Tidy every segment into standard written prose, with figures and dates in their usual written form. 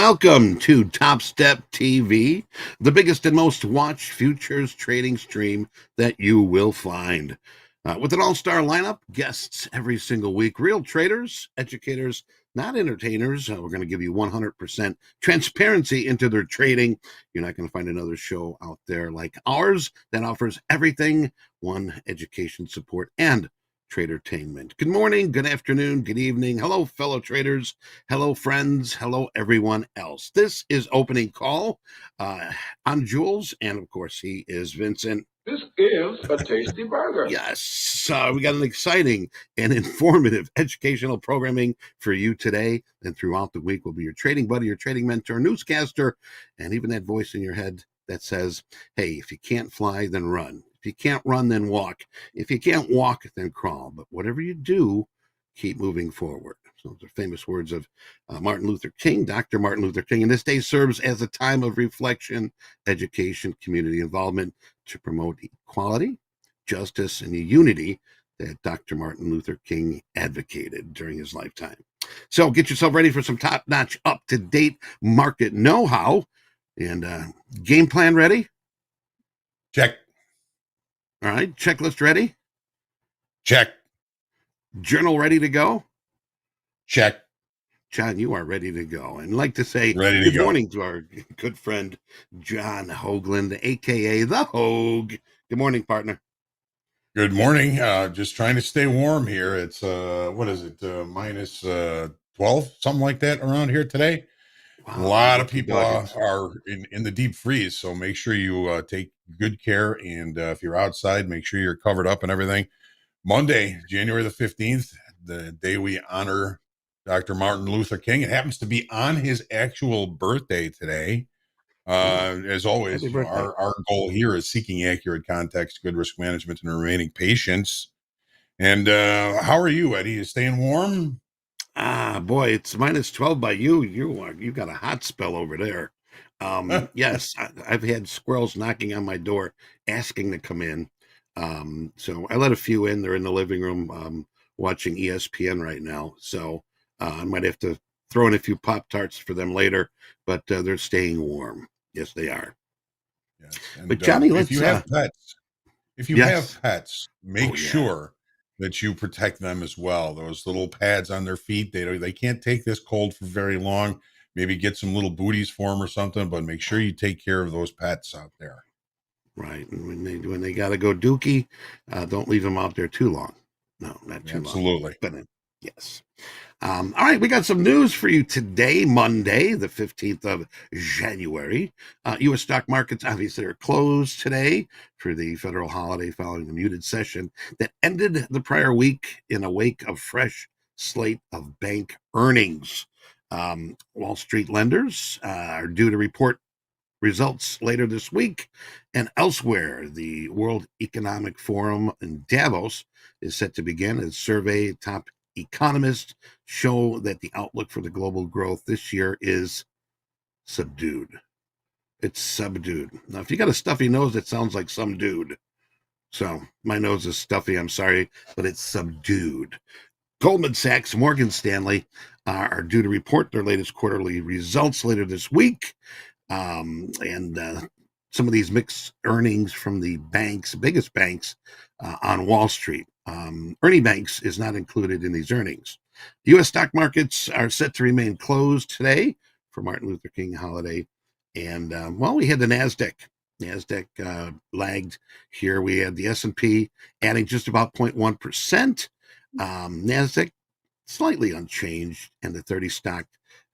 Welcome to TopstepTV, the biggest and most watched futures trading stream that you will find. With an all-star lineup, guests every single week, real traders, educators, not entertainers. We're going to give you 100% transparency into their trading. You're not going to find another show out there like ours that offers everything, one education, support, and tradertainment. Good morning, good afternoon, good evening. Hello, fellow traders. Hello, friends. Hello, everyone else. This is Opening Call. I'm Jules, and of course, he is Vincent. This is a tasty burger. Yes, we got an exciting and informative educational programming for you today and throughout the week. Will be your trading buddy, your trading mentor, newscaster, and even that voice in your head that says, hey, if you can't fly, then run. If you can't run, then walk. If you can't walk, then crawl. But whatever you do, keep moving forward. So those are famous words of Martin Luther King, Dr. Martin Luther King. And this day serves as a time of reflection, education, community involvement to promote equality, justice, and the unity that Dr. Martin Luther King advocated during his lifetime. So get yourself ready for some top-notch, up-to-date market know-how. And game plan ready? Check. All right. Checklist ready? Check. Journal ready to go? Check. John, you are ready to go. And I'd like to say good morning to our good friend, John Hoagland, a.k.a. The Hoag. Good morning, partner. Good morning. Just trying to stay warm here. It's, what is it, minus 12, something like that around here today. Wow, a lot of people are in the deep freeze, so make sure you take good care. And if you're outside, make sure you're covered up and everything. Monday, January the 15th, the day we honor Dr. Martin Luther King. It happens to be on his actual birthday today. As always, our goal here is seeking accurate context, good risk management, and remaining patience. And how are you, Eddie? You staying warm? Boy, it's minus 12 by you. You got a hot spell over there. Yes, I've had squirrels knocking on my door asking to come in. So I let a few in. They're in the living room watching ESPN right now. So I might have to throw in a few Pop-Tarts for them later, but they're staying warm. Yes, they are. Yes. And, but Johnny, if you have pets, make sure that you protect them as well. Those little pads on their feet, they can't take this cold for very long. Maybe get some little booties for them or something, but make sure you take care of those pets out there. Right. And when they got to go dookie, don't leave them out there too long. No, not too long. Absolutely. But yes. All right, we got some news for you today, Monday, the 15th of January. U.S. stock markets obviously are closed today for the federal holiday following the muted session that ended the prior week in a wake of fresh slate of bank earnings. Wall Street lenders are due to report results later this week, and elsewhere, the World Economic Forum in Davos is set to begin as survey top economists show that the outlook for the global growth this year is subdued. It's subdued. Now, if you got a stuffy nose, that sounds like some dude. So my nose is stuffy, I'm sorry, but it's subdued. Goldman Sachs, Morgan Stanley are due to report their latest quarterly results later this week. And some of these mixed earnings from the banks, biggest banks on Wall Street. Ernie Banks is not included in these earnings. U.S. stock markets are set to remain closed today for Martin Luther King holiday. And, we had the NASDAQ. NASDAQ lagged here. We had the S&P adding just about 0.1%. NASDAQ slightly unchanged, and the 30 stock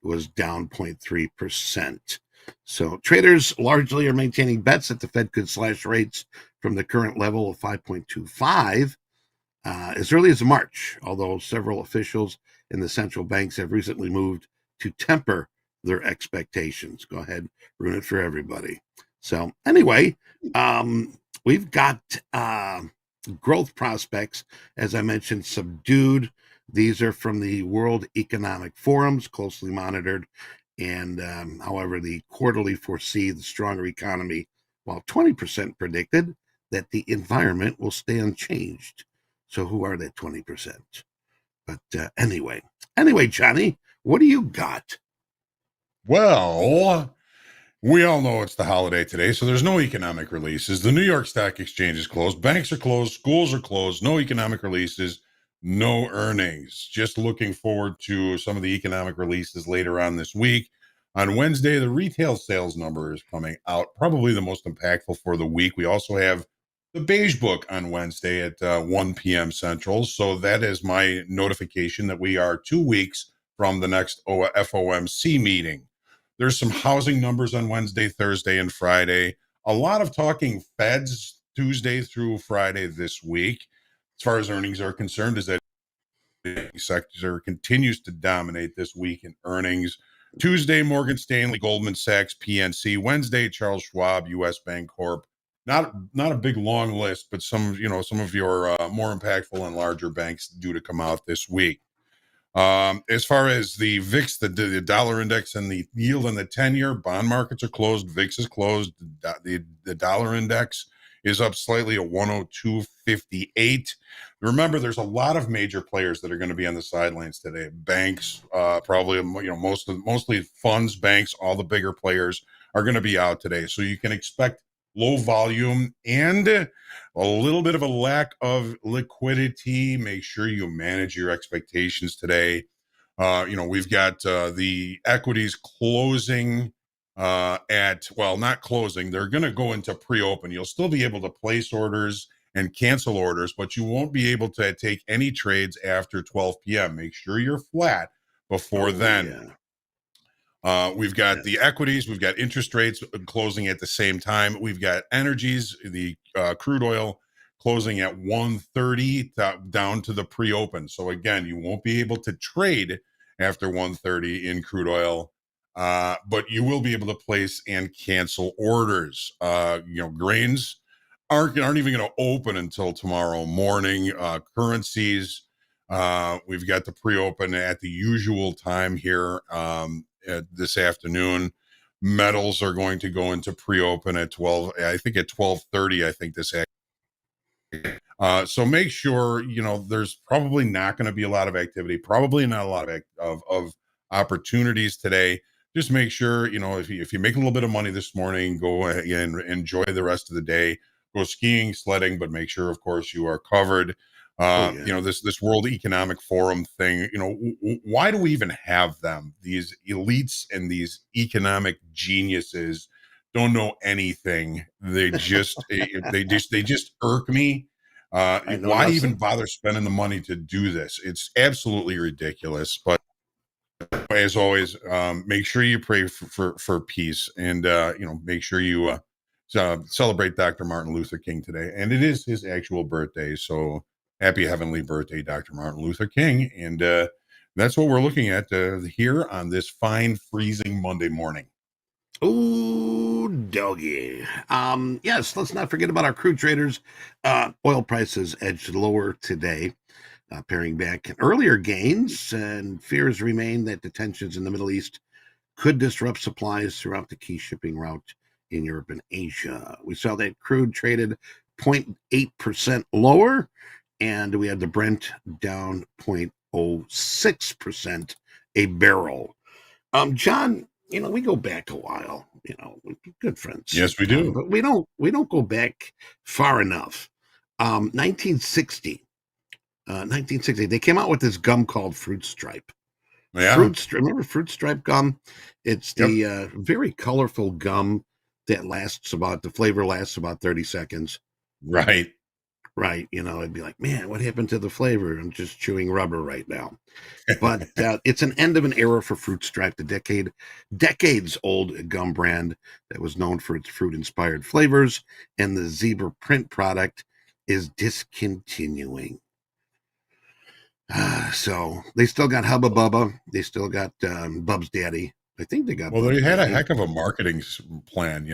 was down 0.3%. So traders largely are maintaining bets that the Fed could slash rates from the current level of 5.25 as early as March, although several officials in the central banks have recently moved to temper their expectations. Go ahead, ruin it for everybody. So anyway, we've got growth prospects, as I mentioned, subdued. These are from the World Economic Forums, closely monitored. And however, the quarterly foresee the stronger economy, while 20% predicted that the environment will stay unchanged. So who are that 20%? But anyway, Johnny, what do you got? Well, we all know it's the holiday today, so there's no economic releases. The New York Stock Exchange is closed. Banks are closed. Schools are closed. No economic releases. No earnings. Just looking forward to some of the economic releases later on this week. On Wednesday, the retail sales number is coming out, probably the most impactful for the week. We also have the Beige Book on Wednesday at 1 p.m. Central. So that is my notification that we are 2 weeks from the next FOMC meeting. There's some housing numbers on Wednesday, Thursday, and Friday. A lot of talking Feds Tuesday through Friday this week. As far as earnings are concerned, is that the sector continues to dominate this week in earnings. Tuesday, Morgan Stanley, Goldman Sachs, PNC. Wednesday, Charles Schwab, U.S. Bank Corp. Not a big long list, but some of your more impactful and larger banks due to come out this week. As far as the VIX, the dollar index, and the yield on the 10-year, bond markets are closed. VIX is closed. The dollar index is up slightly at 102.58. Remember, there's a lot of major players that are going to be on the sidelines today. Banks, probably, mostly funds, banks, all the bigger players are going to be out today. So you can expect low volume and a little bit of a lack of liquidity. Make sure you manage your expectations today. We've got the equities closing not closing. They're going to go into pre-open. You'll still be able to place orders and cancel orders, but you won't be able to take any trades after 12 p.m. Make sure you're flat before then. Yeah. We've got the equities, we've got interest rates closing at the same time. We've got energies, the crude oil closing at 130 down to the pre-open. So again, you won't be able to trade after 130 in crude oil, but you will be able to place and cancel orders. Grains aren't even going to open until tomorrow morning. Currencies, we've got the pre-open at the usual time here. This afternoon, metals are going to go into pre-open at 12. I think at 12:30. I think this. So make sure there's probably not going to be a lot of activity. Probably not a lot of opportunities today. Just make sure if you make a little bit of money this morning, go ahead and enjoy the rest of the day. Go skiing, sledding, but make sure, of course, you are covered. This World Economic Forum thing, why do we even have them? These elites and these economic geniuses don't know anything. They just they just irk me. Why even bother spending the money to do this? It's absolutely ridiculous. But as always, make sure you pray for peace, and make sure you celebrate Dr. Martin Luther King today. And it is his actual birthday, so happy heavenly birthday, Dr. Martin Luther King. And that's what we're looking at here on this fine, freezing Monday morning. Oh, doggy. Yes, let's not forget about our crude traders. Oil prices edged lower today, paring back earlier gains, and fears remain that the tensions in the Middle East could disrupt supplies throughout the key shipping route in Europe and Asia. We saw that crude traded 0.8% lower, and we had the Brent down 0.06% a barrel. John, we go back a while, we're good friends. Yes, we do. But we don't go back far enough. 1960, they came out with this gum called Fruit Stripe. Yeah. Remember Fruit Stripe gum? It's the very colorful gum that the flavor lasts about 30 seconds. Right. I'd be like, man, what happened to the flavor? I'm just chewing rubber right now. But it's an end of an era for Fruit Stripe, the decades old gum brand that was known for its fruit-inspired flavors, and the zebra print product is discontinuing. So they still got Hubba Bubba. They still got Bub's Daddy. I think they got. Well, they had a heck of a marketing plan.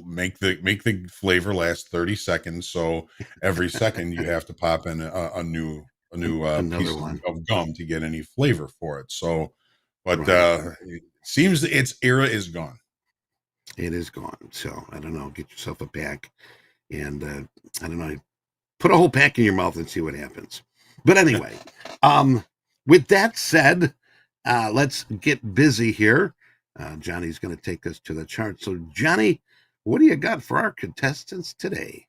Make the flavor last 30 seconds. So every second you have to pop in a new piece of gum to get any flavor for it. So, but it seems its era is gone. It is gone. So I don't know. Get yourself a pack, and I don't know. Put a whole pack in your mouth and see what happens. But anyway, with that said, let's get busy here. Johnny's going to take us to the chart. So, Johnny, what do you got for our contestants today?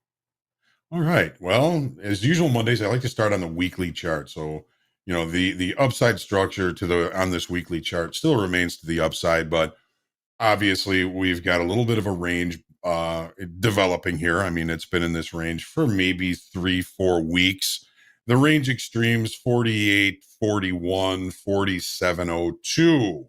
All right. Well, as usual, Mondays I like to start on the weekly chart. So, the upside structure on this weekly chart still remains to the upside, but obviously we've got a little bit of a range developing here. I mean, it's been in this range for maybe 3-4 weeks. The range extremes 48, 41, 47.02.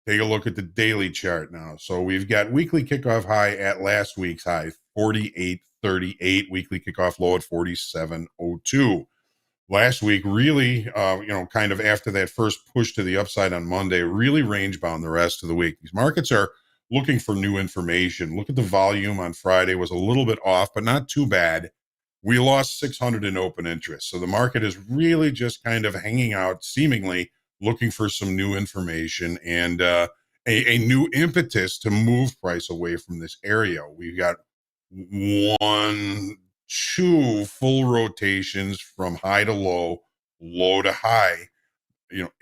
Take a look at the daily chart now. So we've got weekly kickoff high at last week's high, 48.38. Weekly kickoff low at 47.02. Last week, really, kind of after that first push to the upside on Monday, really range bound the rest of the week. These markets are looking for new information. Look at the volume on Friday, was a little bit off, but not too bad. We lost 600 in open interest. So the market is really just kind of hanging out, seemingly looking for some new information and a new impetus to move price away from this area. We've got 2 full rotations from high to low, low to high.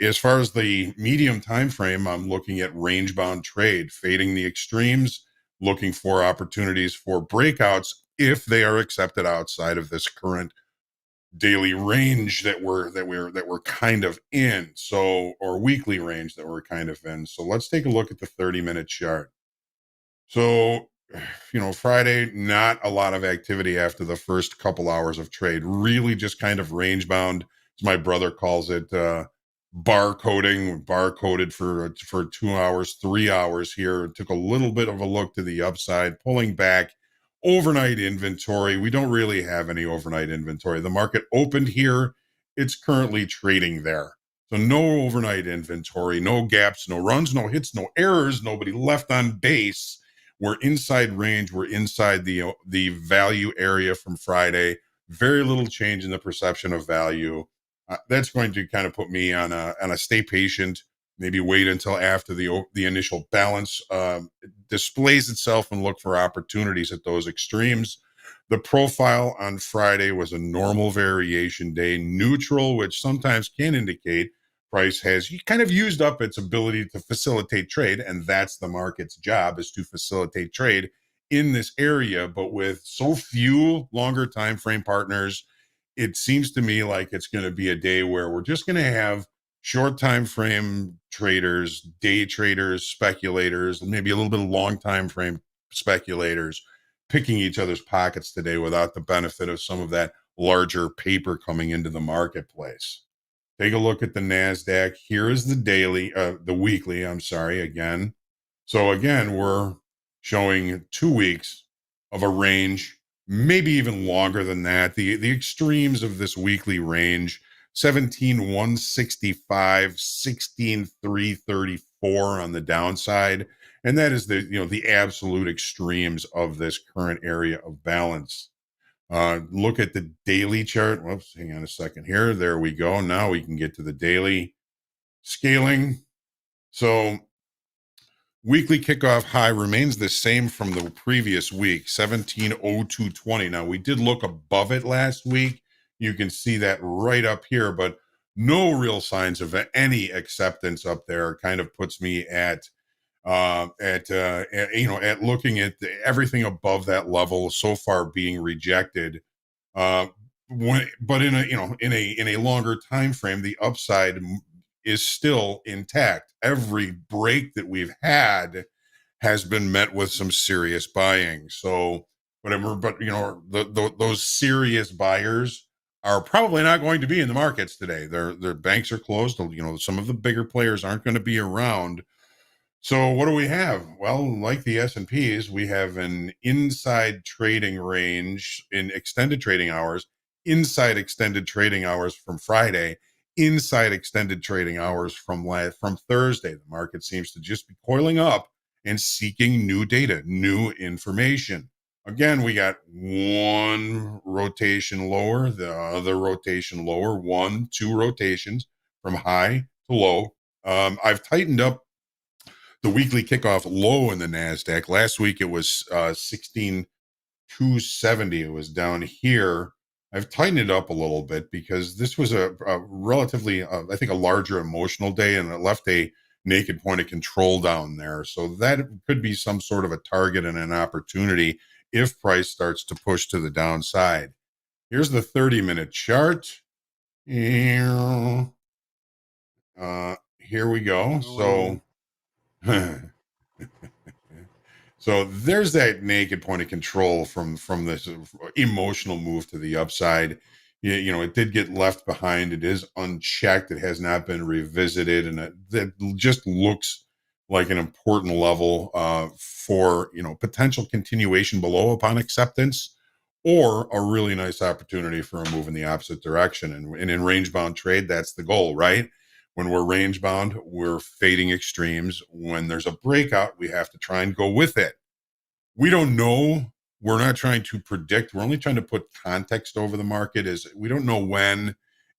As far as the medium time frame, I'm looking at range bound trade, fading the extremes, looking for opportunities for breakouts if they are accepted outside of this current daily range that we're kind of in. So, or weekly range that we're kind of in. So let's take a look at the 30-minute chart. So, Friday, not a lot of activity after the first couple hours of trade. Really just kind of range bound, as my brother calls it, bar coded for 2 hours, 3 hours here. Took a little bit of a look to the upside, pulling back. Overnight inventory. We don't really have any overnight inventory. The market opened here. It's currently trading there. So no overnight inventory, no gaps, no runs, no hits, no errors, nobody left on base. We're inside range. We're inside the value area from Friday. Very little change in the perception of value. That's going to kind of put me on a stay patient. Maybe wait until after the initial balance displays itself and look for opportunities at those extremes. The profile on Friday was a normal variation day, neutral, which sometimes can indicate price has kind of used up its ability to facilitate trade, and that's the market's job, is to facilitate trade in this area. But with so few longer time frame partners, it seems to me like it's going to be a day where we're just going to have short time frame traders, day traders, speculators, and maybe a little bit of long time frame speculators picking each other's pockets today without the benefit of some of that larger paper coming into the marketplace. Take a look at the NASDAQ. Here is the weekly, again. So again, we're showing 2 weeks of a range, maybe even longer than that. The extremes of this weekly range, 17,165, 16,334 on the downside. And that is the absolute extremes of this current area of balance. Look at the daily chart. Whoops, hang on a second here. There we go. Now we can get to the daily scaling. So weekly kickoff high remains the same from the previous week, 170220. Now we did look above it last week. You can see that right up here, but no real signs of any acceptance up there. Kind of puts me at looking at everything above that level so far being rejected. But in a longer time frame, the upside is still intact. Every break that we've had has been met with some serious buying. So whatever, but those serious buyers are probably not going to be in the markets today. Their banks are closed. Some of the bigger players aren't going to be around. So what do we have? Well, like the S&Ps, we have an inside trading range in extended trading hours, inside extended trading hours from Friday, inside extended trading hours from Thursday. The market seems to just be coiling up and seeking new data, new information. Again, we got one rotation lower, the other rotation lower, 2 rotations from high to low. I've tightened up the weekly kickoff low in the NASDAQ. Last week it was 16,270. It was down here. I've tightened it up a little bit because this was a relatively, I think, a larger emotional day, and it left a naked point of control down there. So that could be some sort of a target and an opportunity if price starts to push to the downside. Here's the 30-minute chart. Here we go. So so there's that naked point of control from this emotional move to the upside. You know, it did get left behind. It is unchecked. It has not been revisited, and that just looks like an important level for, you know, potential continuation below upon acceptance, or a really nice opportunity for a move in the opposite direction. And in range bound trade, that's the goal, right? When we're range bound, we're fading extremes. When there's a breakout, we have to try and go with it. We don't know. We're not trying to predict. We're only trying to put context over the market. Is we don't know when,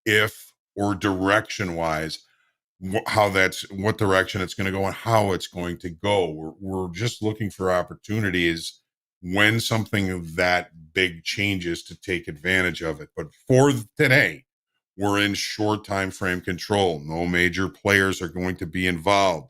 if, or direction wise, what direction it's going to go and how it's going to go. We're just looking for opportunities when something of that big changes to take advantage of it. But for today, we're in short time frame control. No major players are going to be involved.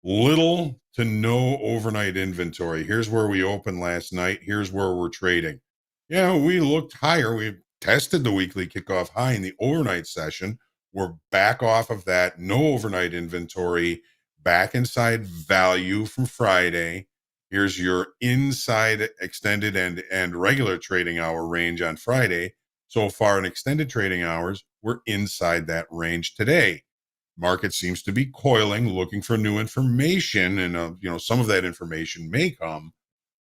Little to no overnight inventory. Here's where we opened last night. Here's where we're trading. Yeah, we looked higher. We tested the weekly kickoff high in the overnight session. We're back off of that. No overnight inventory. Back inside value from Friday. Here's your inside extended and regular trading hour range on Friday. So far in extended trading hours, we're inside that range today. Market seems to be coiling, looking for new information, and you know, some of that information may come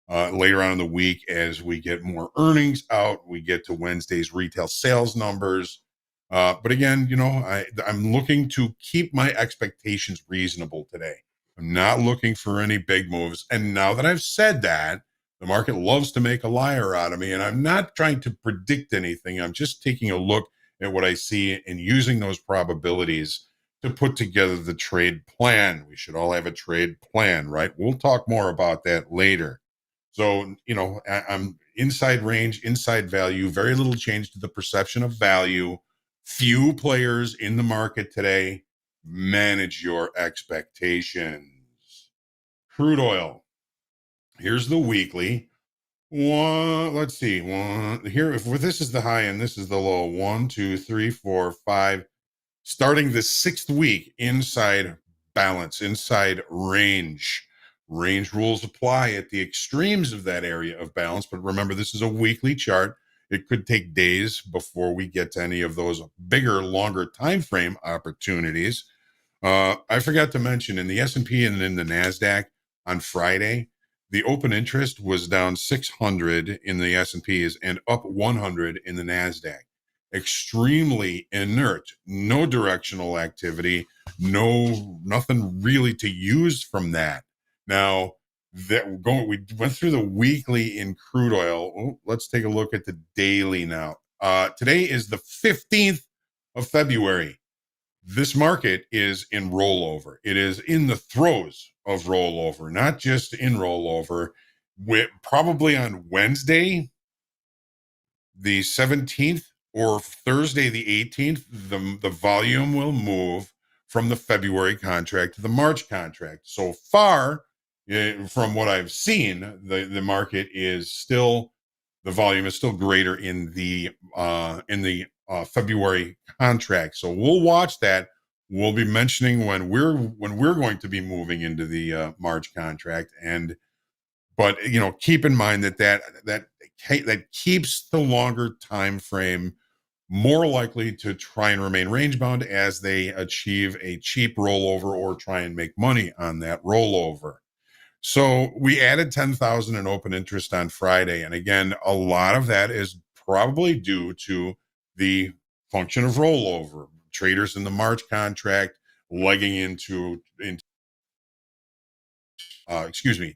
later on in the week as we get more earnings out. We get to Wednesday's retail sales numbers, but again, you know, I'm looking to keep my expectations reasonable today. I'm not looking for any big moves. And now that I've said that, the market loves to make a liar out of me, and I'm not trying to predict anything. I'm just taking a look at what I see and using those probabilities to put together the trade plan. We should all have a trade plan, right? We'll talk more about that later. So, you know, I'm inside range, inside value, very little change to the perception of value. Few players in the market today. Manage your expectations. Crude oil. Here's the weekly. Let's see. Here, if this is the high and this is the low. 1, 2, 3, 4, 5. Starting the 6th week inside balance, inside range. Range rules apply at the extremes of that area of balance. But remember, this is a weekly chart. It could take days before we get to any of those bigger, longer time frame opportunities. I forgot to mention in the S&P and in the NASDAQ on Friday, the open interest was down 600 in the S&Ps and up 100 in the NASDAQ. Extremely inert, no directional activity, nothing really to use from that. Now we went through the weekly in crude oil. Let's take a look at the daily now. Today is the 15th of February. This market is in rollover. It is in the throes of rollover, not just in rollover. Probably on Wednesday, the 17th, or Thursday, the 18th, the volume will move from the February contract to the March contract. So far, from what I've seen, the market is still, the volume is still greater in the February contract. So we'll watch that. We'll be mentioning when we're going to be moving into the March contract, but you know, keep in mind that keeps the longer time frame more likely to try and remain range bound as they achieve a cheap rollover or try and make money on that rollover. So we added 10,000 in open interest on Friday. And again, a lot of that is probably due to the function of rollover. Traders in the March contract legging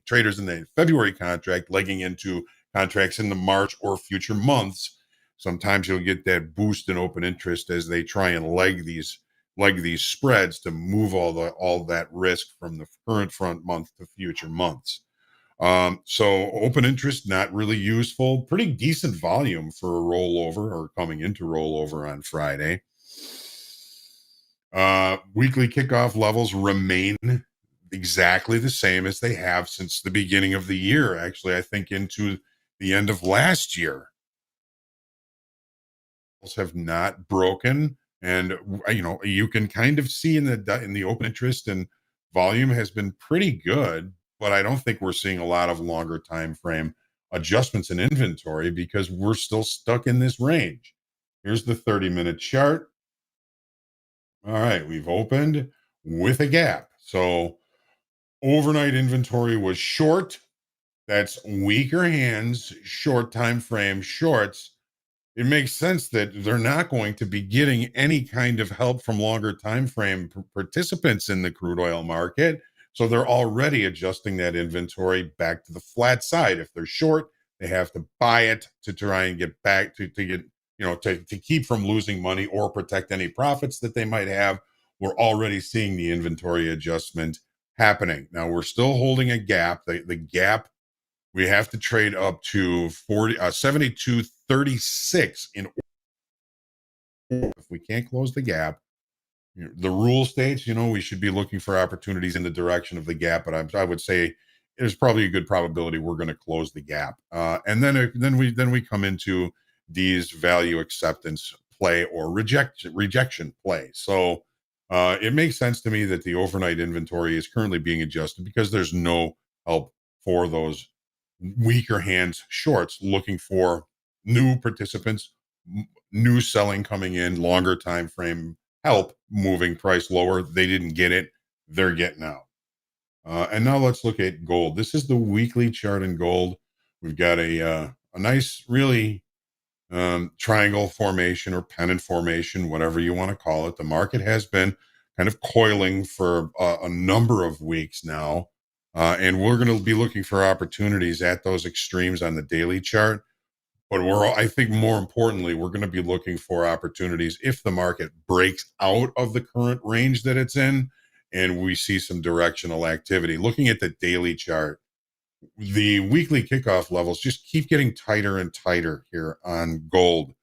traders in the February contract legging into contracts in the March or future months. Sometimes you'll get that boost in open interest as they try and leg these spreads to move all that risk from the current front month to future months. So open interest, not really useful. Pretty decent volume for a rollover or coming into rollover on Friday. Weekly kickoff levels remain exactly the same as they have since the beginning of the year. Actually, I think into the end of last year, have not broken, and you can kind of see in the open interest, and volume has been pretty good, but I don't think we're seeing a lot of longer time frame adjustments in inventory because we're still stuck in this range. Here's the 30-minute chart. All right, we've opened with a gap. So overnight inventory was short. That's weaker hands, short time frame shorts. It makes sense that they're not going to be getting any kind of help from longer time frame participants in the crude oil market. So they're already adjusting that inventory back to the flat side. If they're short, they have to buy it to try and get back to get, to keep from losing money or protect any profits that they might have. We're already seeing the inventory adjustment happening. Now we're still holding a gap. The gap, we have to trade up to 72.36 in order. If we can't close the gap, the rule states, we should be looking for opportunities in the direction of the gap, but I would say there's probably a good probability we're going to close the gap. And then we come into these value acceptance play or rejection play. So it makes sense to me that the overnight inventory is currently being adjusted because there's no help for those weaker hands shorts looking for new participants, new selling coming in, longer time frame help moving price lower. They didn't get it. They're getting out. And now let's look at gold. This is the weekly chart in gold. We've got a nice, really triangle formation or pennant formation, whatever you want to call it. The market has been kind of coiling for a number of weeks now. And we're going to be looking for opportunities at those extremes on the daily chart. But I think more importantly, we're going to be looking for opportunities if the market breaks out of the current range that it's in and we see some directional activity. Looking at the daily chart, the weekly kickoff levels just keep getting tighter and tighter here on gold.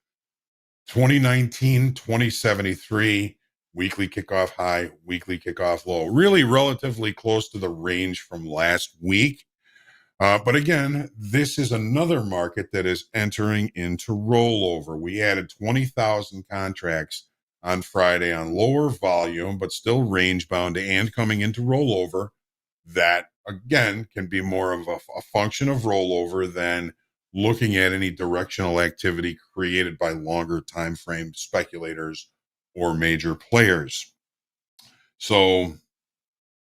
2019, 2073, weekly kickoff high, weekly kickoff low, really relatively close to the range from last week. But again, this is another market that is entering into rollover. We added 20,000 contracts on Friday on lower volume, but still range bound and coming into rollover. That again can be more of a function of rollover than looking at any directional activity created by longer time frame speculators or major players. So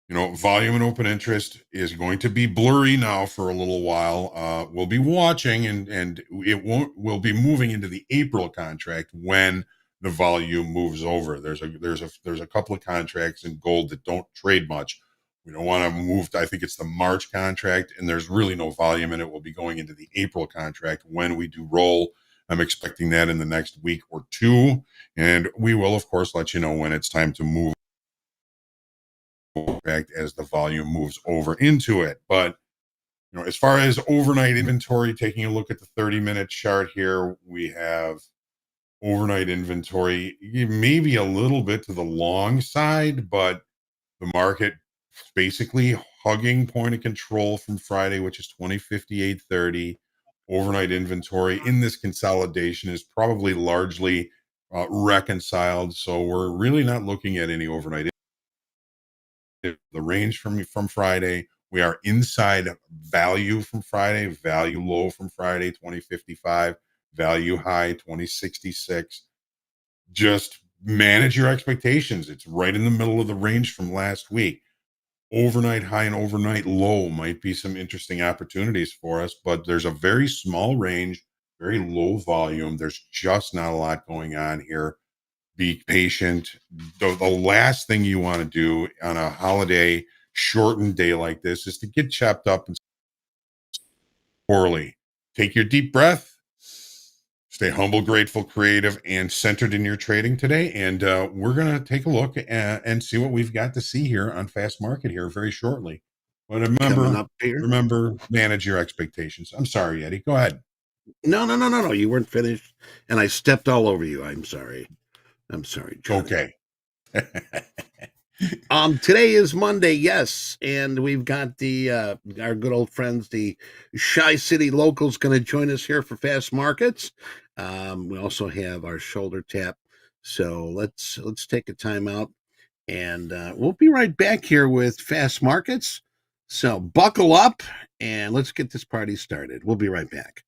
volume and open interest is going to be blurry now for a little while. We'll be watching, and we'll be moving into the April contract when the volume moves over. There's a couple of contracts in gold that don't trade much. We don't want to move. I think it's the March contract, and there's really no volume in it. We'll be going into the April contract when we do roll. I'm expecting that in the next week or two, and we will, of course, let you know when it's time to move as the volume moves over into it. But as far as overnight inventory, taking a look at the 30-minute chart here, we have overnight inventory maybe a little bit to the long side, but the market basically hugging point of control from Friday, which is 2058.30. Overnight inventory in this consolidation is probably largely reconciled, so we're really not looking at any overnight. The range from Friday, we are inside value from Friday, value low from Friday 2055, value high 2066. Just manage your expectations. It's right in the middle of the range from last week. Overnight high and overnight low might be some interesting opportunities for us, but there's a very small range, very low volume. There's just not a lot going on here. Be patient. The last thing you want to do on a holiday shortened day like this is to get chopped up and poorly. Take your deep breath, stay humble, grateful, creative, and centered in your trading today. And we're going to take a look and see what we've got to see here on Fast Market here very shortly. But remember, manage your expectations. I'm sorry, Eddie. Go ahead. No. You weren't finished, and I stepped all over you. I'm sorry. John. Okay. Today is Monday, yes, and we've got the our good old friends, the Shy City locals, going to join us here for Fast Markets. We also have our shoulder tap, so let's take a time out, and we'll be right back here with Fast Markets. So buckle up, and let's get this party started. We'll be right back.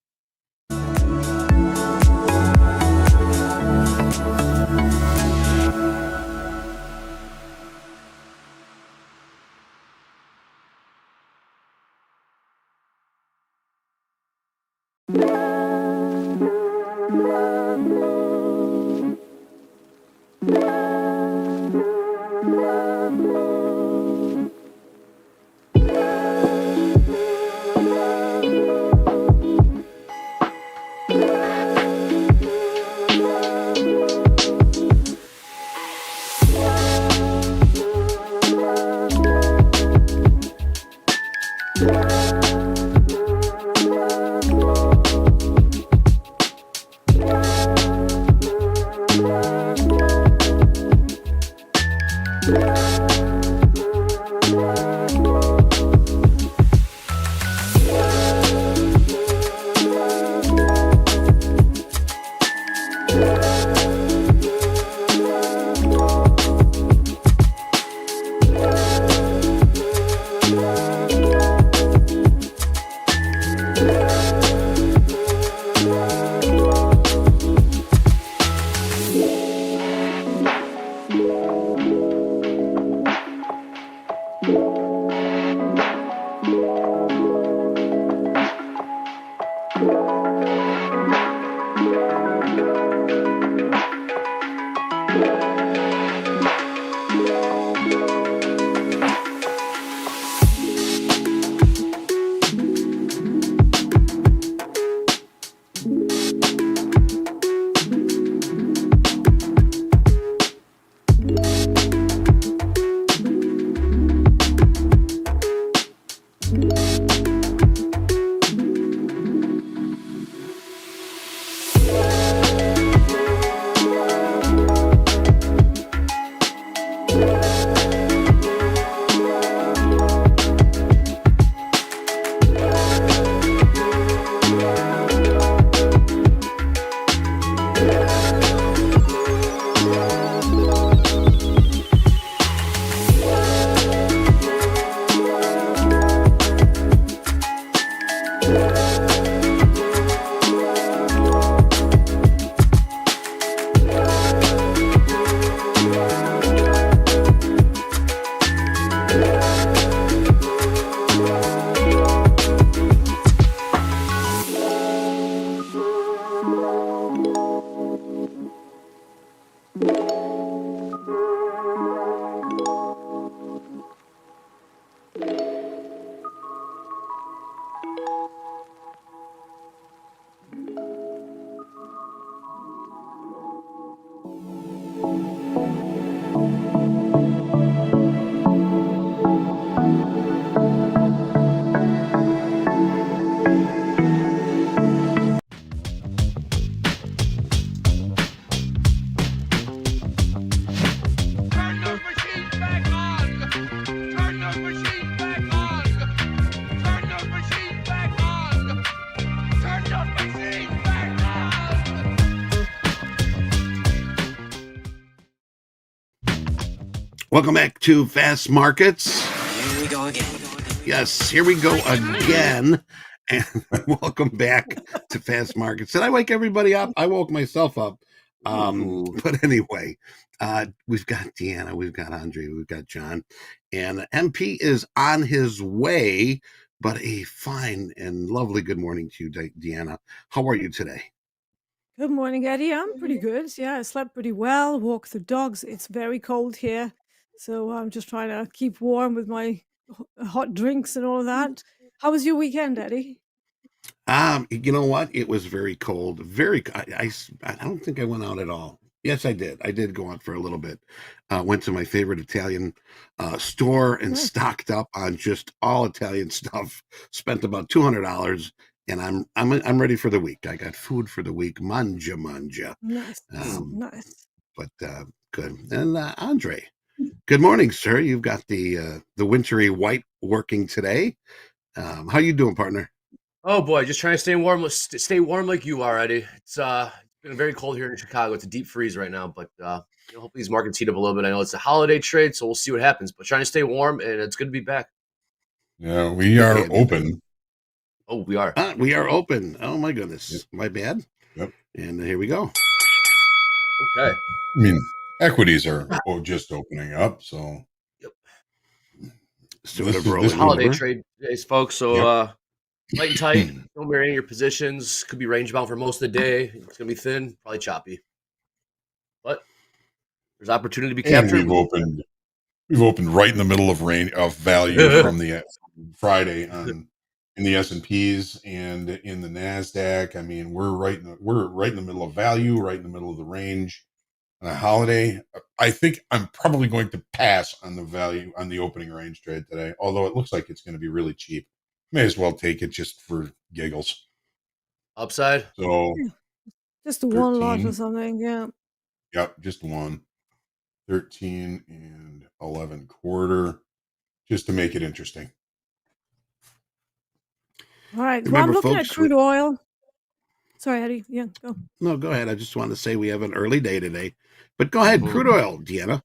Welcome back to Fast Markets. Here we go again. Yes, here we go again. And welcome back to Fast Markets. Did I wake everybody up? I woke myself up. But anyway, we've got Deanna, we've got Andre, we've got John, and MP is on his way. But a fine and lovely good morning to you, Deanna. How are you today? Good morning, Eddie. I'm pretty good. Yeah, I slept pretty well, walked the dogs. It's very cold here. So I'm just trying to keep warm with my hot drinks and all of that. How was your weekend, Eddie? You know what? It was very cold. Very. I don't think I went out at all. Yes, I did. I did go out for a little bit. Went to my favorite Italian store and Nice. stocked up on just all Italian stuff. Spent about $200, and I'm ready for the week. I got food for the week. Manja. Nice. Um, Nice. but Good. And Andre, good morning, sir. You've got the wintry white working today. How you doing, partner? Oh boy, just trying to stay warm like you are, Eddie. It's been very cold here in Chicago. It's a deep freeze right now, but hopefully these markets heat up a little bit. I know it's a holiday trade, so we'll see what happens. But trying to stay warm, and it's good to be back. Yeah, we are open. Oh, we are. We are open. Oh my goodness, Yep. my bad. Yep. And here we go. Okay. I mean, equities are just opening up, so Yep. Sort of It's rolling holiday over. trade days, folks. So light and tight. Don't bury any of your positions. Could be range bound for most of the day. It's gonna be thin, probably choppy, but there's opportunity to be And captured. we've opened right in the middle of value from the Friday in the S&Ps and in the Nasdaq. I mean, we're right in the middle of value, right in the middle of the range. On a holiday, I think I'm probably going to pass on the value on the opening range trade today, although it looks like it's going to be really cheap. May as well take it just for giggles. Upside. So Just one lot 13. or something. Yeah. Yep, just one. 13 and 11 quarter, just to make it interesting. All right. Well, Remember, I'm looking folks, at crude oil. Sorry, Eddie. Yeah, go. No, go ahead. I just wanted to say we have an early day today, but go ahead. Crude oil, Deanna.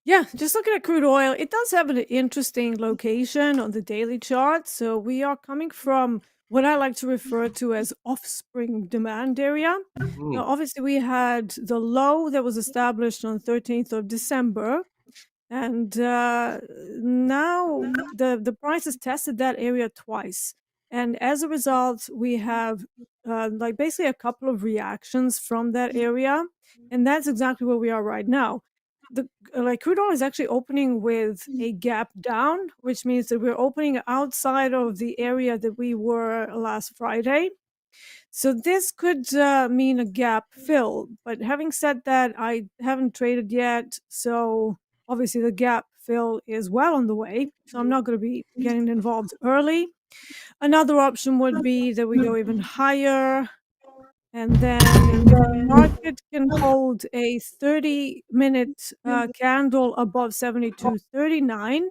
Yeah, just looking at crude oil, it does have an interesting location on the daily chart. So we are coming from what I like to refer to as offspring demand area. Now, obviously, we had the low that was established on 13th of December. And now the price has tested that area twice. And as a result, we have like basically a couple of reactions from that area. And that's exactly where we are right now. The like crude oil is actually opening with a gap down, which means that we're opening outside of the area that we were last Friday. So this could mean a gap fill. But having said that, I haven't traded yet. So obviously the gap fill is well on the way. So I'm not going to be getting involved early. Another option would be that we go even higher. And then if the market can hold a 30-minute candle above 72.39,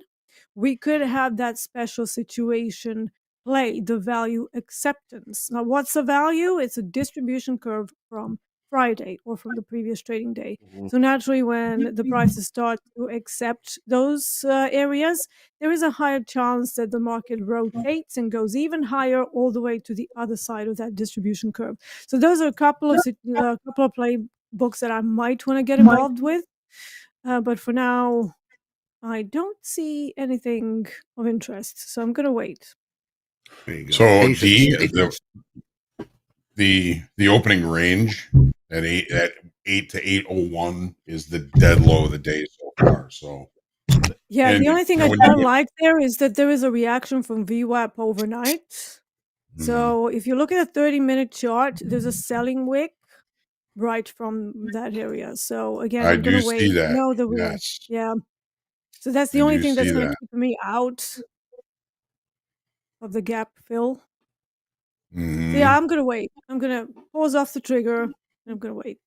we could have that special situation play the value acceptance. Now, what's the value? It's a distribution curve from Friday or from the previous trading day. So naturally, when the prices start to accept those areas, there is a higher chance that the market rotates and goes even higher all the way to the other side of that distribution curve. So those are a couple of playbooks that I might want to get involved with. But for now, I don't see anything of interest, so I'm gonna wait. There you go. So Patience. the opening range at 8 to 8:01 is the dead low of the day so far. So Yeah, and the only thing I don't like there is that there is a reaction from VWAP overnight. So if you look at a 30-minute chart, there's a selling wick right from that area. So again, I I'm gonna do wait. see that. Know that we're Yes, yeah. So that's the I only do thing that's see gonna that. keep me out of the gap fill. So yeah, I'm gonna wait. I'm gonna pause off the trigger and I'm gonna wait.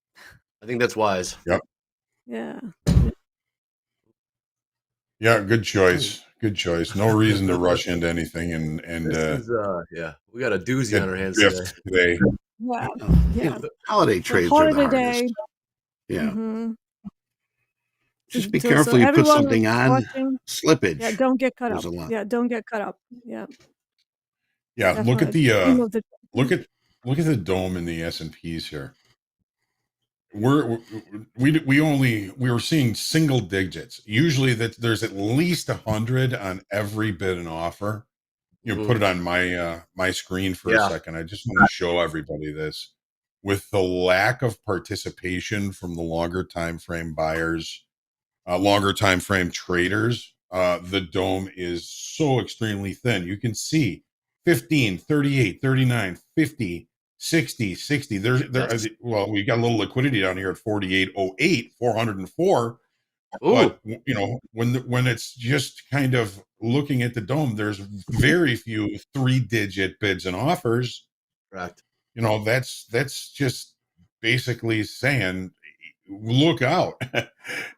I think that's wise. Yep. Yeah. Yeah, good choice. Good choice. No reason to rush into anything and This is yeah, we got a doozy get on our hands today. drift today. Yeah. You Yeah. know, holiday trades are holiday the hardest. day. Yeah. Mhm. Just be So careful you put everyone something on. watching, Slippage. yeah, don't get cut There's up. a lot. Yeah, don't get cut up. Yeah, Yeah, look at definitely. the look at the dome in the S&Ps here. We were seeing single digits. Usually that there's at least 100 on every bid and offer. You know, put it on my screen for a second. I just want to show everybody this. With the lack of participation from the longer time frame buyers, longer time frame traders, the dome is so extremely thin. You can see 15, 38, 39, 50, 60, 60. Well, we got a little liquidity down here at 48.08, 404. But you know, when it's just kind of looking at the dome, there's very few 3-digit bids and offers. Correct. You know, that's just basically saying look out.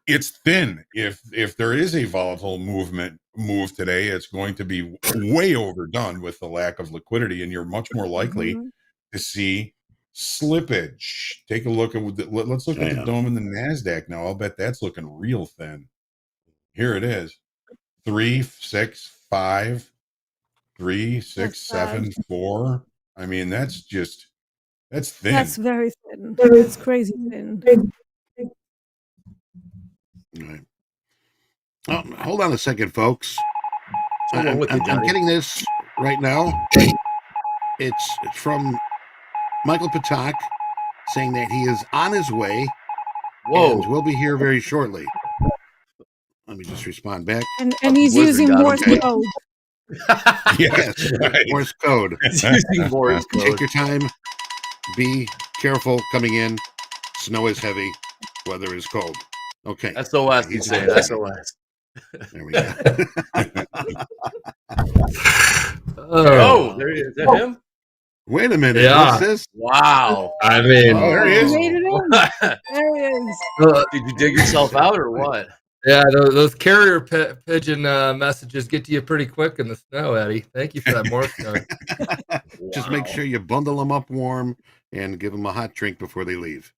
It's thin. If there is a volatile move today, it's going to be way overdone with the lack of liquidity, and you're much more likely to see slippage. Take a look at let's look at the dome in the NASDAQ now. I'll bet that's looking real thin. Here it is. 3, 6, 5, 3, 6, 7, 4. I mean, that's thin. That's very thin. It's crazy thin. Right. Oh, hold on a second, folks. Someone with you, I'm Johnny. getting this right now. It's from Michael Patak saying that he is on his way. Whoa. And will be here very shortly. Let me just respond back. And he's using Morse code. Yes, right. Morse code. He's using Morse code. Take your time. Be careful coming in. Snow is heavy. Weather is cold. Okay. SOS, he's saying. SOS. There we go. Oh, there he is. Is that him? Wait a minute. Yeah. What's this? Wow. I mean, there he is. Made it in. There he is. Did you dig yourself out or what? yeah, those carrier pigeon messages get to you pretty quick in the snow, Eddie. Thank you for that Morse code. Just make sure you bundle them up warm and give them a hot drink before they leave.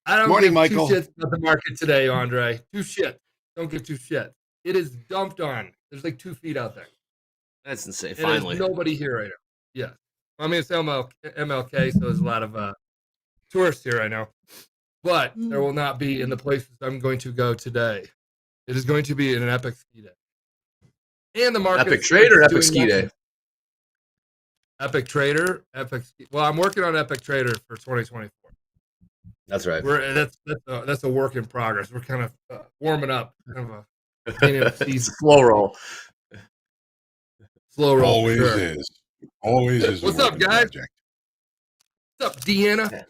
I don't Morning, give Michael. two shits about the market today, Andre. 2 shits. Don't give 2 shits. It is dumped on. There's like 2 feet out there. That's insane. And Finally. there's nobody here right now. Yeah. I mean, it's MLK, so there's a lot of tourists here right now. But there will not be in the places I'm going to go today. It is going to be an epic ski day. And the market. Epic trade or epic ski day? Epic trader, epic ski. Well, I'm working on epic trader for 2024. That's right. That's a work in progress. We're kind of warming up. Kind of a beginning of the season. Slow roll. Slow roll. Always sure. is. Always is. What's up, guys? What's up, Deanna?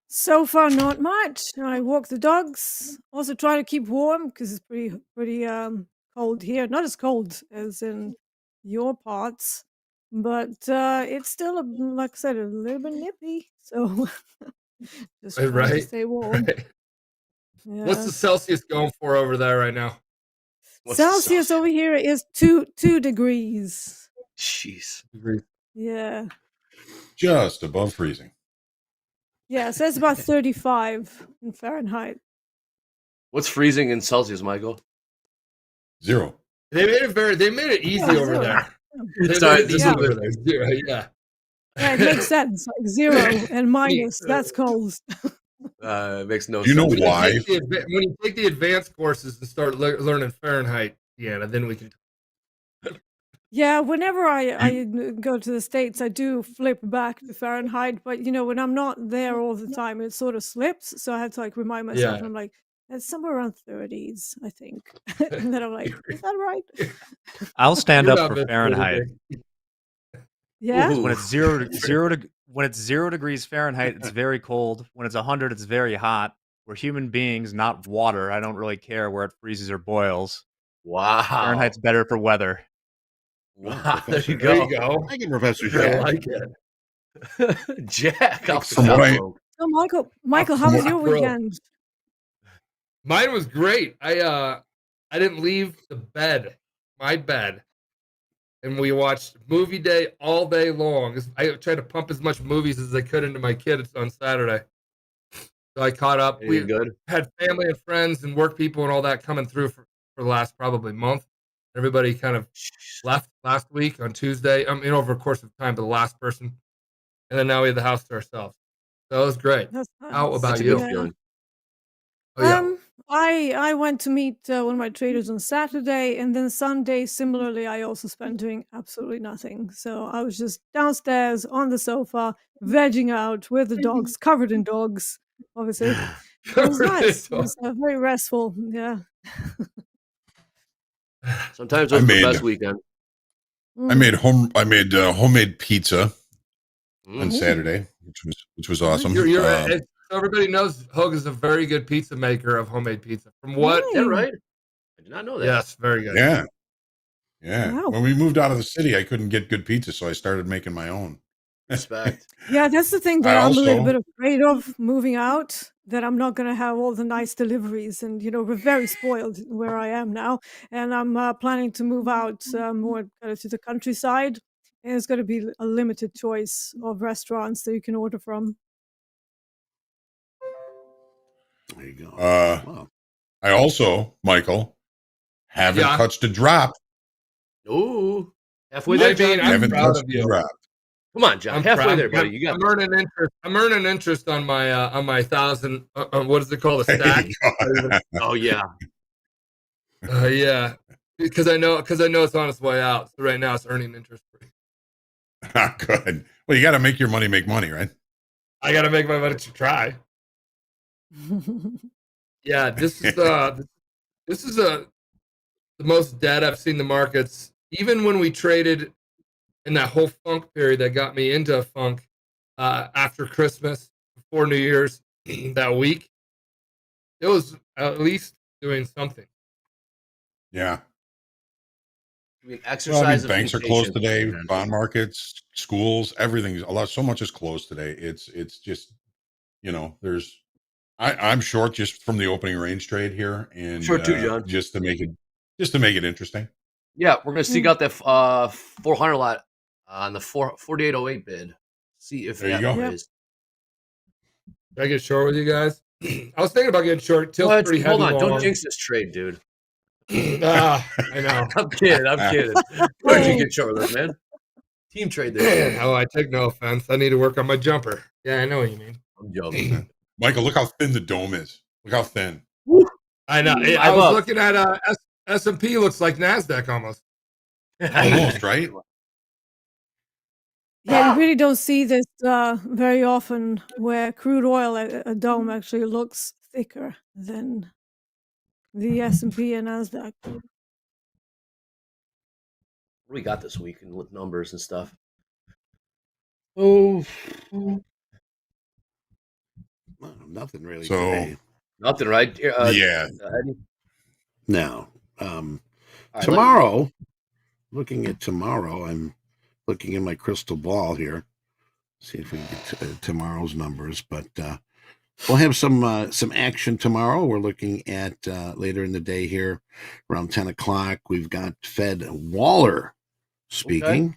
So far, not much. I walk the dogs. Also try to keep warm because it's pretty cold here. Not as cold as in your parts, but it's still, like I said, a little bit nippy. So just trying to stay warm. Right. Yeah. What's the Celsius going for over there right now? Celsius over here is 2 degrees. Jeez. Yeah. Just above freezing. Yeah, so it's about 35 in Fahrenheit. What's freezing in Celsius, Michael? 0. They made it easy over 0. there. Sorry, They made it easy over there. 0, yeah. Yeah, it makes sense. Like 0 and minus. That's cold. It makes no You know sense. why? When you take the advanced courses and start learning Fahrenheit, yeah, then we can. Yeah, whenever I go to the States, I do flip back to Fahrenheit. But, when I'm not there all the time, it sort of slips. So I had to, remind myself. Yeah. And I'm like, it's somewhere around 30s, I think. And then I'm like, is that right? I'll stand You're up not for Fahrenheit. Yeah. Ooh. When it's when it's 0 degrees Fahrenheit, it's very cold. When it's 100, it's very hot. We're human beings, not water. I don't really care where it freezes or boils. Wow. Fahrenheit's better for weather. Wow. There you There go. you go. Thank you, Professor I Jack. like it. Jack. Off the From what I- top rope. So, Michael, how was your Bro. weekend? Mine was great. I didn't leave my bed, and we watched movie day all day long. I tried to pump as much movies as I could into my kids on Saturday. So I caught up. We good. Had family and friends and work people and all that coming through for the last probably month. Everybody kind of left last week on Tuesday. Over the course of time, but the last person, and then now we had the house to ourselves. So it was great. That's nice. How about That's a you? good feeling. Oh, yeah. I went to meet one of my traders on Saturday, and then Sunday, similarly, I also spent doing absolutely nothing. So I was just downstairs on the sofa, vegging out with the dogs, covered in dogs, obviously. It was nice. It was very restful. Yeah. Sometimes that's the best weekend. I made homemade pizza on Mhm. Saturday, which was awesome. Everybody knows Hoag is a very good pizza maker of homemade pizza. From what? Yeah, right. I did not know that. Yes, very good. Yeah. Yeah. Wow. When we moved out of the city, I couldn't get good pizza, so I started making my own. Respect. Yeah, that's the thing that I'm a little bit afraid of moving out. that I'm not going to have all the nice deliveries. And, we're very spoiled where I am now. And I'm planning to move out more kind of to the countryside. And it's going to be a limited choice of restaurants that you can order from. There you go. Wow. I also, Michael, haven't touched a drop. Ooh, halfway there, John. I haven't touched a drop. Come on, John. Halfway there, buddy. You got. I'm earning interest. I'm earning interest on my 1,000. What is it called? A stack. Oh yeah. Yeah. Because I know it's on its way out. So right now it's earning interest free. Good. Well, you got to make your money make money, right? I got to make my money to try. Yeah, this is the most dead I've seen the markets. Even when we traded in that whole funk period that got me into a funk after Christmas, before New Year's, that week, it was at least doing something. Yeah. I mean, exercise. Banks are closed today. Bond markets, schools, everything's so much is closed today. It's just, there's. I'm short just from the opening range trade here, and short too, John. Just to make it interesting. Yeah, we're gonna seek out that 400 lot on the 4808 bid. See if that is. Did I get short with you guys? I was thinking about getting short. Till's pretty heavy. Hold on, long. Don't jinx this trade, dude. I know. I'm kidding. Where did you get short with us, man? Team trade this. Oh, I take no offense. I need to work on my jumper. Yeah, I know what you mean. I'm joking. Michael, look how thin the dome is. Look how thin. I know. I was looking at S&P. Looks like NASDAQ almost. Almost, right? Yeah, you really don't see this very often, where crude oil a dome actually looks thicker than the S&P and NASDAQ. What do we got this week with numbers and stuff? Oh, nothing really So, today. Nothing, right? Yeah. No. Right, Tomorrow, looking at tomorrow, I'm looking in my crystal ball here. See if we can get to, tomorrow's numbers, but we'll have some action tomorrow. We're looking at later in the day here, around 10 o'clock. We've got Fed Waller speaking.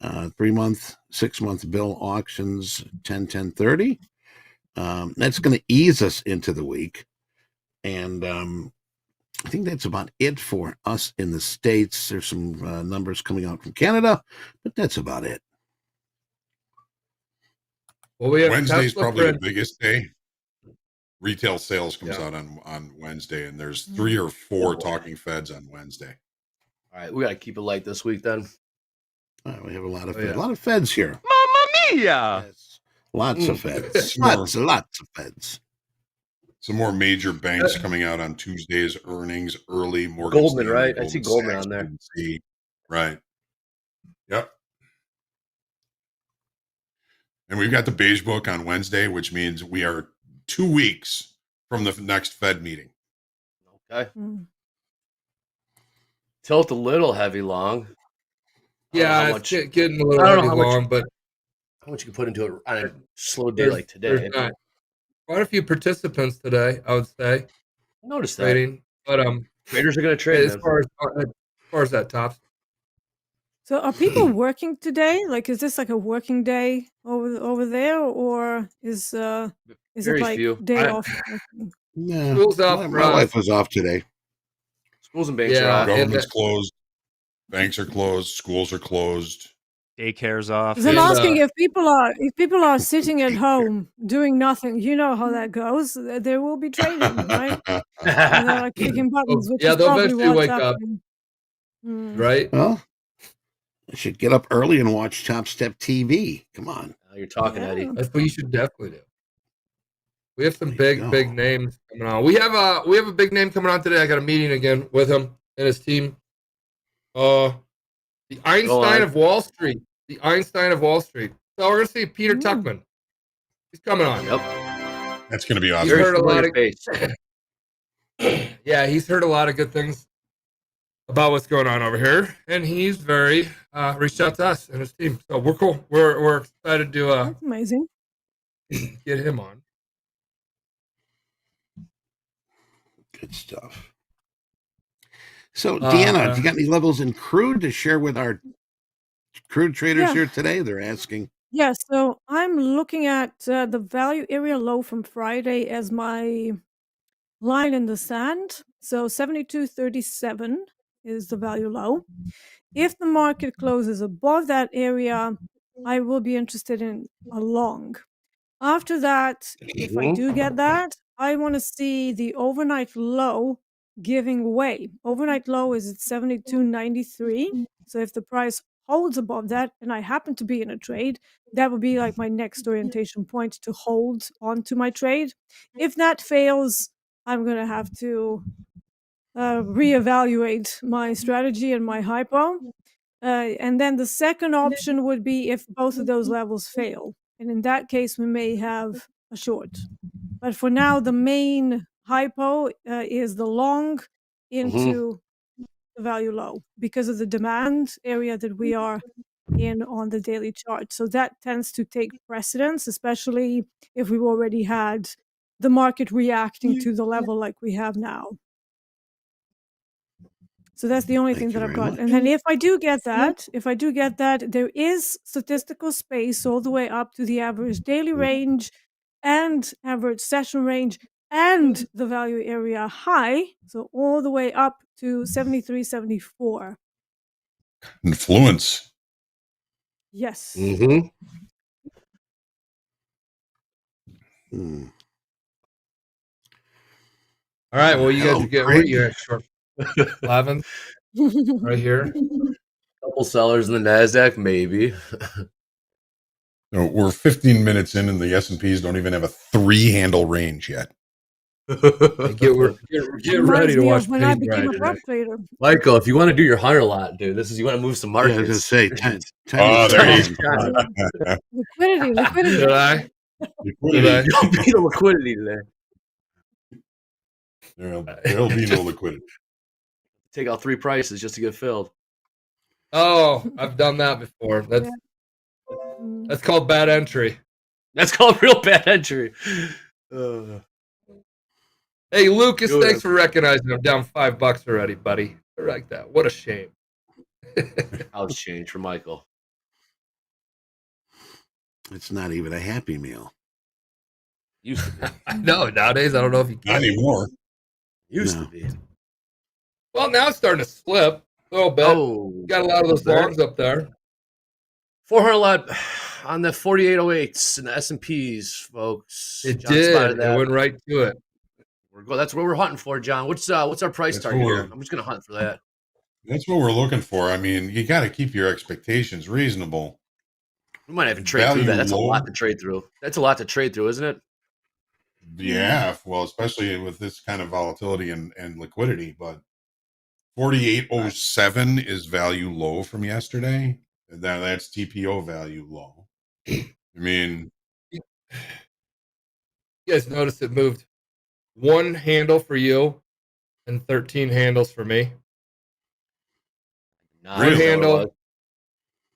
3-month, 6-month bill auctions, 10-10-30. That's going to ease us into the week, and I think that's about it for us in the States. There's some numbers coming out from Canada, but that's about it. Well, we have Wednesday's probably the biggest day. Retail sales comes out on Wednesday, and there's 3 or 4 talking Feds on Wednesday. All right, we got to keep it light this week then. We have a lot of Feds here. Mamma mia! Yes. Lots of Feds. Lots of Feds. Some more major banks coming out on Tuesday's earnings early. Morgan Goldman, Stanley, right? I see Goldman on there. PNC. Right. Yep. And we've got the beige book on Wednesday, which means we are 2 weeks from the next Fed meeting. Okay. Tilt a little heavy long. Yeah, it's getting a little heavy long, but how much you can put into it on a slow day like today? Quite a few participants today, I would say. Notice that. Trading, but traders are going to trade as far as that tops. So, are people working today? Like, is this like a working day over there, or is it like day off? Yeah, School's off. My wife was off today. Schools and banks are off. Government's closed. Banks are closed. Schools are closed. Daycare's off. Because I'm asking if people are sitting at home doing nothing, you know how that goes. There will be trading, right? And they're like clicking buttons, which is they'll probably eventually what's wake happening. Right? Well, I should get up early and watch TopstepTV. Come on. You're talking, Eddie. That's what you should definitely do. We have some big names coming on. We have a big name coming on today. I got a meeting again with him and his team. The Einstein of Wall Street. The Einstein of Wall Street. So we're gonna see Peter Tuchman. He's coming on. Yep. That's gonna be awesome. He's heard a lot of yeah, he's heard a lot of good things about what's going on over here, and he's very reached out to us and his team. So we're cool. We're excited to That's amazing. get him on. Good stuff. So, Deanna, do you got any levels in crude to share with our crude traders here today? They're asking. Yeah, so I'm looking at the value area low from Friday as my line in the sand. So 72.37 is the value low. If the market closes above that area, I will be interested in a long. After that, if I do get that, I want to see the overnight low giving way. Overnight low is at 72.93. So if the price holds above that and I happen to be in a trade, that would be like my next orientation point to hold onto my trade. If that fails, I'm going to have to reevaluate my strategy and my hypo. And then the second option would be if both of those levels fail. And in that case, we may have a short. But for now, the main hypo is the long into the value low because of the demand area that we are in on the daily chart. So that tends to take precedence, especially if we've already had the market reacting to the level like we have now. So that's the only thing that I've got. And then if I do get that, there is statistical space all the way up to the average daily range and average session range and the value area high. So all the way up to 73.74. Influence. Yes. Mm. All right. Well, you guys are getting where you're at short 11 right here. Couple sellers in the NASDAQ, maybe. No, we're 15 minutes in, and the S&Ps don't even have a 3-handle range yet. Get ready to watch when I became a prop trader. Michael, if you want to do your 100 lot, dude, you want to move some markets. Yeah, I was going to say 10. Oh, there you go. Liquidity. Did I? You don't be the liquidity today. There'll be no liquidity. Take out 3 prices just to get filled. Oh, I've done that before. That's called bad entry. That's called real bad entry. Hey, Lucas, thanks for recognizing I'm down $5 already, buddy. I like that. What a shame. House change for Michael. It's not even a Happy Meal. Used to be. No, nowadays I don't know if you can. Not anymore. Used to be. Well, now it's starting to slip a little bit. Oh, got a lot of those longs up there. 400 lot on the 4808s and the S&Ps, folks. It John did. It went right to it. That's what we're hunting for, John. What's our price target here? I'm just going to hunt for that. That's what we're looking for. I mean, you got to keep your expectations reasonable. We might even trade through that. That's a lot to trade through. That's a lot to trade through, isn't it? Yeah, well, especially with this kind of volatility and liquidity. But 4807 is value low from yesterday. That's TPO value low. I mean, you guys notice it moved 1 handle for you and 13 handles for me. Really? 1 handle.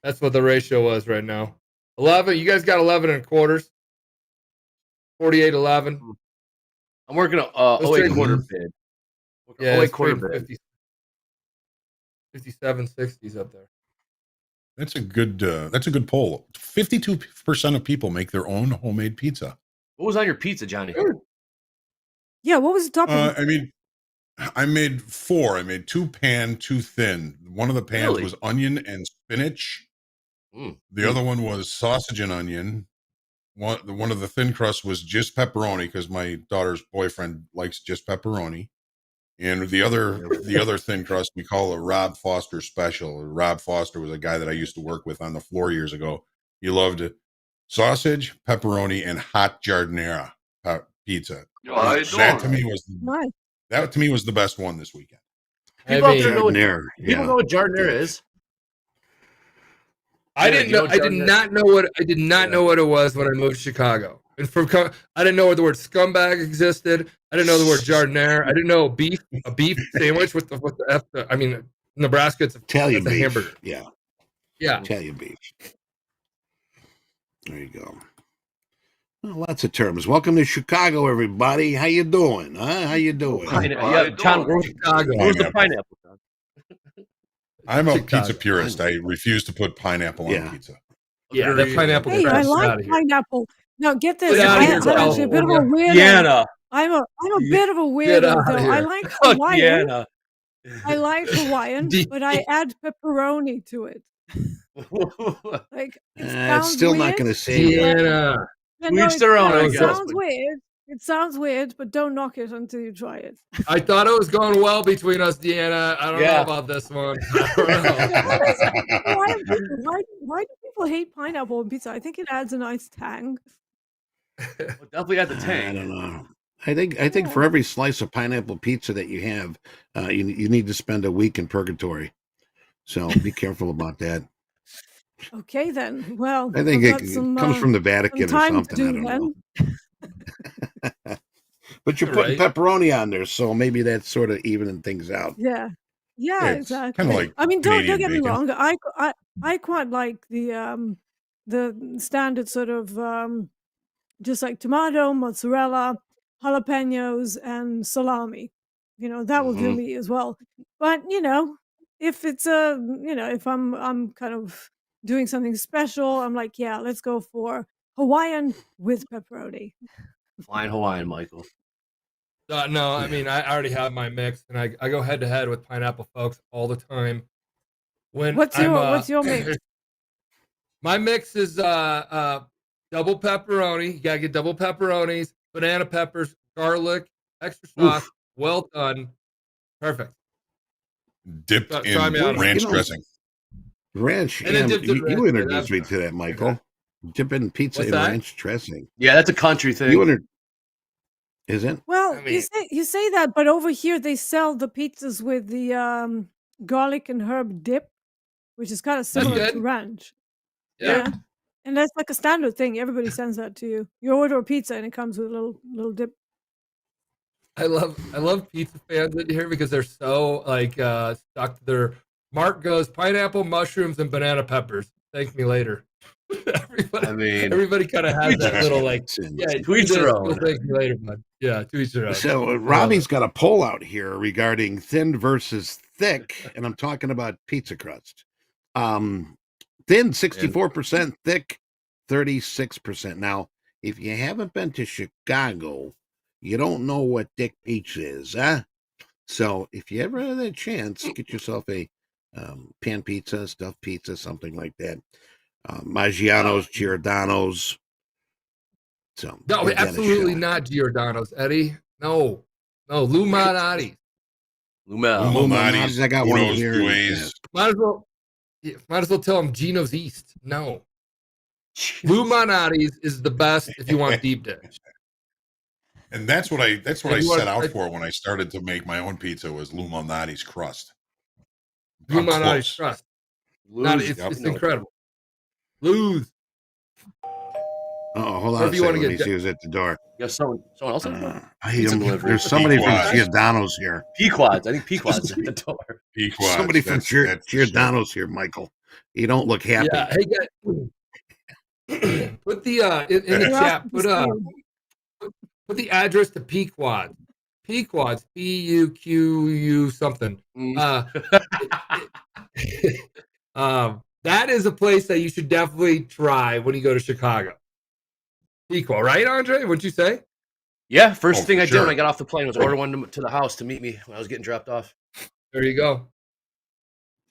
That's what the ratio was right now. 11. You guys got 11 and quarters. 48.11. I'm working a 08 quarter bid. Yeah, 08 quarter bid. 57.60s up there. That's a good poll. 52% of people make their own homemade pizza. What was on your pizza, Johnny? Yeah, what was the topping? I mean, I made 4. I made 2 pan, 2 thin. One of the pans was onion and spinach. The other one was sausage and onion. One of the thin crusts was just pepperoni because my daughter's boyfriend likes just pepperoni. And the other thin crust we call a Rob Foster special. Rob Foster was a guy that I used to work with on the floor years ago. He loved sausage, pepperoni, and hot giardiniera pizza. That to me was the best one this weekend. People out there know what giardiniera is. I didn't know. I did not know what it was when I moved to Chicago. And I didn't know what the word scumbag existed. I didn't know the word giardiniera. I didn't know a beef sandwich with the F. I mean, Nebraska, it's Italian beef. Hamburger. Yeah. Yeah. Italian beef. There you go. Well, lots of terms. Welcome to Chicago, everybody. How you doing? How you doing? Yeah, John, where's Chicago. the pineapple? John? I'm a Chicago. pizza purist. I refuse to put pineapple on Yeah. pizza. Yeah, that pineapple Hey, I crap. like pineapple. Now get this. Get outta here, I'm actually a bit of a weirdo. Deanna. I'm a bit of a Get weirdo outta though. here. I like Oh, Hawaiian. Deanna. I like Hawaiian, but I add pepperoni to it. Like it It's sounds still weird. not going to save you. Deanna. Yeah, To no, each their own, I it guess. sounds weird. It sounds weird, but don't knock it until you try it. I thought it was going well between us, Deanna. I don't know about this one. I don't know. Why do people hate pineapple on pizza? I think it adds a nice tang. Definitely got the I tank. don't know. I think for every slice of pineapple pizza that you have, you need to spend a week in purgatory. So be careful about that. Okay, then. Well, I think I've it got some, comes from the Vatican or time to something. I do don't then. know. But you're putting pepperoni on there, so maybe that's sort of evening things out. Yeah, It's exactly. kind of like I mean, don't Canadian get me bacon. wrong. I quite like the standard sort of just like tomato, mozzarella, jalapenos, and salami. That will do me as well. But if it's if I'm kind of doing something special, I'm like, yeah, let's go for Hawaiian with pepperoni. Flying Hawaiian, Michael. No, I mean, I already have my mix, and I go head to head with pineapple folks all the time. What's your mix? My mix is double pepperoni. You gotta get double pepperonis, banana peppers, garlic, extra sauce. Well done, perfect. Dipped Try in me out. ranch dressing. Ranch. And then dipped in You ranch, introduced me to that, Michael. Dipping pizza What's in that? ranch dressing. Yeah, that's a country thing. Is it? Well, I mean- you say that, but over here they sell the pizzas with the garlic and herb dip, which is kind of similar to good. ranch. Yeah. And that's like a standard thing. Everybody sends that to you. You order a pizza and it comes with a little dip. I love pizza fans in here because they're so like stuck to their Mark goes pineapple, mushrooms, and banana peppers. Thank me later. everybody kind of has that little like to each their own. Thank me later, bud. Yeah, to each their own. So Robbie's got a poll out here regarding thin versus thick, and I'm talking about pizza crust. Thin 64%, thick 36%. Now, if you haven't been to Chicago, you don't know what thick pizza is, huh? So if you ever have that chance, get yourself a pan pizza, stuffed pizza, something like that. Maggiano's, Giordano's. So no, absolutely not Giordano's, Eddie. No, Lou Malnati's. Malnati's. I got one here. Might as well tell him Gino's East. No. Lou Malnati's is the best if you want deep dish. And that's what I set out for when I started to make my own pizza was Lou Malnati's crust. Lou Malnati's crust. It's incredible. Lou's. Oh, hold on a second. Let me see who's at the door. You have someone else at the door? There's somebody from Giordano's here. Pequod's. I think Pequod's at the door. Pequod's. Somebody from Giordano's here, Michael. You don't look happy. Yeah, hey guys. Put the in the chat. Put the address to Pequod's. Pequod's. P-U-Q-U something. That is a place that you should definitely try when you go to Chicago. Pequod, right, Andre? What'd you say? Yeah, first thing I did when I got off the plane was order one to the house to meet me when I was getting dropped off. There you go.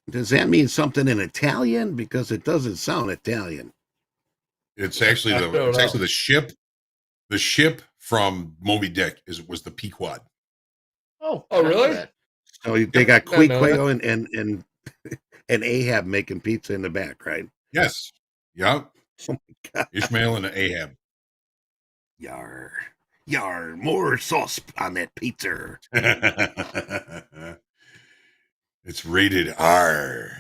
Does that mean something in Italian? Because it doesn't sound Italian. It's actually the ship. The ship from Moby Dick was the Pequod. Oh, really? So they got Queequeg and Ahab making pizza in the back, right? Yes. Yep. Oh my God. Ishmael and Ahab. Yar, more sauce on that pizza. It's rated R.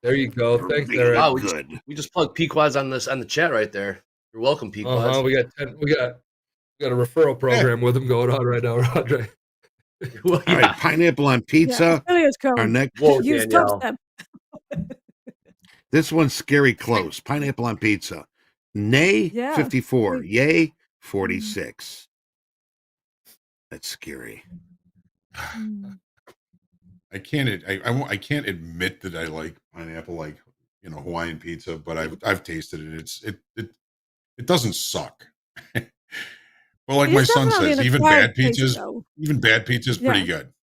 There you go. Thanks, Eric. Wow, we just plugged Pequod's on the chat right there. You're welcome, Pequod's. We got a referral program with them going on right now, Andre. All right, pineapple on pizza. Our next. Use Topstep. This one's scary close. Pineapple on pizza. Nay, Yeah. 54. Yay, 46. That's scary. Mm. I can't admit that I like pineapple, like, Hawaiian pizza, but I've tasted it. It doesn't suck. Well, like It my is son definitely says, an acquired taste, though. even bad pizza is pretty Yeah. good.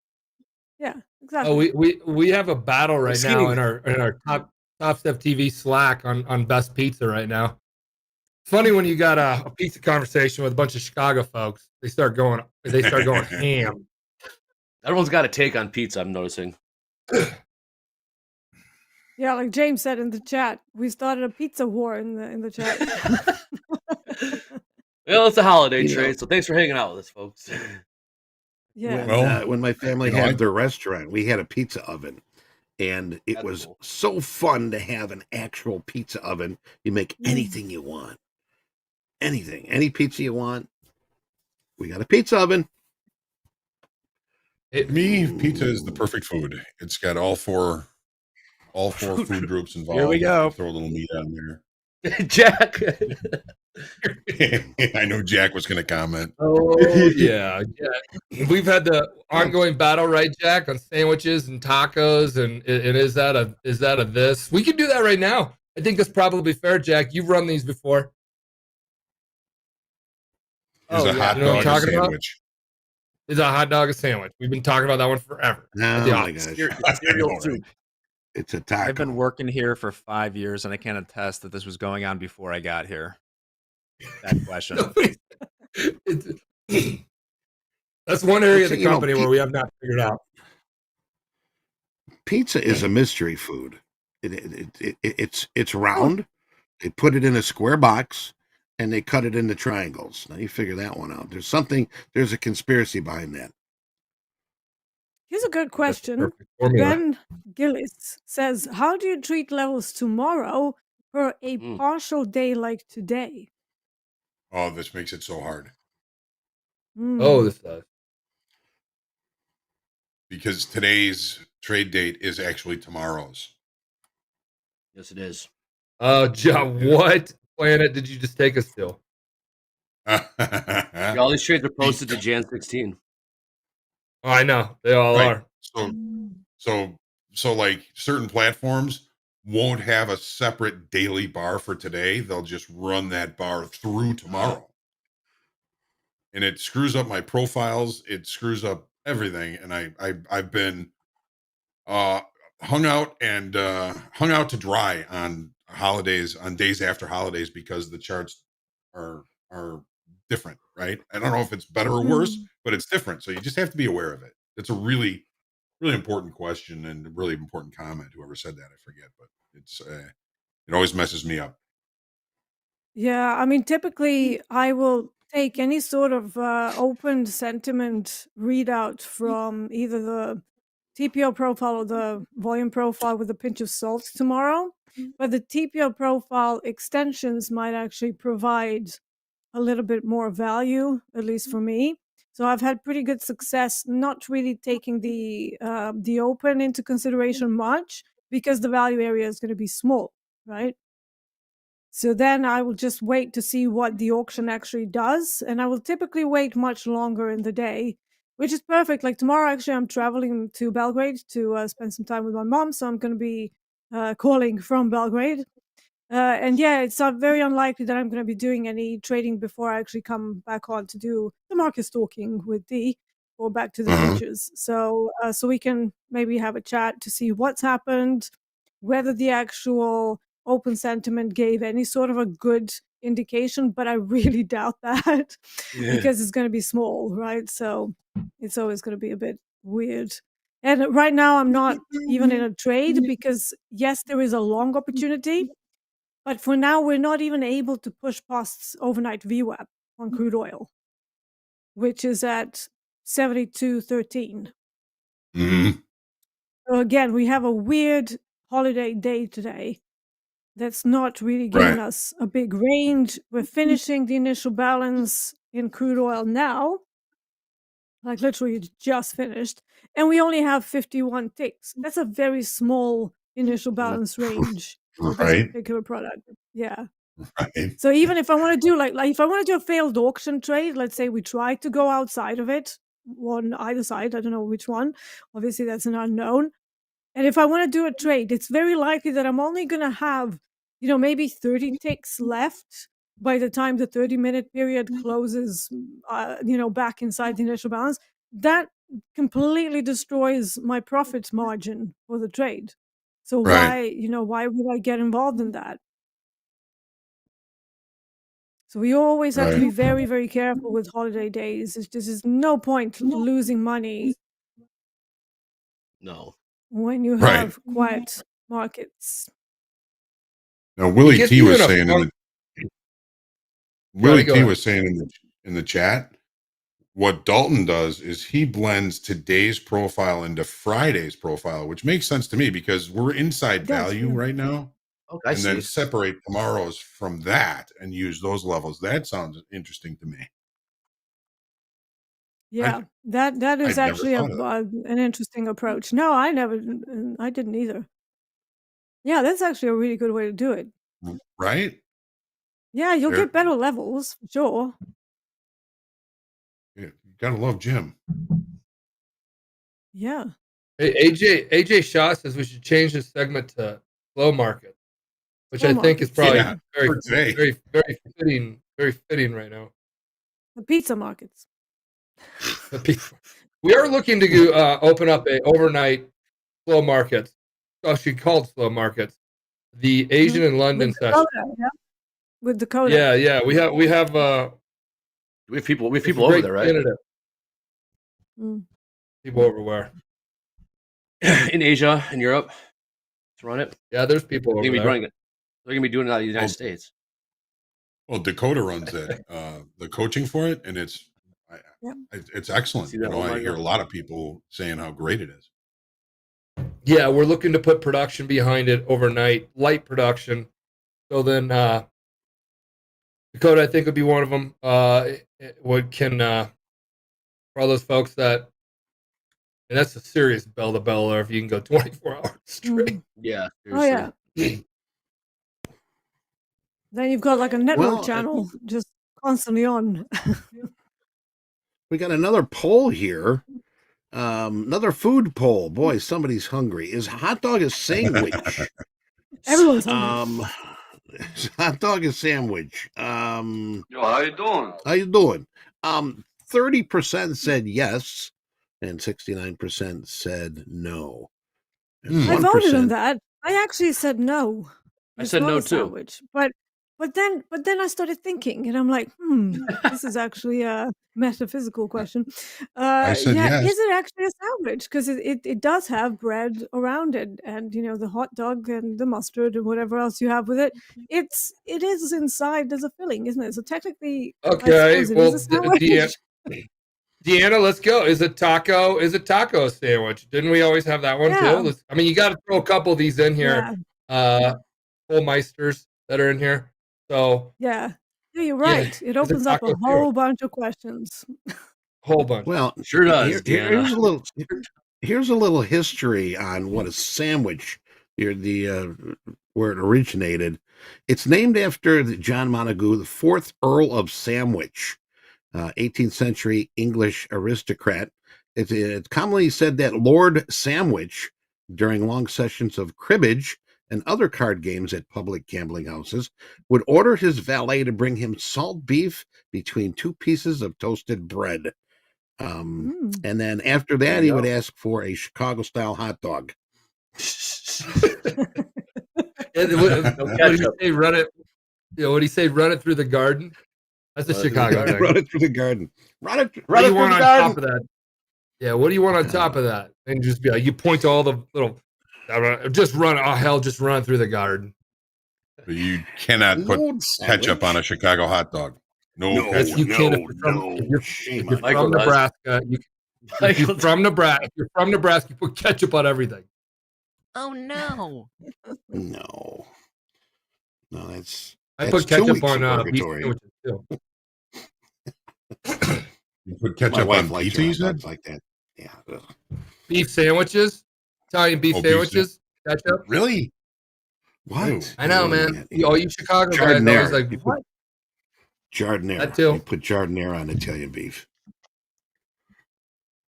Yeah, Oh, exactly. we have a battle right now Skinny. in our Topstep TV Slack on best pizza right now. Funny when you got a pizza conversation with a bunch of Chicago folks, they start going ham. Everyone's got a take on pizza, I'm noticing. Yeah, like James said in the chat, we started a pizza war in the chat. Well, it's a holiday You know- trade, so thanks for hanging out with us, folks. Yeah. When my family you know, had I- their restaurant, we had a pizza oven, and it That's was cool. so fun to have an actual pizza oven. You make anything you want, anything, any pizza you want. We got a pizza oven. Pizza is the perfect food. It's got all four food groups involved. Here we go. You throw a little meat on there. Jack. I know Jack was going to comment. Oh yeah. We've had the ongoing battle, right, Jack, on sandwiches and tacos, and is that a this? We can do that right now. I think that's probably fair, Jack. You've run these before. Is a hot You know what I'm dog a talking about? sandwich? Is a hot dog a sandwich? We've been talking about that one forever. Oh At the my office. gosh, It's cereal I know, soup. right? it's a taco. I've been working here for 5 years, and I can attest that this was going on before I got here. That question. That's one area of the You know, company where we have not figured out. Pizza is a mystery food. It's round. They put it in a square box, and they cut it into triangles. Now you figure that one out. There's a conspiracy behind that. Here's a good question. Perfect formula. Ben Gillis says, how do you treat levels tomorrow for a partial day like today? Oh, this makes it so hard Oh, this does. because today's trade date is actually tomorrow's. Yes, it is. John, what planet did you just take us to? Yeah, all these trades are posted to Jan 16. Oh, I know they all Right. are. So like certain platforms won't have a separate daily bar for today. They'll just run that bar through tomorrow. And it screws up my profiles. It screws up everything. And I've been hung out to dry on holidays, on days after holidays, because the charts are different, right? I don't know if it's better or worse, but it's different. So you just have to be aware of it. It's a really, really important question and a really important comment. Whoever said that, I forget, but it always messes me up. Yeah, I mean, typically I will take any sort of open sentiment readout from either the TPO profile or the volume profile with a pinch of salt tomorrow. But the TPO profile extensions might actually provide a little bit more value, at least for me. So I've had pretty good success not really taking the open into consideration much because the value area is going to be small, right? So then I will just wait to see what the auction actually does. And I will typically wait much longer in the day, which is perfect. Like tomorrow, actually, I'm traveling to Belgrade to spend some time with my mom. So I'm going to be calling from Belgrade. And yeah, it's very unlikely that I'm going to be doing any trading before I actually come back on to do the market stalking with Dee or back to the futures. So we can maybe have a chat to see what's happened, whether the actual open sentiment gave any sort of a good indication, but I really doubt that because it's going to be small, right? So it's always going to be a bit weird. And right now I'm not even in a trade because yes, there is a long opportunity, but for now we're not even able to push past overnight VWAP on crude oil, which is at 72.13. So again, we have a weird holiday day today that's not really giving us a big range. We're finishing the initial balance in crude oil now, like literally just finished, and we only have 51 ticks. That's a very small initial balance range for this particular product. Yeah. Right. So even if I want to do like if I want to do a failed auction trade, let's say we try to go outside of it, on either side, I don't know which one. Obviously, that's an unknown. And if I want to do a trade, it's very likely that I'm only going to have, maybe 30 ticks left by the time the 30-minute period closes, back inside the initial balance. That completely destroys my profit margin for the trade. So Right. why would I get involved in that? So we always have to be Right. very, very careful with holiday days. There's no point losing money No. when you Right. have quiet markets. Now, Willie gets T you was in a saying funk- Willie go T ahead. was saying in the chat, what Dalton does is he blends today's profile into Friday's profile, which makes sense to me because we're inside value right now. Okay, I and then see. separate tomorrow's from that and use those levels. That sounds interesting to me. Yeah, that is I'd never actually thought of that. an interesting approach. No, I didn't either. Yeah, that's actually a really good way to do it. Right? Yeah, you'll There- get better levels, for sure. You gotta love Jim. Yeah. Hey, AJ Shaw says we should change this segment to slow market, which Slow I think is markets, probably Yeah, for today. very fitting right now. The pizza markets. We are looking to open up a overnight slow markets. Actually called slow markets. The Asian and London With session. Dakota, yeah. With Dakota. Yeah. We have We have people it's a over great there, right? candidate. Mm. People over where? In Asia, in Europe, to run it. Yeah, there's people over They're gonna be there. running it. They're gonna be doing it out of the United Well, States. Well, Dakota runs it, the coaching for it, and it's Yep. it's excellent. See that You know, I online hear now? a lot of people saying how great it is. Yeah, we're looking to put production behind it overnight, light production. So then Dakota, I think, would be one of them. For all those folks that, and that's a serious bell to bell, or if you can go 24 hours straight. Yeah. Oh yeah. Then you've got like a network channel just constantly on. We got another poll here. Another food poll. Boy, somebody's hungry. Is hot dog a sandwich? Everyone's hungry. Hot dog is sandwich. Yo, how you doing? How you doing? 30% said yes, and 69% said no. And I voted on 1%. that. I actually said no. I It's said not no a too. sandwich. But then I started thinking, and I'm like, this is actually a metaphysical question. I said yes. Is it actually a sandwich? Because it does have bread around it, and the hot dog and the mustard and whatever else you have with it. It is inside as a filling, isn't it? So technically, Okay, I suppose it well, is a sandwich. Deanna, let's go. Is a taco a sandwich? Didn't we always have that one Yeah. too? I mean, you got to throw a couple of these in here. Full Meisters that are in here. So Yeah, you're right. Yeah, It opens up a taco whole bunch of questions. whole bunch. Well, Sure does, Deanna. here's a little history on what a sandwich. Here, where it originated. It's named after John Montagu, the 4th Earl of Sandwich, 18th century English aristocrat. It's commonly said that Lord Sandwich, during long sessions of cribbage and other card games at public gambling houses, would order his valet to bring him salt beef between 2 pieces of toasted bread. And then after that, he would ask for a Chicago-style hot dog. What did he say? Run it. What did he say? Run it through the garden. That's a Chicago thing. Run it through the garden. Run it What do you through want the on garden. top of that? Yeah, what do you want on top of that? And just be like, you point to all the little, just run. Oh hell, just run through the garden. But you cannot put ketchup on a Chicago hot dog. No, Yes, you can. If you're from Nebraska, if you're from Nebraska, you put ketchup on everything. Oh no. No, that's I put ketchup on beef purgatory. sandwiches too. You put ketchup on pizza, you said? Like that. Yeah. Beef sandwiches, Italian beef Oh, sandwiches, ketchup. Really? What? I know, man. All you Chicago guys always like, what? Jardiniere. That too. You put jardiniere on Italian beef.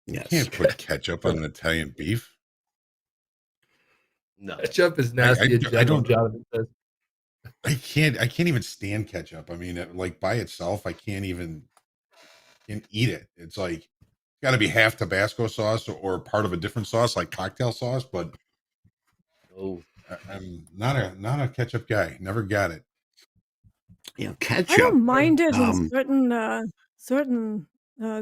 Yes. You can't put ketchup on an Italian beef. No. Ketchup is nasty. I don't. Jonathan says. I can't even stand ketchup. I mean, like by itself, I can't even eat it. It's like got to be half Tabasco sauce or part of a different sauce, like cocktail sauce. But I'm not a ketchup guy. Never got it. You know, ketchup. I don't mind it in certain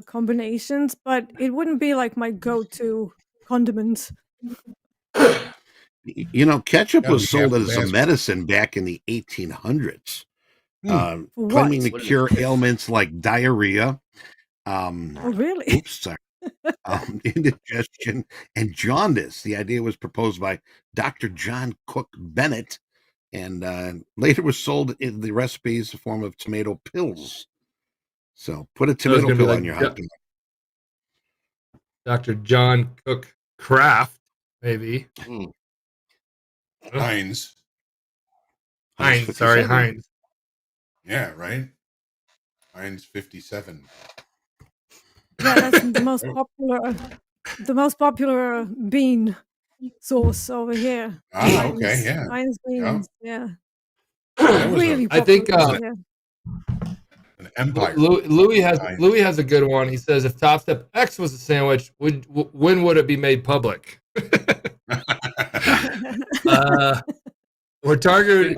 combinations, but it wouldn't be like my go-to condiment. You know, ketchup Gotta was be sold half as a Tabasco. medicine back in the 1800s, For claiming to what? cure ailments like diarrhea. Oh, really? Oops, sorry. Indigestion and jaundice. The idea was proposed by Dr. John Cook Bennett, and later was sold in the recipes in the form of tomato pills. So put a tomato pill on your hot dog. Dr. John Cook Kraft, maybe. Heinz. Sorry, Heinz. Yeah, right. Heinz 57. Yeah, that's the most popular bean sauce over here. Ah, okay, yeah. Heinz beans, yeah. Really I think yeah. an empire. Louis has a good one. He says, if Topstep X was a sandwich, when would it be made public? We're targeting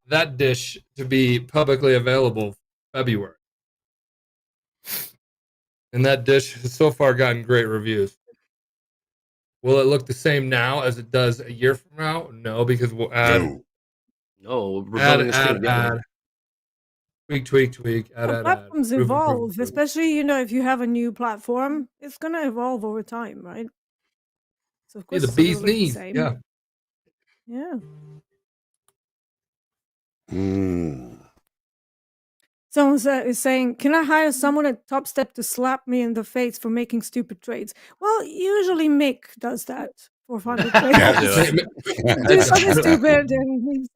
that dish to be publicly available February. And that dish has so far gotten great reviews. Will it look the same now as it does a year from now? No, because we'll add. No, we're building this thing together. Tweak. Platforms evolve, especially if you have a new platform, it's going to evolve over time, right? So of course the bee's knees. Yeah. Someone is saying, can I hire someone at Topstep to slap me in the face for making stupid trades? Well, usually Mick does that for fun. Do something stupid, and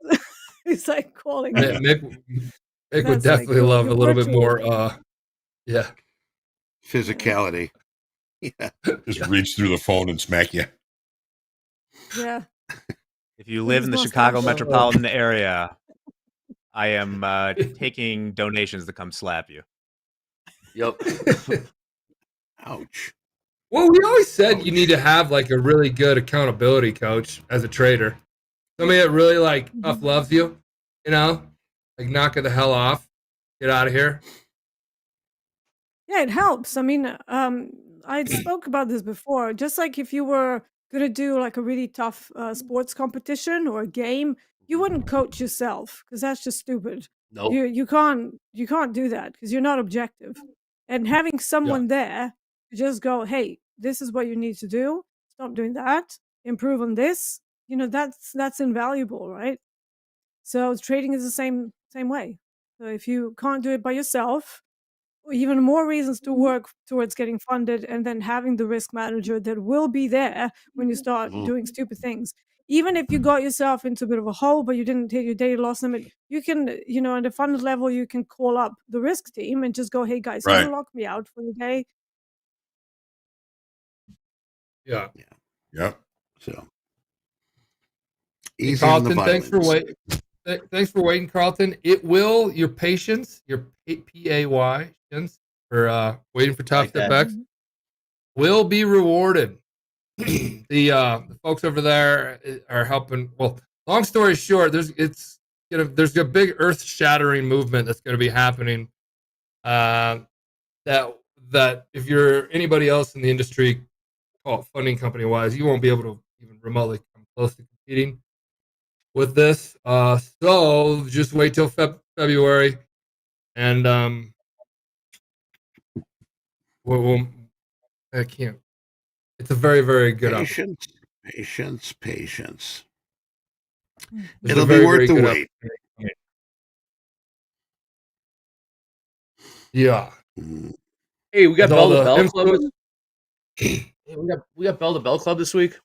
he's like calling. Mick would definitely love a little bit more. Physicality. Yeah. Just reach through the phone and smack you. Yeah. If you live in the Chicago metropolitan area, I am taking donations to come slap you. Yep. Ouch. Well, we always said you need to have like a really good accountability coach as a trader. Somebody that really tough loves you, like knock it the hell off, get out of here. Yeah, it helps. I mean, I spoke about this before. Just like if you were gonna do like a really tough sports competition or a game, you wouldn't coach yourself because that's just stupid. Nope. You can't do that because you're not objective. And having someone there to just go, hey, this is what you need to do. Stop doing that. Improve on this. That's invaluable, right? So trading is the same way. So if you can't do it by yourself, even more reasons to work towards getting funded and then having the risk manager that will be there when you start doing stupid things. Even if you got yourself into a bit of a hole, but you didn't hit your daily loss limit, you can, at the funded level, you can call up the risk team and just go, hey guys, can you lock me out for the day? Yeah. Yep. So easy. Carlton, thanks for waiting. Thanks for waiting, Carlton. It will, your patience, your PAY for waiting for Topstep X will be rewarded. The folks over there are helping. Well, long story short, there's a big earth-shattering movement that's going to be happening. That if you're anybody else in the industry, call it funding company wise, you won't be able to even remotely come close to competing with this. So just wait till February, and I can't. It's a very, very good Patience. It's It'll be worth the wait. Yeah. Hey, we got Bell to Bell Club. Hey, we got Bell to Bell Club this week. I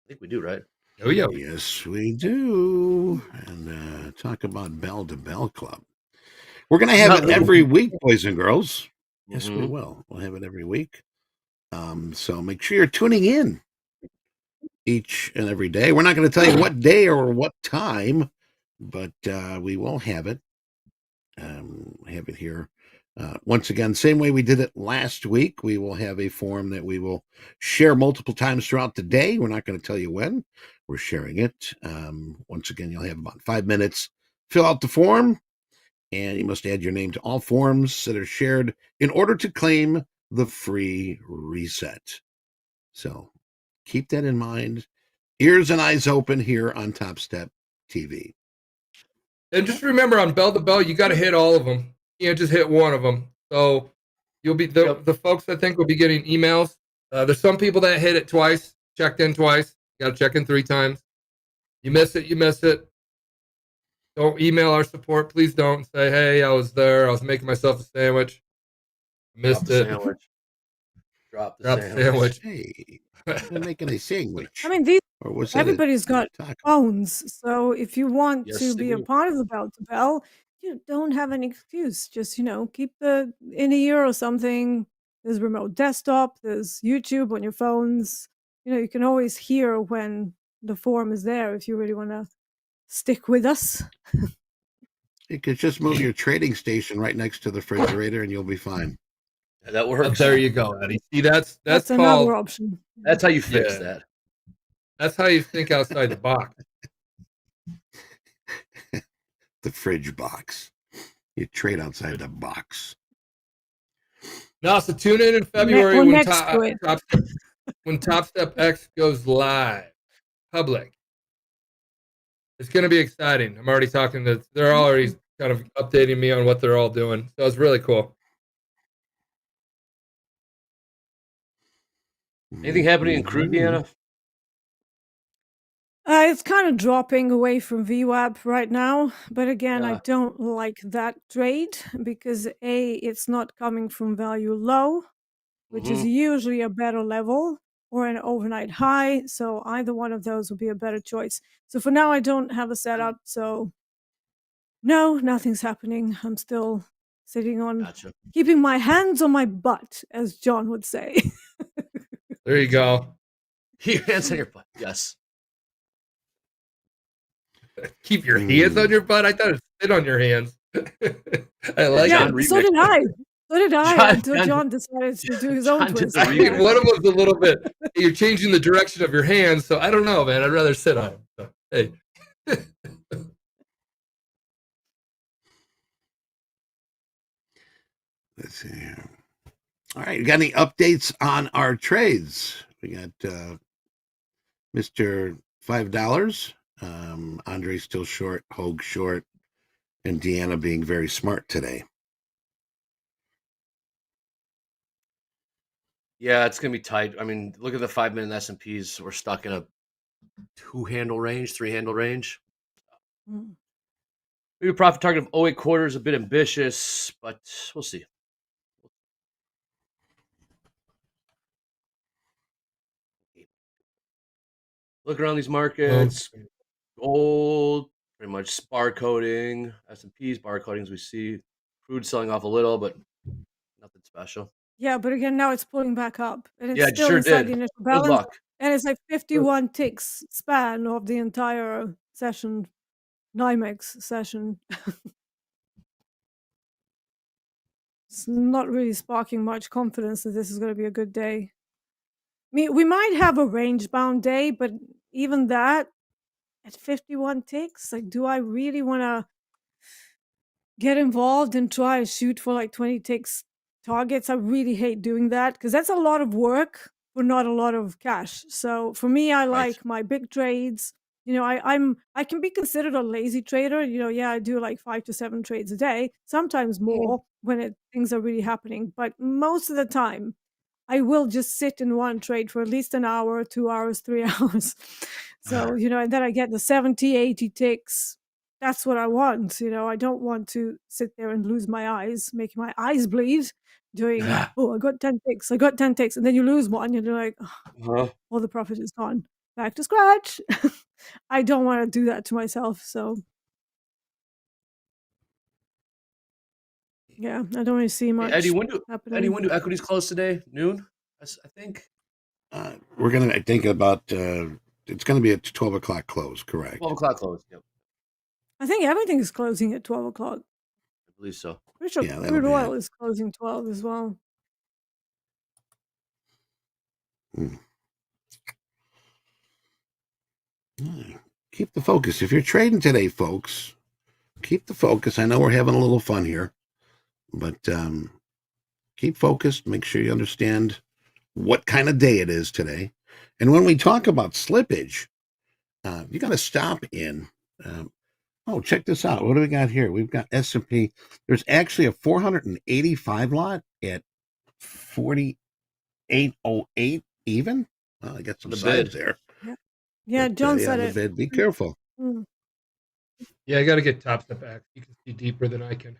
think we do, right? Oh, yeah. Yes, we do. And talk about Bell to Bell Club. We're going to have it every week, boys and girls. Yes, we will. We'll have it every week. So make sure you're tuning in each and every day. We're not going to tell you what day or what time, but we will have it. Have it here. Once again, same way we did it last week, we will have a form that we will share multiple times throughout the day. We're not going to tell you when we're sharing it. Once again, you'll have about 5 minutes. Fill out the form, and you must add your name to all forms that are shared in order to claim the free reset. So keep that in mind. Ears and eyes open here on Topstep TV. And just remember, on Bell to Bell, you got to hit all of them. You can't just hit one of them. So you'll be the folks I think will be getting emails. There's some people that hit it twice, checked in twice. You got to check in 3 times. You miss it, you miss it. Don't email our support. Please don't say, "Hey, I was there. I was making myself a sandwich. Missed it." Drop the sandwich. Hey, I'm making a sandwich. I mean, Or was that everybody's got taco? phones, so if you want Yes, to they be a do. part of the Bell to Bell, you don't have any excuse. Just keep the in ear or something. There's remote desktop. There's YouTube on your phones. You can always hear when the form is there if you really want to stick with us. You could just move your trading station right next to the refrigerator, and you'll be fine. Yeah, that works. There you go, Eddie. See, that's That's called, another option. That's how you fix Yeah. that. That's how you think outside the box. The fridge box. You trade outside the box. No, so tune in February Or when next to it. when Topstep X goes live, public. It's going to be exciting. I'm already talking to. They're already kind of updating me on what they're all doing. So it's really cool. Anything happening in crude, Deanna? It's kind of dropping away from VWAP right now, but again, I Yeah. don't like that trade because it's not coming from value low, which is usually a better level, or an overnight high. So either one of those would be a better choice. So for now, I don't have a setup. So no, nothing's happening. I'm still sitting on, keeping my hands on my butt, as John would say. There you go. Keep your hands on your butt. Yes. Keep your hands on your butt. I thought it sit on your hands. I like it. So did I. So did I until John- John decided to do his own twist. I mean, one of them's a little bit. You're changing the direction of your hands, so I don't know, man. I'd rather sit on them. So, hey. Let's see here. All right, you got any updates on our trades? We got Mr. $5. Andre's still short, Hoag short, and Deanna being very smart today. Yeah, it's gonna be tight. I mean, look at the 5-minute S&Ps. We're stuck in a 2-handle range, 3-handle range. Maybe a profit target of 08 quarters, a bit ambitious, but we'll see. Look around these markets. Gold, pretty much bar coding. S&Ps, bar coatings we see. Crude selling off a little, but nothing special. Yeah, but again, now it's pulling back up. And it's Yeah, it still sure inside did. the initial Good balance. luck. And it's like 51 ticks span of the entire session, NYMEX session. It's not really sparking much confidence that this is going to be a good day. I mean, we might have a range-bound day, but even that, at 51 ticks, like, do I really want to get involved and try to shoot for like 20 ticks targets? I really hate doing that because that's a lot of work for not a lot of cash. So for me, I like my big trades. I can be considered a lazy trader. Yeah, I do like 5 to 7 trades a day, sometimes more when things are really happening. But most of the time, I will just sit in one trade for at least an hour, 2 hours, 3 hours. So, and then I get the 70, 80 ticks. That's what I want. I don't want to sit there and lose my eyes, making my eyes bleed, doing, I got 10 ticks. I got 10 ticks. And then you lose one. And you're like, all the profit is gone. back to scratch. I don't want to do that to myself. So, yeah, I don't really see much Eddie, happening. Eddie, when do equities close today? Noon, I think. We're gonna, I think about it's gonna be at 12 o'clock close, correct? 12 o'clock close. Yep, I think everything is closing at 12 o'clock. I believe so. Pretty sure Yeah, that'll crude be oil it. is closing 12 as well. Keep the focus. If you're trading today, folks, keep the focus. I know we're having a little fun here, but keep focused. Make sure you understand what kind of day it is today. And when we talk about slippage, you got to stop in. Oh, check this out. What do we got here? We've got S&P. There's actually a 485 lot at 4808 even. Well, I got some The sides bid. there. Yeah, But, John yeah, said the it. bid. Be careful. Mm. Yeah, I got to get Topstep back. You can see deeper than I can.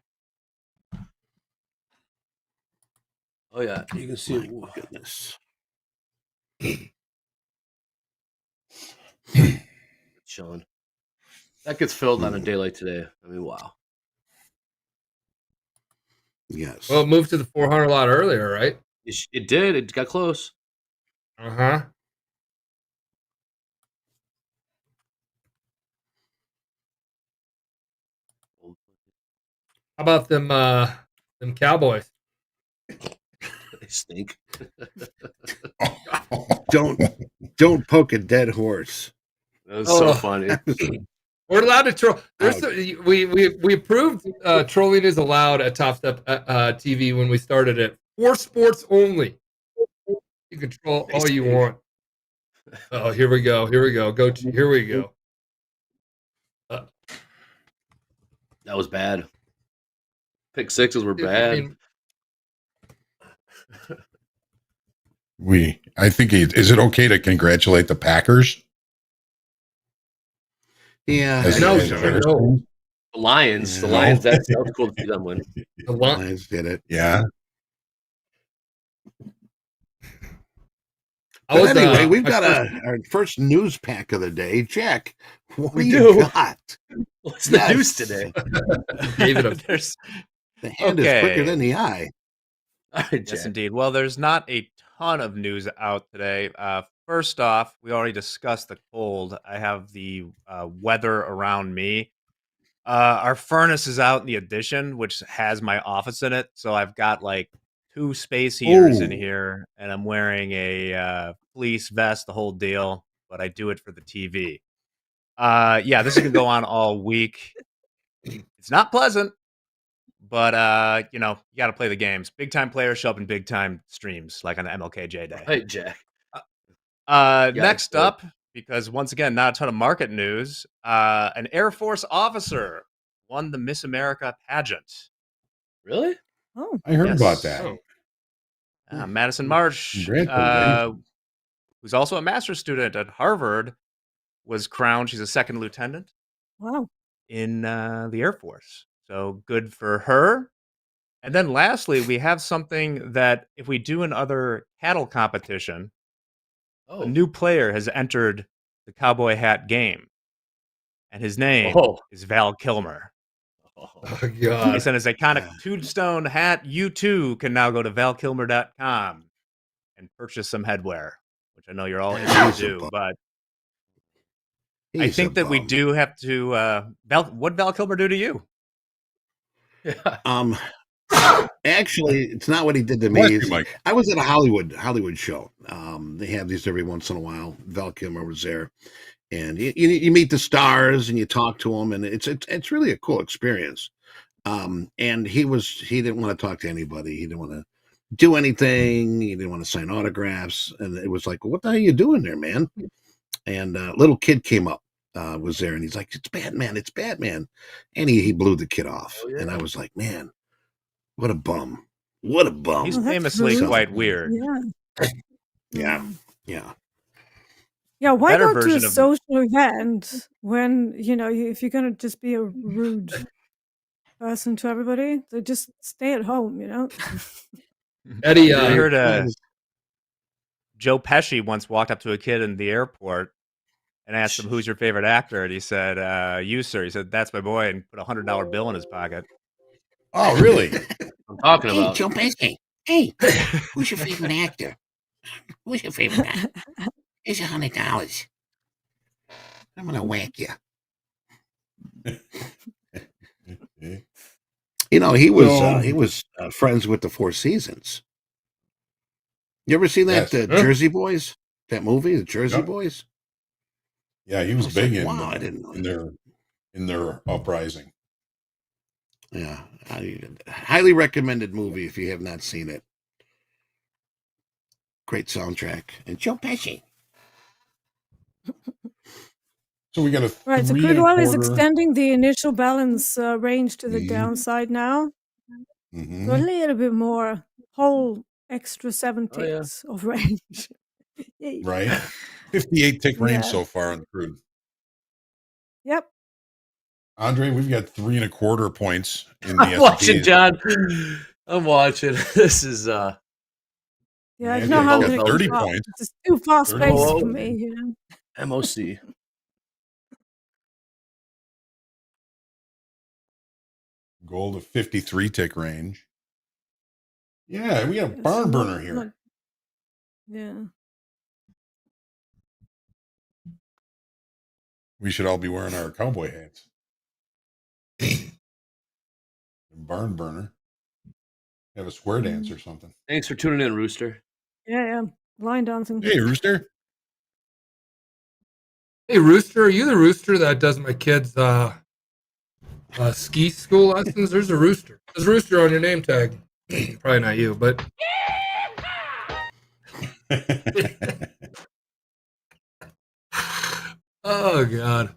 Oh yeah, you can see. My goodness. Chilling. That gets filled on a day like today. I mean, wow. Yes. Well, it moved to the 400 lot earlier, right? It did. It got close. Uh-huh. How about them Cowboys? They stink. Don't poke a dead horse. That was so funny. We're allowed to troll. We approved trolling is allowed at Topstep TV when we started it for sports only. You can troll all you want. Oh, here we go. Here we go. Here we go. That was bad. Pick sixes were bad. I think is it okay to congratulate the Packers? Yeah, No. The Lions. Yeah. The Lions. That was cool to see them win. The Lions did it. Yeah. But anyway, we've got our first news pack of the day. Jack, what do you got? What's the news today? The hand is quicker than the eye. All right, yes, indeed. Well, there's not a ton of news out today. First off, we already discussed the cold. I have the weather around me. Our furnace is out in the addition, which has my office in it. So I've got like 2 space heaters in here, and I'm wearing a fleece vest, the whole deal. But I do it for the TV. Yeah, this is gonna go on all week. It's not pleasant, but you know, you got to play the games. Big time players show up in big time streams, like on the MLK Day. Hey, Jack. Next up, because once again, not a ton of market news. An Air Force officer won the Miss America pageant. Really? Oh, I heard about that. Madison Marsh, who's also a master's student at Harvard, was crowned. She's a second lieutenant. Wow. In the Air Force. So good for her. And then lastly, we have something that if we do another cattle competition, a new player has entered the cowboy hat game. And his name is Val Kilmer. Oh, God. He sent his iconic tombstone hat. You too can now go to valkilmer.com and purchase some headwear, which I know you're all into, but I think that we do have to. What Val Kilmer do to you? Actually, it's not what he did to me. I was at a Hollywood show. They have these every once in a while. Val Kilmer was there, and you meet the stars and you talk to them, and it's really a cool experience. And he didn't want to talk to anybody. He didn't want to do anything. He didn't want to sign autographs, and it was like, what the hell are you doing there, man? And a little kid came up, was there, and he's like, it's Batman, and he blew the kid off. And I was like, man, what a bum. He's famously quite weird. Yeah. Yeah, why go to a social event when, if you're going to just be a rude person to everybody, so just stay at home, Eddie, I heard Joe Pesci once walked up to a kid in the airport and asked him, "Who's your favorite actor?" And he said, "You, sir." He said, "That's my boy," and put $100 bill in his pocket. Oh, really? I'm talking Hey, about. Joe Pesci. Hey, who's your favorite actor? Who's your favorite guy? Here's $100. I'm gonna whack you. You know, he was friends with the Four Seasons. You ever seen that Yes. Jersey Boys? That movie, the Jersey Yep. Boys? Yeah, he was was big like, in wow, I didn't know in their uprising. Yeah, highly recommended movie if you have not seen it. Great soundtrack. And Joe Pesci. So we got a Right, so 3 crude oil is 1/4. extending the initial balance range to the Mhm. downside now. So a Mhm. little bit more, whole extra 7 Oh, yeah. ticks of range. Yay. Right. 58 tick range Yeah. so far on crude. Yep. Andre, we've got 3 1/4 points in the I'm watching, S&P. John. I'm watching. This is Yeah, I Yeah, don't know how got to 30 keep up. points. It's too fast 30 paced points. for me, you know. MOC. Gold of 53 tick range. Yeah, we got a It's barn not- burner here. not- yeah. We should all be wearing our cowboy hats. Barn burner. Have a square dance or something. Thanks for tuning in, Rooster. Yeah. Line dancing. Hey, Rooster. Hey, Rooster, are you the rooster that does my kids' ski school lessons? There's a rooster. There's a rooster on your name tag. Probably not you, but oh god.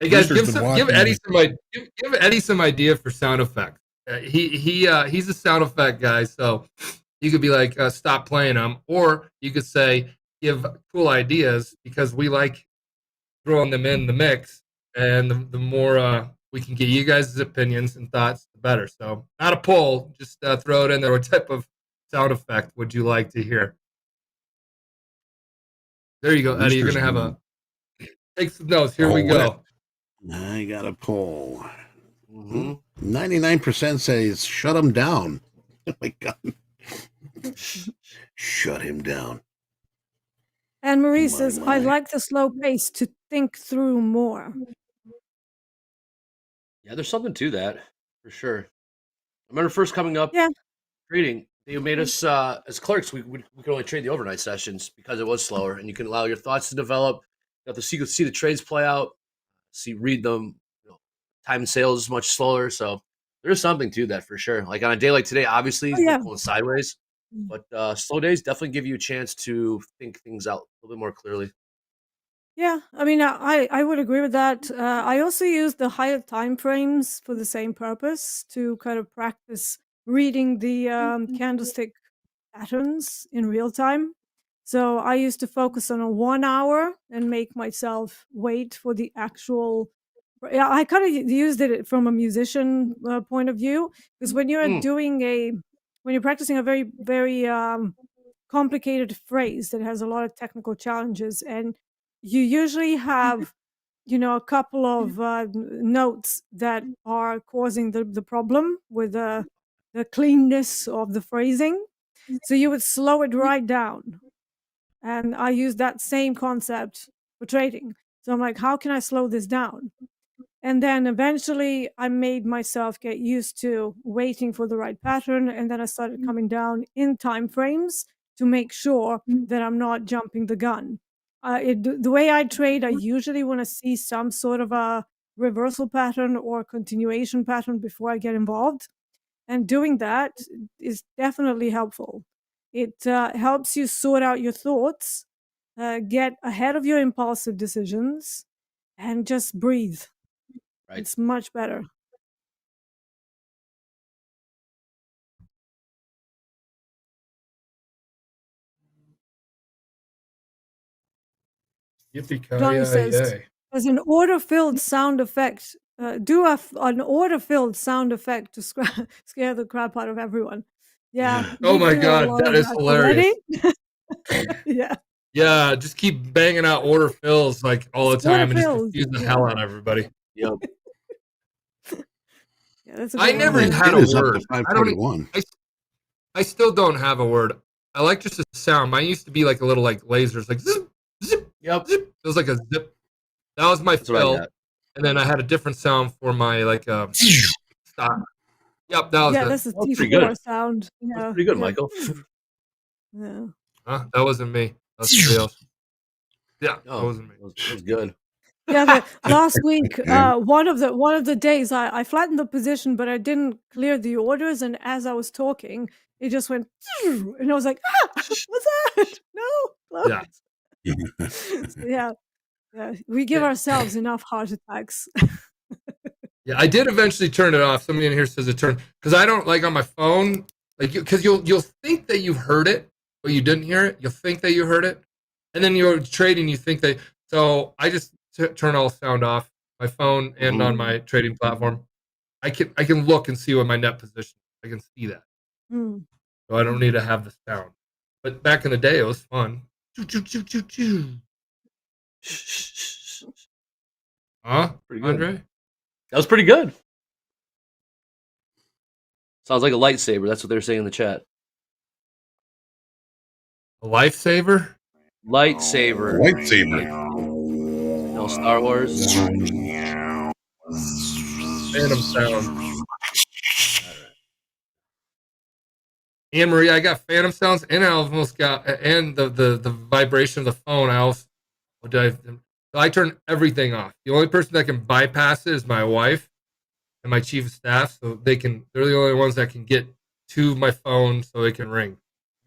Hey guys, Rooster's been give watching- Eddie some idea for sound effects. He's a sound effect guy, so you could be like, stop playing them, or you could say, give cool ideas because we like throwing them in the mix, and the more we can get you guys' opinions and thoughts, the better. So, not a poll, just throw it in there. What type of sound effect would you like to hear? There you go, Eddie. You're gonna have a take some notes. Here we go. I got a poll. Mm-hmm. 99% says shut him down. Oh my God. Shut him down. Anne Marie My, says, my. I like the slow pace to think through more. Yeah, there's something to that for sure. I remember first coming up Yeah. trading, they made us as clerks. We could only trade the overnight sessions because it was slower, and you can allow your thoughts to develop. You have to see the trades play out, read them. Time and sales is much slower, so there's something to that for sure. Like on a day like today, obviously we're going sideways, but slow days definitely give you a chance to think things out a little bit more clearly. Yeah, I mean, I would agree with that. I also use the higher time frames for the same purpose to kind of practice reading the candlestick patterns in real time. So I used to focus on a 1 hour and make myself wait for the actual. Yeah, I kind of used it from a musician point of view because when you're when you're practicing a very very complicated phrase that has a lot of technical challenges, and you usually have a couple of notes that are causing the problem with the cleanness of the phrasing, so you would slow it right down. And I use that same concept for trading. So I'm like, how can I slow this down? And then eventually I made myself get used to waiting for the right pattern. And then I started coming down in time frames to make sure that I'm not jumping the gun. The way I trade, I usually want to see some sort of a reversal pattern or continuation pattern before I get involved. And doing that is definitely helpful. It helps you sort out your thoughts, get ahead of your impulsive decisions, and just breathe. Right. It's much better. Johnny says, as an order-filled sound effect, do an order-filled sound effect to scare the crap out of everyone. Yeah. Oh my we do have a god, lot that of is hilarious. yeah. Yeah, just keep banging out order fills like all the time and just fills, confuse the yeah. hell out of everybody. Yep. Yeah, that's a I good never one. had It a is up word. to 541. I still don't have a word. I like just the sound. Mine used to be like a little like lasers, like zip, zip, Yep. zip. It was like a zip. That was my That's what I fill. got. And then I had a different sound for my like stop. Yep, that was Yeah, it. that's the That was pretty good. T4 sound. That's Yeah. pretty good, yeah. Michael. Yeah. Huh? That wasn't me. That was somebody else. Yeah, that Oh, wasn't me. that was good. Yeah, the last week, one of the days I flattened the position, but I didn't clear the orders, and as I was talking, it just went, and I was like, ah, what's that? No, close. Yeah. So, yeah, we give ourselves enough heart attacks. Yeah, I did eventually turn it off. Somebody in here says it turned because I don't like on my phone, like because you'll think that you heard it, but you didn't hear it. You'll think that you heard it, and then you're trading. You think that. So I just turn all sound off my phone and on my trading platform. I can look and see what my net position. I can see that, Mm. so I don't need to have the sound. But back in the day, it was fun. Choo, choo, choo, choo, choo. Huh, Pretty good. Andre? That was pretty good. Sounds like a lightsaber. That's what they're saying in the chat. A lifesaver? Lightsaber. Lightsaber. No Star Wars. Phantom sound. Anne Marie, I got phantom sounds, and I almost got and the vibration of the phone. I turn everything off. The only person that can bypass it is my wife and my chief of staff. So they're the only ones that can get to my phone so it can ring.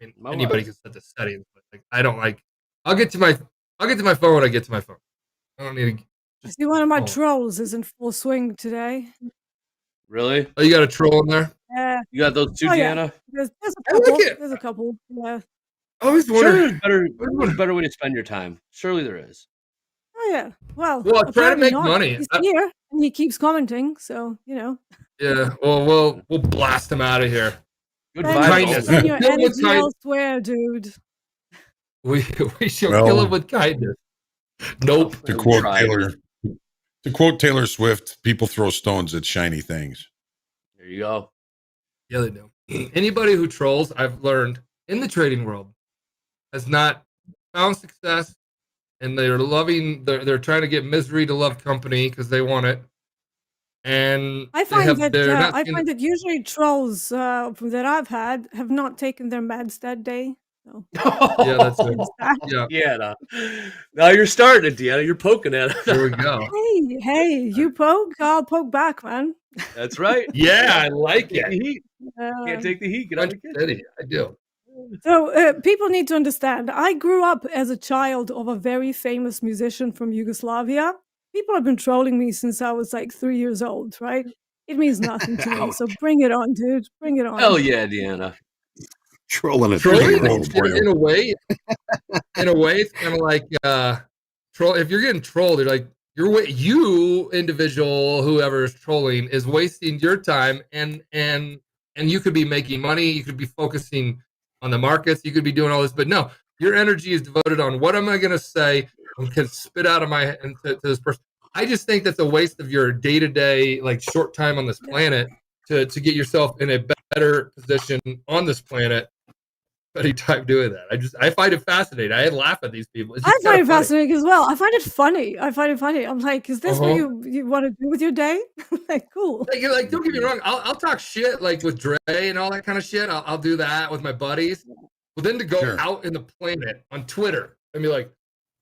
I mean, My anybody wife. can set the settings, but like I don't like. I'll get to my phone when I get to my phone. I don't need to. I see one of my Oh. trolls is in full swing today. Really? Oh, you got a troll in there? Yeah. You got those two, Oh, yeah. Deanna? There's a I like couple. it. There's a couple. Yeah. I always Surely wonder. there's a better way to spend your time. Surely there is. Oh yeah. Well, Well, I try to apparently make not. money. He's here and he keeps commenting, so you know. Yeah. Well, we'll blast him out of here. Good Spend- vibes. Kindness. spend your Kill him with energy kindness. elsewhere, dude. We shall Well- kill him with kindness. Nope. To We quote tried. Taylor Swift, people throw stones at shiny things. There you go. Yeah, they do. Anybody who trolls, I've learned in the trading world, has not found success, and they're trying to get misery to love company because they want it. And I they have, find they're that not seeing- usually trolls that I've had have not taken their meds that day. So Yeah, that's it. there's that. Yeah, Yeah. Now you're starting it, Deanna. You're poking at it. there we go. Hey, you poke, I'll poke back, man. That's right. Yeah, I like Take the it. heat. Can't Uh, take the heat. Get out of the kitchen. Steady, I do. So people need to understand. I grew up as a child of a very famous musician from Yugoslavia. People have been trolling me since I was like 3 years old, right? It means nothing to me. So bring it on, dude. Bring it on. Hell yeah, Deanna. Trolling it. Trolling roll for you. in a way, it's kind of like troll. If you're getting trolled, you individual, whoever is trolling, is wasting your time, and you could be making money. You could be focusing on the markets. You could be doing all this, but no, your energy is devoted on what am I going to say and can spit out of my head to this person. I just think that's a waste of your day-to-day, like short time on this planet to get yourself in a better position on this planet. Any time doing that. I find it fascinating. I laugh at these people. It's I just find kinda it funny. fascinating as well. I find it funny. I'm like, is this what you want to do with your day? Like, cool. Like, don't get me wrong. I'll talk shit like with Dre and all that kind of shit. I'll do that with my buddies. But then to go Sure. out in the planet on Twitter and be like,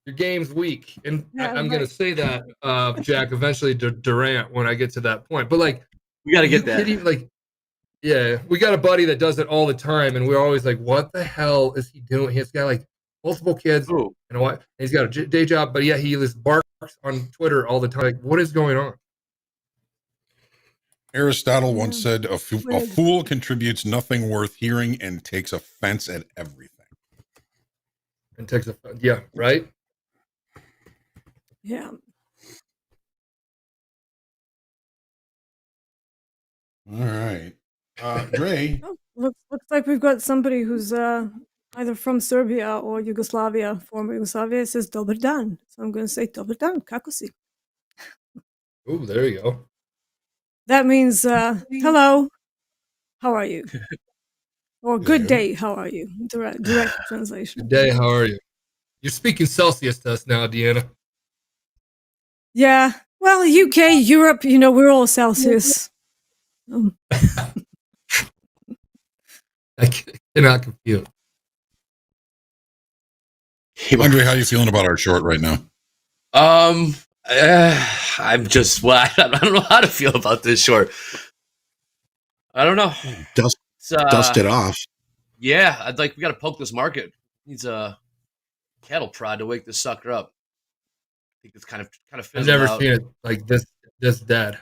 your game's weak. And Yeah, I'm gonna right. say that, Jack, eventually to Durant when I get to that point. But like, We got to you get that. kidding? Like, yeah, we got a buddy that does it all the time, and we're always like, "What the hell is he doing?" He's got like multiple kids, Ooh. you know what? He's got a day job, but yeah, he just barks on Twitter all the time. Like, what is going on? Aristotle once Yeah. said, a Weird. fool contributes nothing worth hearing and takes offense at everything. And takes yeah, right. Yeah. All right. Dre, Oh, looks like we've got somebody who's either from Serbia or Yugoslavia, former Yugoslavia. It says dobar dan. So I'm going to say dobar dan, kako si? Oh, there you go. That means hello, how are you? Or good day, how are you? Direct translation. Good day, how are you? You're speaking Celsius to us now, Deanna. Yeah. Well, UK, Europe, we're all Celsius. I cannot compute. Andre, how are you feeling about our short right now? I'm just I don't know how to feel about this short. I don't know. Dust it off. Yeah, we got to poke this market. Needs a cattle prod to wake this sucker up. I think it's kind of I've never out. seen it like this dead.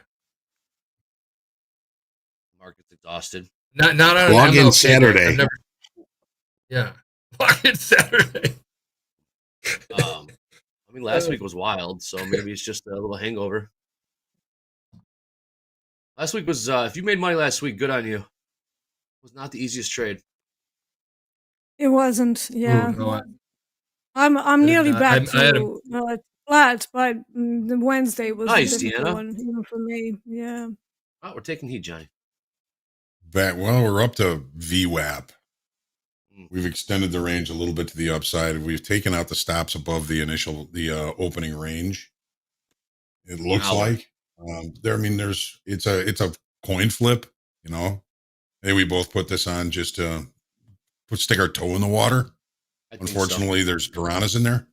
Market's exhausted. Not on Log an in MLK Saturday. I've never, yeah, log in Saturday. I mean, last week was wild, so maybe it's just a little hangover. Last week was, if you made money last week, good on you. It was not the easiest trade. It wasn't, yeah. Ooh, no, I'm nearly not. back I had to flat, but the Wednesday was Nice, a difficult Deanna. one, even for me. Yeah. Oh, we're taking heat, Johnny. We're up to VWAP. We've extended the range a little bit to the upside. We've taken out the stops above the opening range. It looks like it's a coin flip, Hey, we both put this on just to stick our toe in the water. Unfortunately, there's piranhas in there.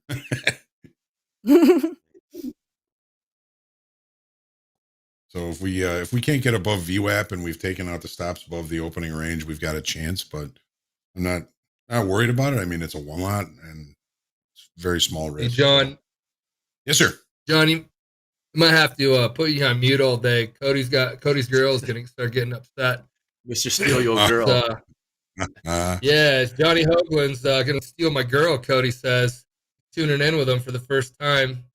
So if we can't get above VWAP and we've taken out the stops above the opening range, we've got a chance, but I'm not worried about it. I mean, it's a one lot and it's very small risk. Hey, John. Yes, sir. Johnny, I might have to put you on mute all day. Cody's girl is going to start getting upset. Mr. Steal Your Girl. Yeah, Johnny Hoagland's going to steal my girl, Cody says, tuning in with him for the first time.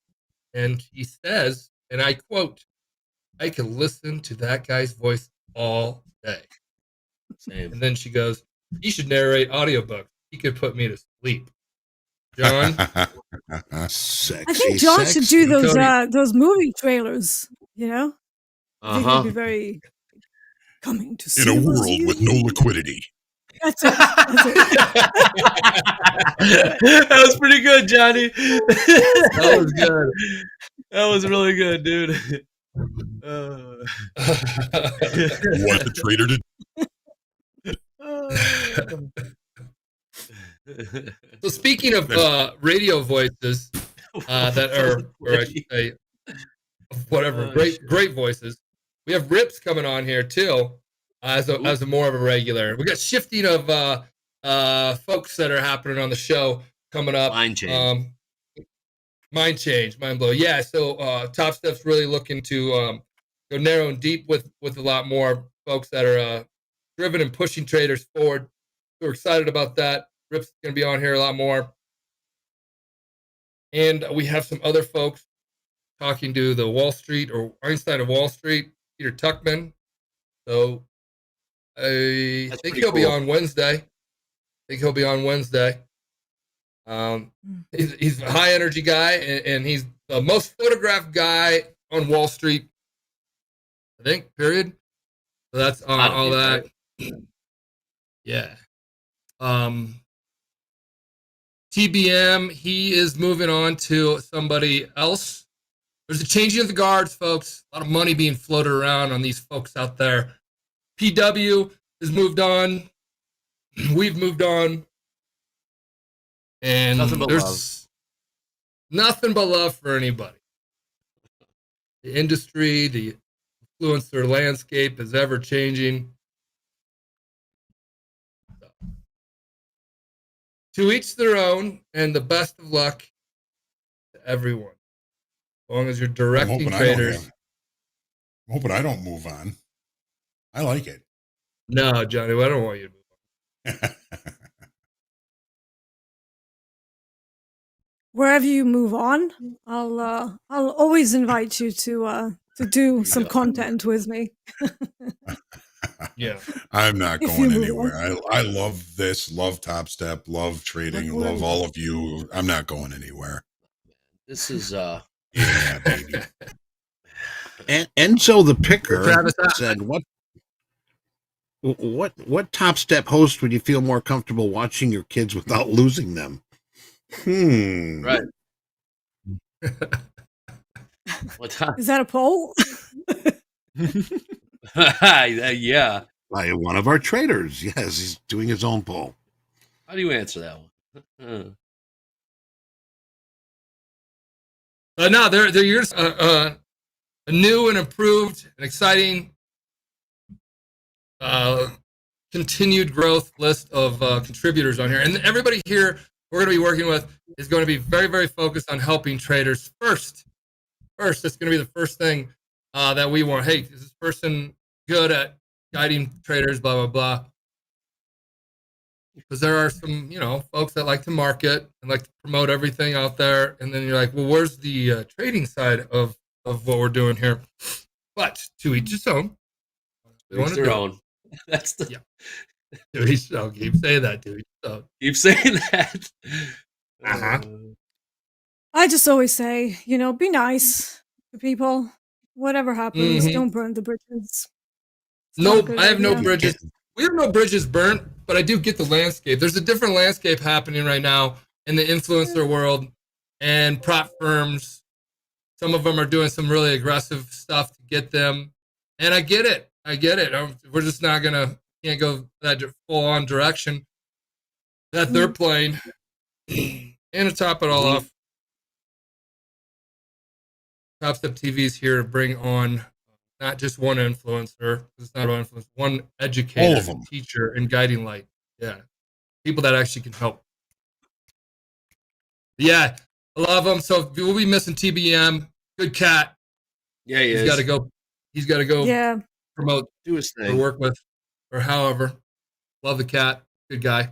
And he says, and I quote, I can listen to that guy's voice all day. Same. And then she goes, he should narrate audiobooks. He could put me to sleep. John? Sexy, I think John should do those movie trailers, I think he'd be very coming to see in a world with no liquidity. That's it. That was pretty good, Johnny. That was good. That was really good, dude. What the trader did. So speaking of radio voices that are, or I should say, whatever, great voices. We have Rips coming on here too, as a more of a regular. We got shifting of folks that are happening on the show coming up. Mind change. Mind blow. Yeah. So Topstep's really looking to go narrow and deep with a lot more folks that are driven and pushing traders forward. We're excited about that. Rip's going to be on here a lot more. And we have some other folks talking to the Wall Street or Einstein of Wall Street, Peter Tuchman. So I think he'll be on Wednesday. He's a high energy guy, and he's the most photographed guy on Wall Street, I think, period. So that's all that. Right. Yeah. TBM, he is moving on to somebody else. There's a changing of the guards, folks. A lot of money being floated around on these folks out there. PW has moved on. We've moved on. And there's nothing but love for anybody. The industry, the influencer landscape is ever changing. To each their own, and the best of luck to everyone. As long as you're directing traders. I'm hoping I don't move on. I like it. No, Johnny, I don't want you to move on. Wherever you move on, I'll always invite you to do some content with me. Yeah. I'm not If you going move on. anywhere. I love this, love Topstep, love trading, love all of you. I'm not going anywhere. This is Yeah, baby. And so the picker Travis, said, what Top Step host would you feel more comfortable watching your kids without losing them? right. What time? Is that a poll? Yeah. By one of our traders. Yes, he's doing his own poll. How do you answer that one? No, they're yours. A new and improved and exciting continued growth list of contributors on here. And everybody here we're going to be working with is going to be very, very focused on helping traders first. That's going to be the first thing that we want. Hey, is this person good at guiding traders, blah, blah, blah. Because there are some, folks that like to market and like to promote everything out there. And then you're like, well, where's the trading side of what we're doing here? But to each his own. To each their own. That's the... Yeah. To each his own. Keep saying that, to each his own. Keep saying that. Uh-huh. I just always say, be nice to people. Whatever happens, don't burn the bridges. Nope, I have no bridges. We have no bridges burnt, but I do get the landscape. There's a different landscape happening right now in the influencer world and prop firms. Some of them are doing some really aggressive stuff to get them. And I get it. We're just not can't go that full on direction that they're playing. And to top it all off, TopstepTV is here to bring on not just one influencer, it's not one influencer, one educator, teacher, and guiding light. Yeah. People that actually can help. Yeah, I love them. So we'll be missing TBM. Good cat. Yeah, he's got to go. He's got to go promote, do his thing, or work with, or however. Love the cat. Good guy.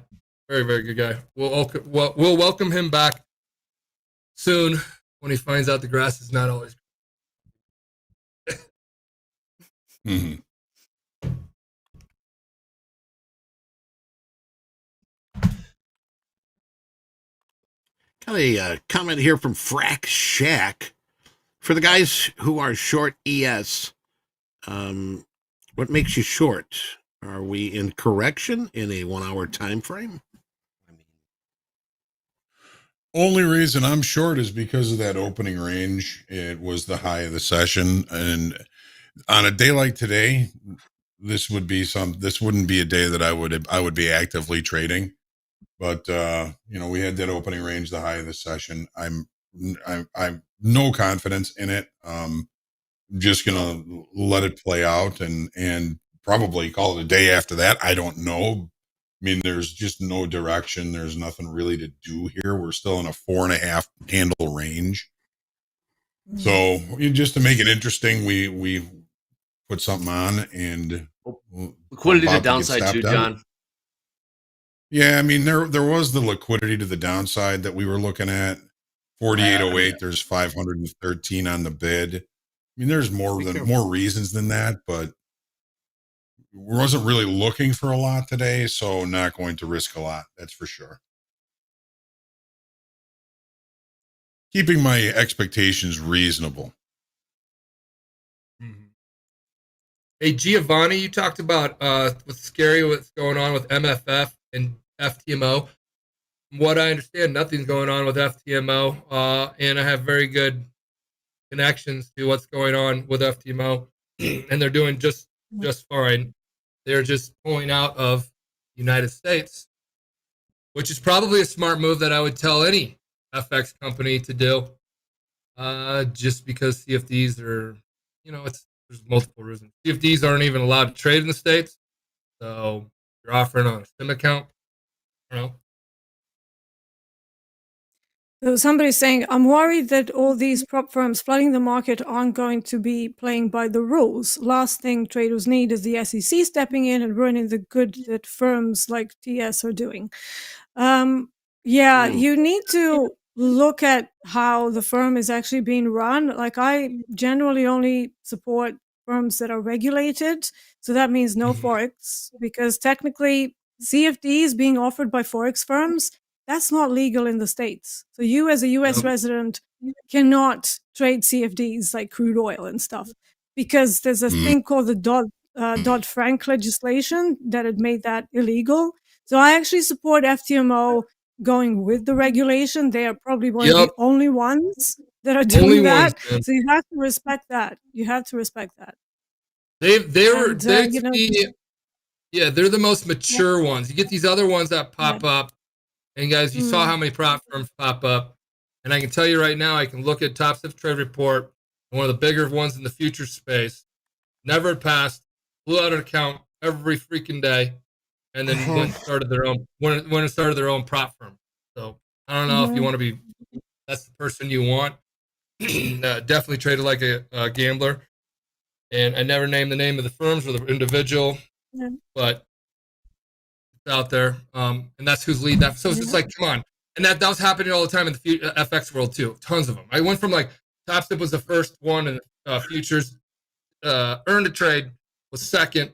Very, very good guy. We'll welcome him back soon when he finds out the grass is not always. Mm-hmm. Got a comment here from Frack Shack. For the guys who are short ES, what makes you short? Are we in correction in a 1 hour time frame? Only reason I'm short is because of that opening range. It was the high of the session, and on a day like today, this wouldn't be a day that I would be actively trading. But we had that opening range, the high of the session. I'm no confidence in it. Just gonna let it play out and probably call it a day after that. I don't know. I mean, there's just no direction. There's nothing really to do here. We're still in a 4.5 handle range. So just to make it interesting, we put something on and liquidity to the downside too, John. Yeah, I mean there was the liquidity to the downside that we were looking at. 4808. There's 513 on the bid. I mean, there's more reasons than that, but wasn't really looking for a lot today, so not going to risk a lot. That's for sure. Keeping my expectations reasonable. Mm-hmm. Hey, Giovanni, you talked about what's going on with MFF and FTMO. From what I understand, nothing's going on with FTMO, and I have very good connections to what's going on with FTMO, and they're doing just fine. They're just pulling out of the United States, which is probably a smart move that I would tell any FX company to do, just because CFDs are, there's multiple reasons. CFDs aren't even allowed to trade in the States, so you're offering on a SIM account. I don't know. So somebody's saying, I'm worried that all these prop firms flooding the market aren't going to be playing by the rules. Last thing traders need is the SEC stepping in and ruining the good that firms like TS are doing. You need to look at how the firm is actually being run. Like, I generally only support firms that are regulated. So that means no forex, because technically CFDs being offered by forex firms, that's not legal in the States. So you as a US resident cannot trade CFDs like crude oil and stuff, because there's a thing called the Dodd-Frank legislation that had made that illegal. So I actually support FTMO going with the regulation. They are probably one of the only ones that are doing that. So you have to respect that. You have to respect that. They're the most mature ones. You get these other ones that pop up, and guys, you saw how many prop firms pop up. And I can tell you right now, I can look at Topstep Trade Report, one of the bigger ones in the future space. Never had passed, blew out an account every freaking day, and then went and started their own prop firm. So I don't know if you want to be, that's the person you want. Definitely traded like a gambler. And I never named the name of the firms or the individual, but it's out there. And that's who's leading that. So it's just like, come on. And that was happening all the time in the FX world too. Tons of them. I went from like Topstep was the first one, and futures earned a trade was second.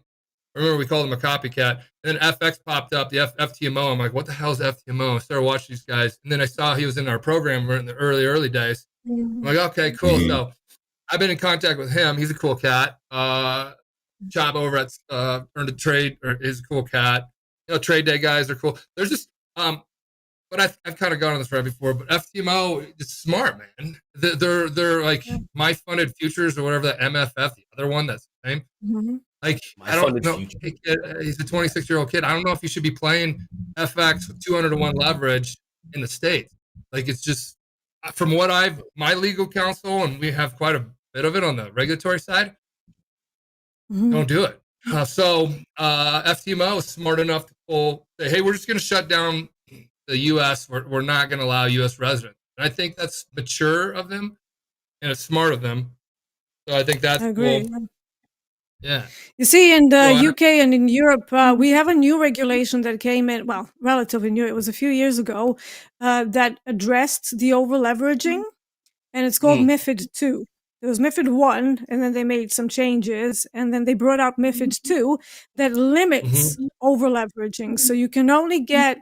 Remember, we called him a copycat. And then FX popped up, the FTMO. I'm like, what the hell is FTMO? I started watching these guys. And then I saw he was in our program in the early days. I'm like, okay, cool. So I've been in contact with him. He's a cool cat. Job over at Earned a Trade is a cool cat. You know, trade day guys are cool. There's just, but I've kind of gone on this right before. But FTMO is smart, man. They're like my funded futures or whatever, the MFF, the other one that's the same. Like, I don't know. He's a 26-year-old kid. I don't know if you should be playing FX with 200-to-1 leverage in the States. Like, it's just, from what my legal counsel, and we have quite a bit of it on the regulatory side, don't do it. So FTMO is smart enough to say, hey, we're just going to shut down the U.S. We're not going to allow U.S. residents. And I think that's mature of them, and it's smart of them. So I think that's cool. Yeah. You see, in the UK and in Europe, we have a new regulation that came in, well, relatively new. It was a few years ago, that addressed the over-leveraging, and it's called MiFID II. There was MiFID 1, and then they made some changes, and then they brought out MiFID 2 that limits over-leveraging. So you can only get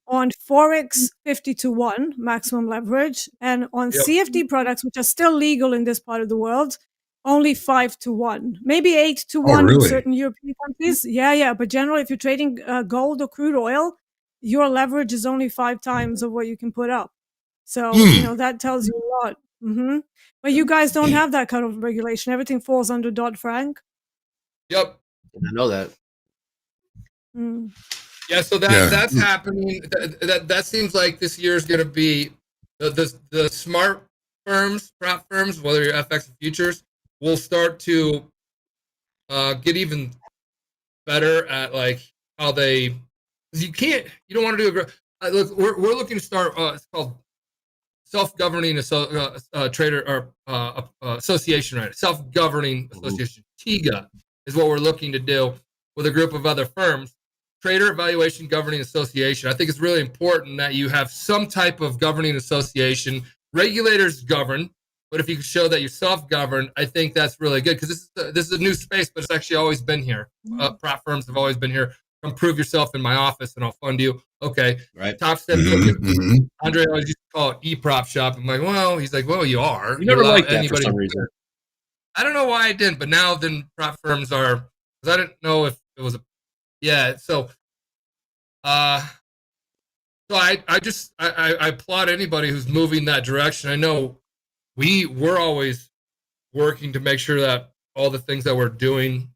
on Forex 50-to-1 maximum leverage, and on CFD products, which are still legal in this part of the world, only 5-to-1, maybe 8-to-1 in certain European countries. Yeah. But generally, if you're trading gold or crude oil, your leverage is only 5 times of what you can put up. So, that tells you a lot. But you guys don't have that kind of regulation. Everything falls under Dodd-Frank. Yep. I know that. Yeah, so that's happening. That seems like this year is going to be the smart firms, prop firms, whether you're FX and futures, will start to get even better at like how they. Because you don't want to do a. Look, we're looking to start. It's called self-governing trader or association, right? Self-governing association. TIGA is what we're looking to do with a group of other firms. Trader Evaluation Governing Association. I think it's really important that you have some type of governing association. Regulators govern, but if you can show that you're self-governed, I think that's really good, because this is a new space, but it's actually always been here. Prop firms have always been here. Come prove yourself in my office, and I'll fund you. Okay, right. Topstep took it. Andre always used to call it e-prop shop. I'm like, well, he's like, well, you are. You never liked that for some reason. I don't know why I didn't, but now then prop firms are, because I didn't know if it was a. Yeah, so I applaud anybody who's moving that direction. I know we're always working to make sure that all the things that we're doing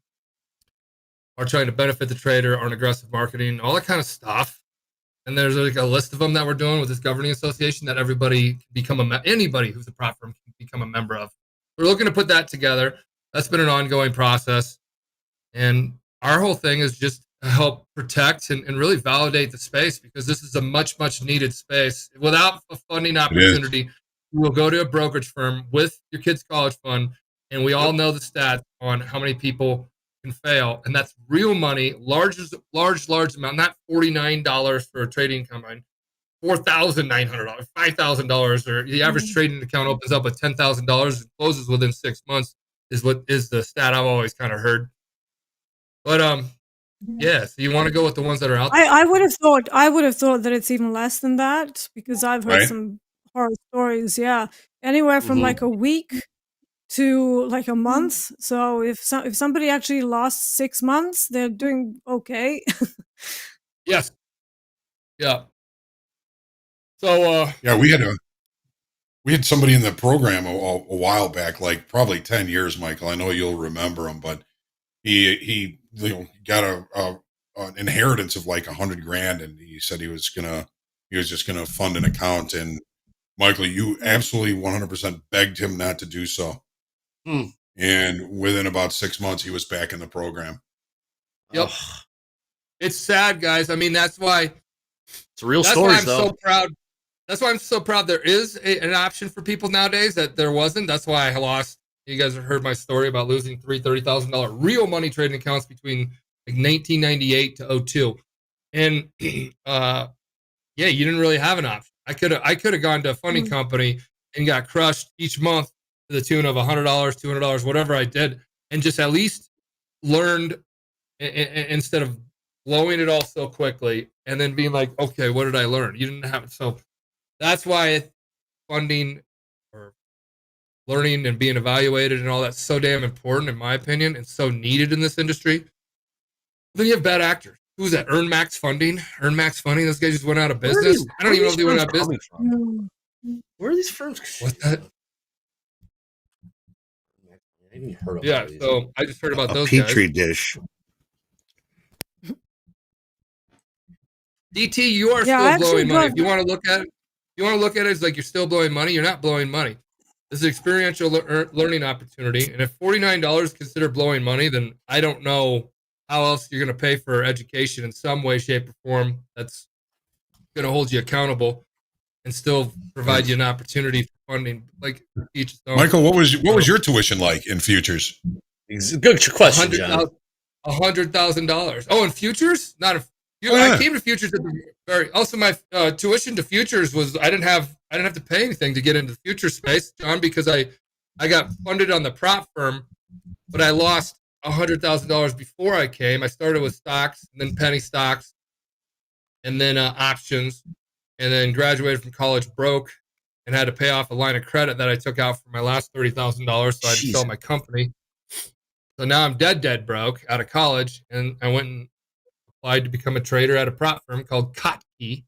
are trying to benefit the trader, on aggressive marketing, all that kind of stuff. And there's like a list of them that we're doing with this governing association that everybody can become anybody who's a prop firm can become a member of. We're looking to put that together. That's been an ongoing process, and our whole thing is just help protect and really validate the space, because this is a much needed space. Without a funding opportunity, you will go to a brokerage firm with your kid's college fund, and we all know the stats on how many people can fail, and that's real money, large amount, not $49 for a trading combine, $4,900, $5,000, or the average trading account opens up with $10,000 and closes within 6 months. is the stat I've always kind of heard. But yeah, so you want to go with the ones that are out there? I would have thought that it's even less than that because I've heard some horror stories. Yeah, anywhere from like a week to like a month. So if somebody actually lost 6 months, they're doing okay. Yes. Yeah. So yeah, we had somebody in the program a while back, like probably 10 years, Michael. I know you'll remember him, but he got an inheritance of like $100,000, and he said he was just gonna fund an account. And Michael, you absolutely 100% begged him not to do so. And within about 6 months, he was back in the program. Yep. It's sad, guys. I mean, that's why it's a real story. I'm so proud. That's why I'm so proud there is an option for people nowadays that there wasn't. That's why I lost. You guys have heard my story about losing $30,000 real money trading accounts between like 1998 to 02. And yeah, you didn't really have an option. I could have gone to a funding company and got crushed each month to the tune of $100, $200, whatever I did, and just at least learned instead of blowing it all so quickly and then being like, okay, what did I learn? You didn't have it. So that's why funding or learning and being evaluated and all that's so damn important, in my opinion, and so needed in this industry. Then you have bad actors. Who's that? Earn Max Funding. Those guys just went out of business. I don't even know if they went out of business. Where are these firms? What's that? Yeah, so I just heard about those Petri guys. dish. DT, you are still blowing money. If you want to look at it, it's like you're still blowing money. You're not blowing money. This is an experiential learning opportunity. And if $49 is considered blowing money, then I don't know how else you're going to pay for education in some way, shape, or form that's going to hold you accountable and still provide you an opportunity for funding. Like each Michael, what was your tuition like in futures? Good question, John. $100,000. Oh, in futures? I came to futures at the very. Also, my tuition to futures was I didn't have to pay anything to get into the future space, John, because I got funded on the prop firm, but I lost $100,000 before I came. I started with stocks, and then penny stocks, and then options, and then graduated from college broke, and had to pay off a line of credit that I took out for my last $30,000. So I had to sell my company. So now I'm dead broke out of college, and I went and applied to become a trader at a prop firm called Kottke,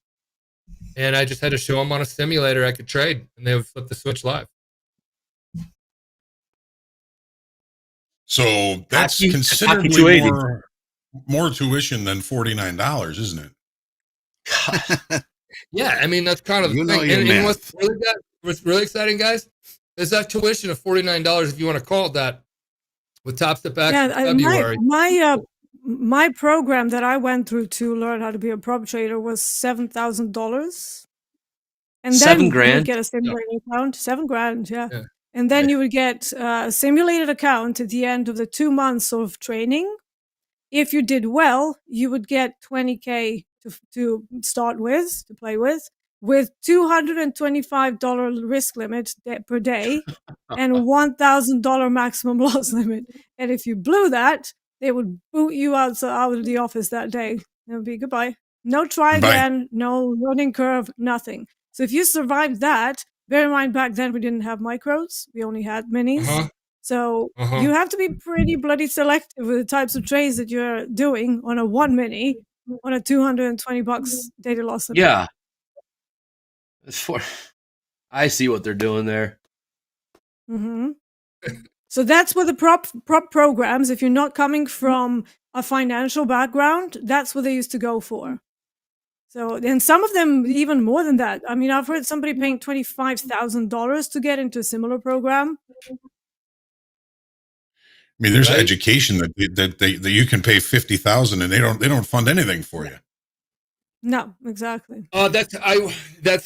and I just had to show them on a simulator I could trade, and they would flip the switch live. So that's considerably more tuition than $49, isn't it? Yeah, I mean that's kind of the thing. And what's really exciting, guys, is that tuition of $49, if you want to call it that, with Topstep X in February. My program that I went through to learn how to be a prop trader was $7,000, and then you would get a simulated account. $7,000, yeah. And then you would get a simulated account at the end of the 2 months of training. If you did well, you would get $20K to start with, to play with $225 risk limit per day and $1,000 maximum loss limit. And if you blew that, they would boot you out of the office that day. It would be goodbye. No try again, no learning curve, nothing. So if you survived that, bear in mind back then we didn't have micros, we only had minis. So you have to be pretty bloody selective with the types of trades that you're doing on a 1 mini on a $220 data loss limit. Yeah. I see what they're doing there. So that's what the prop programs, if you're not coming from a financial background, that's what they used to go for. So, and some of them even more than that. I mean, I've heard somebody paying $25,000 to get into a similar program. I mean, there's education that you can pay $50,000 and they don't fund anything for you. No, exactly. That's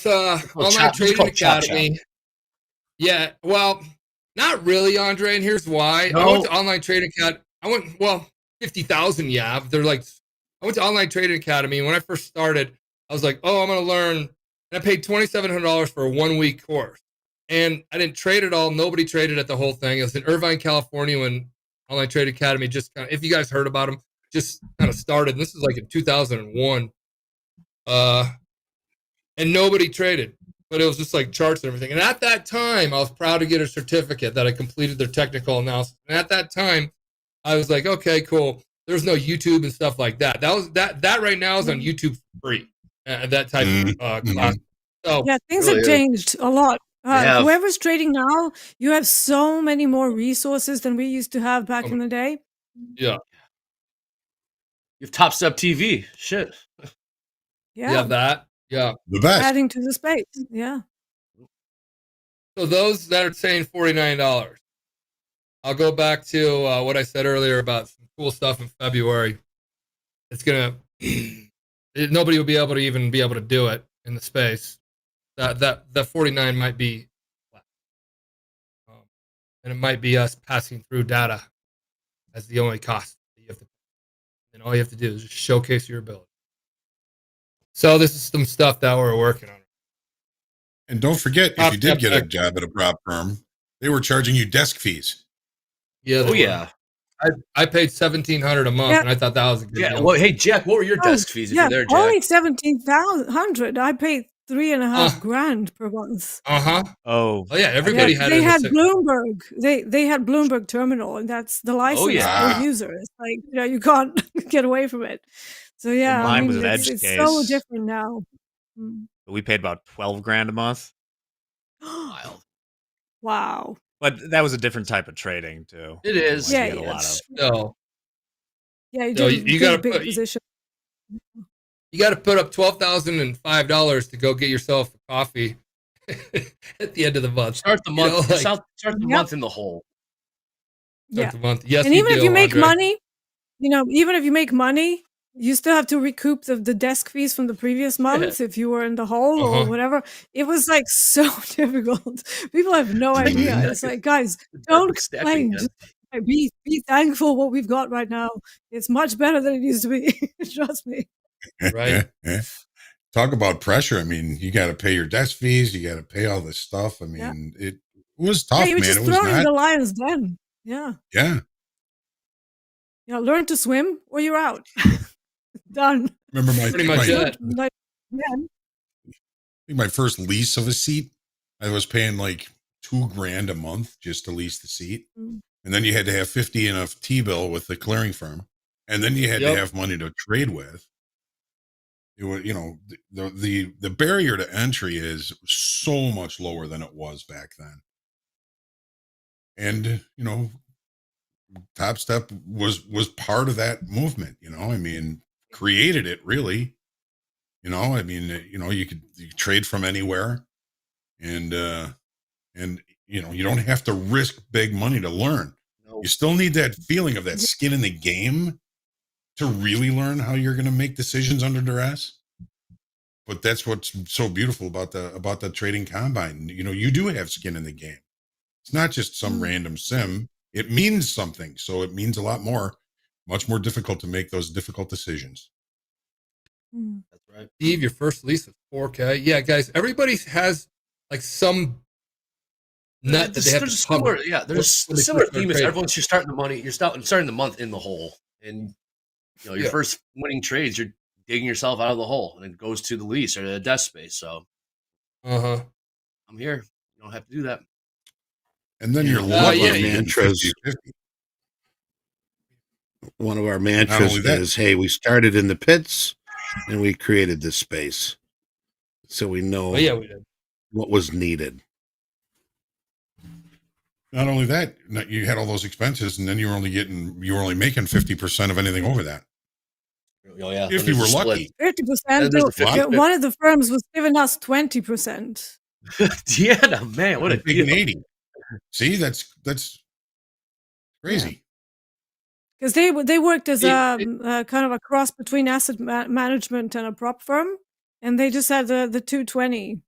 Online Trading Academy. Yeah, well, not really, Andre, and here's why. I went to Online Trading Academy. 50,000, yeah. They're like, I went to Online Trading Academy, and when I first started, I was like, I'm going to learn. And I paid $2,700 for a 1 week course. And I didn't trade it all. Nobody traded at the whole thing. It was in Irvine, California, when Online Trade Academy just kind of, if you guys heard about them, just kind of started. And this is like in 2001. And nobody traded, but it was just like charts and everything. And at that time, I was proud to get a certificate that I completed their technical analysis. And at that time, I was like, okay, cool. There's no YouTube and stuff like that. That right now is on YouTube for free. That type of class. So yeah, things have changed a lot. Whoever's trading now, you have so many more resources than we used to have back in the day. Yeah. You have TopstepTV. Shit. Yeah. That. Yeah. The best. Adding to the space. Yeah. So those that are saying $49, I'll go back to what I said earlier about some cool stuff in February. It's gonna nobody will be able to do it in the space. That 49 might be, and it might be us passing through data as the only cost that you have to. And all you have to do is just showcase your ability. So this is some stuff that we're working on. And don't forget, if you did get a job at a prop firm, they were charging you desk fees. Yeah. Yeah. I paid $1,700 a month, and I thought that was a good deal. Well, hey Jack, what were your desk fees if you're there, Jack? Only 17,100. I paid $3.5 grand per month. Oh yeah, everybody had. They had Bloomberg. They had Bloomberg Terminal, and that's the license per user. It's like you can't get away from it. So yeah, mine was an edge it's case. so different now. We paid about $12,000 a month. Wild. Wow. But that was a different type of trading too. It is. Yeah, you get a lot of. So, yeah, you got a big position. You got to put up $12,005 to go get yourself a coffee at the end of the month. Start the month. Start the month in the hole. Start the month. Yes, and even if you make Andre. money, even if you make money, you still have to recoup the desk fees from the previous month if you were in the hole or whatever. It was like so difficult. People have no idea. It's like, guys, don't complain. Just be thankful what we've got right now. It's much better than it used to be. Trust me. Right. Talk about pressure. I mean, you got to pay your desk fees. You got to pay all this stuff. I mean, it was tough, you were man. just It was thrown in not. the lion's den. Yeah. Yeah. Learn to swim or you're out. Done. Remember my first lease of a seat, I was paying like $2,000 a month just to lease the seat. And then you had to have 50 in a T-bill with the clearing firm. And then you had to have money to trade with. It was, the barrier to entry is so much lower than it was back then. And, Topstep was part of that movement, created it really. You could trade from anywhere, and you don't have to risk big money to learn. You still need that feeling of that skin in the game to really learn how you're going to make decisions under duress. But that's what's so beautiful about the trading combine. You do have skin in the game. It's not just some random sim. It means something. So it means a lot more, much more difficult to make those difficult decisions. That's right. Steve, your first lease is 4K. Yeah, guys, everybody has like some net that they have to cover. There's a similar theme. Everyone's starting the month in the hole. And your first winning trades, you're digging yourself out of the hole, and it goes to the lease or the desk space. So I'm here. You don't have to do that. And then one of our mantras is, hey, we started in the pits and we created this space. So we know we did. What was needed. Not only that, you had all those expenses, and then you were only making 50% of anything over that. Oh yeah, if you were lucky. 50%. One of the firms was giving us 20%. Yeah, man, what a big 80. See, that's crazy. Because they worked as a kind of a cross between asset management and a prop firm, and they just had the 220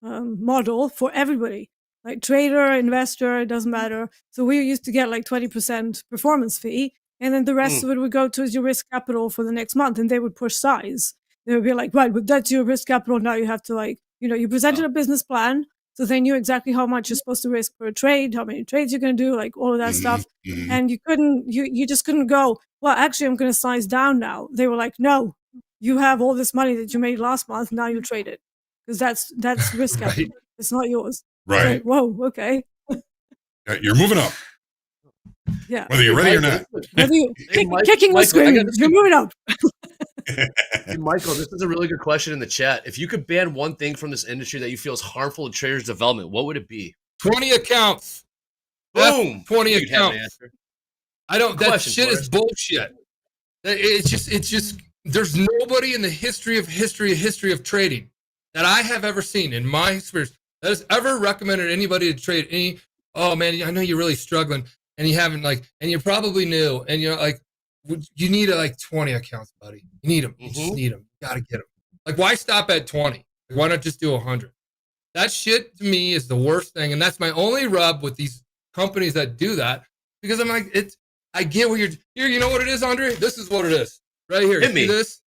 model for everybody, like trader, investor, it doesn't matter. So we used to get like 20% performance fee, and then the rest of it would go towards your risk capital for the next month, and they would push size. They would be like, right, but that's your risk capital. Now you have to you presented a business plan. So they knew exactly how much you're supposed to risk per trade, how many trades you're going to do, like all of that stuff. And you just couldn't go, well, actually, I'm going to size down now. They were like, no, you have all this money that you made last month. Now you trade it because that's risk Right. capital. It's not yours. Right. Like, whoa, okay. You're moving up. Yeah. Whether you're ready or not. Whether you Hey, kicking or Michael, I screaming, got you're moving up. Hey, Michael, this is a really good question in the chat. If you could ban one thing from this industry that you feel is harmful to traders' development, what would it be? 20 accounts. Boom. 20 You'd have an accounts. answer. I don't. That Question, shit Forrest. is bullshit. It's just. There's nobody in the history of trading that I have ever seen in my experience that has ever recommended anybody to trade any. Oh man, I know you're really struggling, and you haven't and you're probably new, and you're like, you need 20 accounts, buddy. You need them. You just need them. You gotta get them. Like, why stop at 20? Why not just do 100? That shit to me is the worst thing, and that's my only rub with these companies that do that, because I'm like, I get what you're here. You know what it is, Andre? This is what it is right here. Hit me. See this?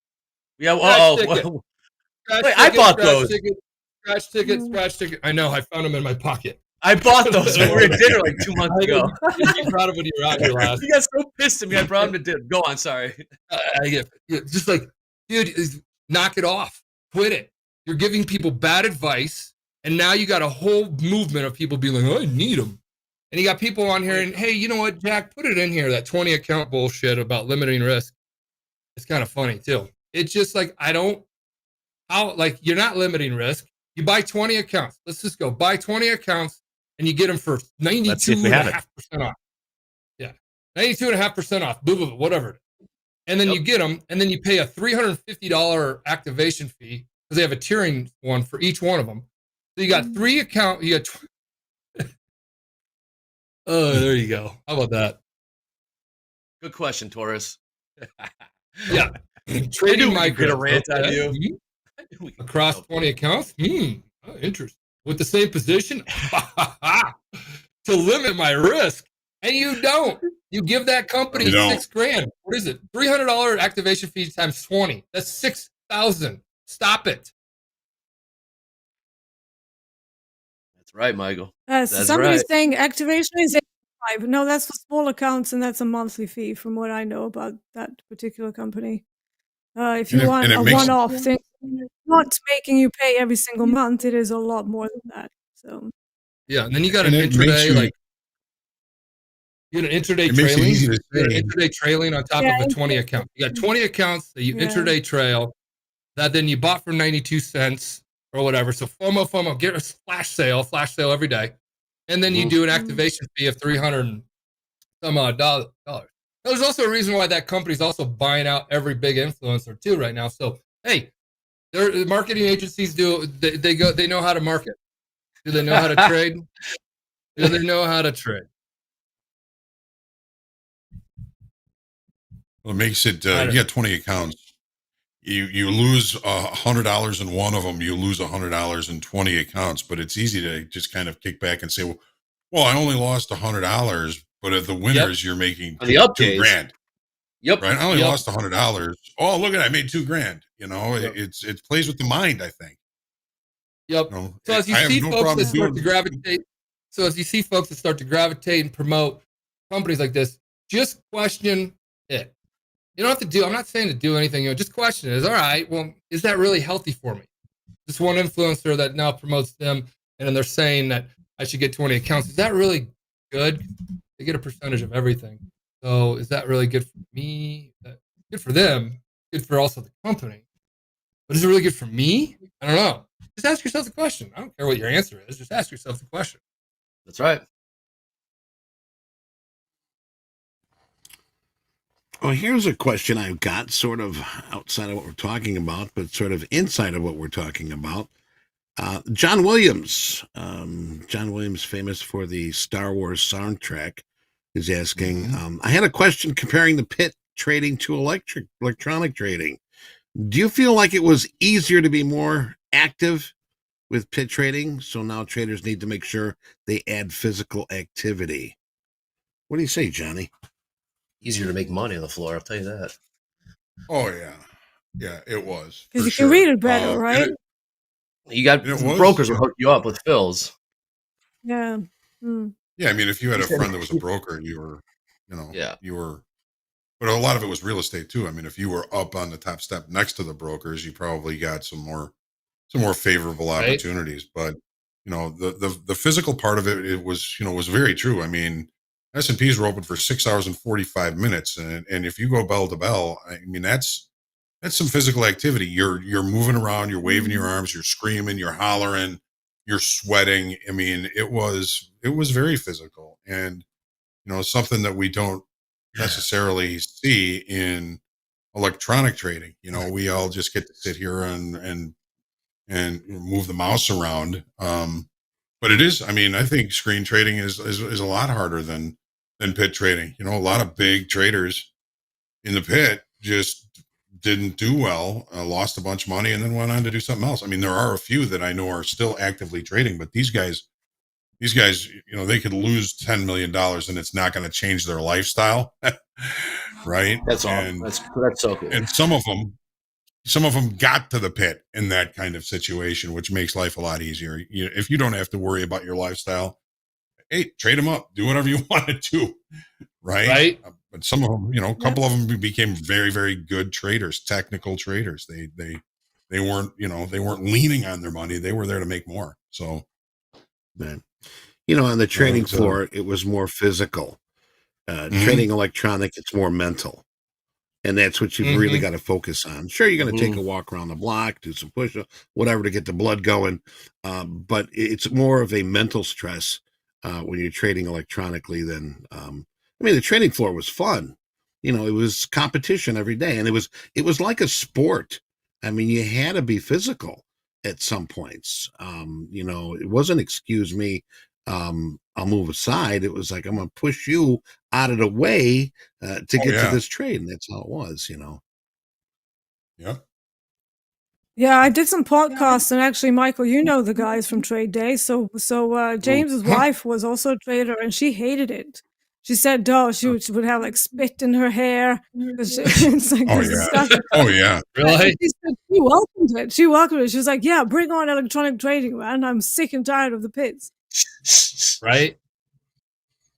Yeah. Scratch Wait, ticket, I bought scratch those. Ticket, scratch ticket. I know. I found them in my pocket. I bought those when we were at dinner like 2 months ago. I'm proud of when you were out here last. You got so pissed at me. I brought them to dinner. Go on. Sorry. I get just like, dude, knock it off. Quit it. You're giving people bad advice, and now you got a whole movement of people being like, oh, I need them. And you got people on here, and hey, you know what, Jack, put it in here, that 20 account bullshit about limiting risk. It's kind of funny too. It's just like, you're not limiting risk. You buy 20 accounts. Let's just go buy 20 accounts, and you get them for 92.5% off. Yeah, 92.5% off. Boo, boo, whatever. And then you get them, and then you pay a $350 activation fee because they have a tiering one for each one of them. So you got 3 accounts. You got. Oh, there you go. How about that? Good question, Taurus. Yeah. I Trading knew my we could get a rant out of you. Across 20 accounts? Oh, interesting. With the same position? To limit my risk. And you don't. You give that company $6,000. What is it? $300 activation fee times 20. That's $6,000. Stop it. That's right, Michael. So somebody's saying activation is 85. No, that's for small accounts, and that's a monthly fee from what I know about that particular company. If you want a one-off thing, not making you pay every single month, it is a lot more than that. So yeah, and then you got an intraday, you got an intraday trailing. You got an intraday trailing on top of a 20 account. You got 20 accounts that you intraday trail that then you bought for 92 cents or whatever. So FOMO, get a flash sale every day. And then you do an activation fee of $300 and some odd dollars. There's also a reason why that company's also buying out every big influencer too right now. So, hey, their marketing agencies they know how to market. Do they know how to trade? Do they know how to trade? Well, it makes it, you got 20 accounts. You lose $100 in one of them, you lose $100 in 20 accounts, but it's easy to just kind of kick back and say, well, I only lost $100, but at the winners, you're making $2,000. Yep. Right. I only lost $100. Oh, look at that. I made $2,000. You know, it plays with the mind, I think. Yep. You know, so as you see folks that start to gravitate, and promote companies like this, just question it. You don't have to do, I'm not saying to do anything, just question it. It's all right. Well, is that really healthy for me? This one influencer that now promotes them, and then they're saying that I should get 20 accounts. Is that really good? They get a percentage of everything. So is that really good for me? Good for them. Good for also the company. But is it really good for me? I don't know. Just ask yourself the question. I don't care what your answer is. Just ask yourself the question. That's right. Well, here's a question I've got, sort of outside of what we're talking about, but sort of inside of what we're talking about. John Williams, famous for the Star Wars soundtrack, is asking, I had a question comparing the pit trading to electronic trading. Do you feel like it was easier to be more active with pit trading? So now traders need to make sure they add physical activity. What do you say, Johnny? Easier to make money on the floor, I'll tell you that. Oh, yeah. Yeah, it was. Because you can read it better, right? You got brokers will hook you up with fills. Yeah. Mm. Yeah, I mean, if you had You a said- friend that was a broker and Yeah. you were, but a lot of it was real estate too. I mean, if you were up on the top step next to the brokers, you probably got some more favorable Right. opportunities. But the physical part of it was very true. I mean, S&Ps were open for 6 hours and 45 minutes, and if you go bell to bell, I mean that's some physical activity. You're moving around, you're waving your arms, you're screaming, you're hollering, you're sweating. I mean, it was very physical, and something that we don't necessarily see in electronic trading. We all just get to sit here and move the mouse around. But it is, I mean, I think screen trading is a lot harder than pit trading. A lot of big traders in the pit just didn't do well, lost a bunch of money, and then went on to do something else. I mean, there are a few that I know are still actively trading, but these guys, they could lose $10 million and it's not going to change their lifestyle. Right. That's all. And That's so cool. and some of them got to the pit in that kind of situation, which makes life a lot easier. If you don't have to worry about your lifestyle, hey, trade them up, do whatever you want to do. Right. But some of them, a couple of them became very, very good traders, technical traders. They weren't, they weren't leaning on their money. They were there to make more. So, on the trading floor, it was more physical. Trading electronic, it's more mental. And that's what you've really got to focus on. Sure, you're going to take a walk around the block, do some push-ups, whatever to get the blood going. But it's more of a mental stress when you're trading electronically than, the trading floor was fun. It was competition every day. And it was like a sport. I mean, you had to be physical at some points. It wasn't, excuse me, I'll move aside. It was like, I'm going to push you out of the way to get to this trade. And that's how it was, Yeah. Yeah, I did some podcasts, and actually, Michael, the guys from Trade Day. So James's wife was also a trader, and she hated it. She said, "Oh, she would have like spit in her hair." It's like Oh yeah. Really? She welcomed it. She welcomed it. She was like, "Yeah, bring on electronic trading, man. I'm sick and tired of the pits." Right.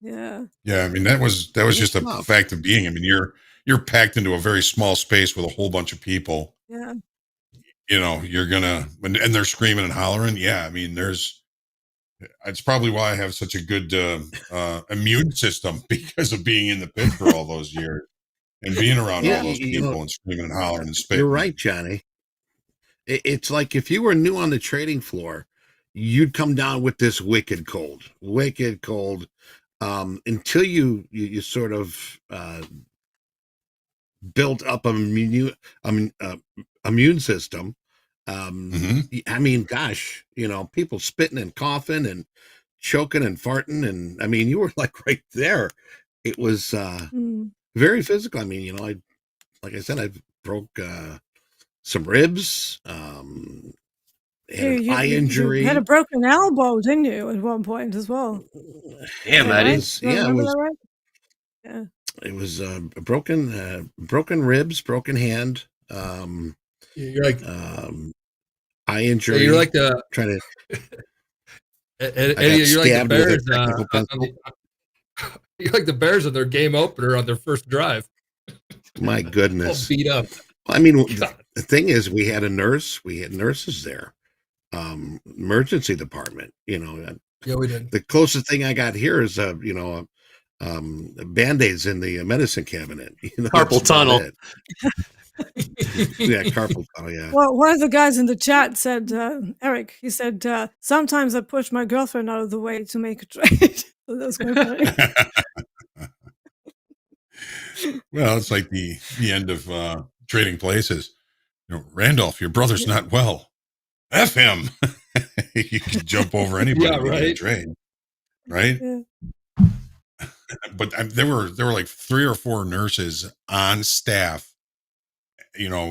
Yeah. Yeah. I mean, that was just a fact of being. I mean, you're packed into a very small space with a whole bunch of people. Yeah. You're gonna, and they're screaming and hollering. Yeah. I mean, it's probably why I have such a good immune system, because of being in the pit for all those years and being around all those people and screaming and hollering and spitting. You're right, Johnny. It's like if you were new on the trading floor, you'd come down with this wicked cold, until you sort of built up an immune system. I mean, gosh, people spitting and coughing and choking and farting, and I mean, you were like right there. It was very physical. I mean, like I said, I broke some ribs, had an eye injury. You had a broken elbow, didn't you, at one point as well? Yeah, Maddie. Yeah. It was broken ribs, broken hand. You're like eye injury. You're like the trying to. You're like the Bears. You're like the Bears on their game opener on their first drive. My goodness, all beat up. I mean, the thing is, we had nurses there, emergency department. Yeah, we did. The closest thing I got here is Band-Aids in the medicine cabinet. Carpal tunnel. Yeah, carpal tunnel. Yeah. Well, one of the guys in the chat said, Eric, he said, sometimes I push my girlfriend out of the way to make a trade. So that was quite funny. Well, it's like the end of Trading Places. Randolph, your brother's not well. F him. You can jump over anybody to get a trade, right? Yeah. But there were like 3 or 4 nurses on staff,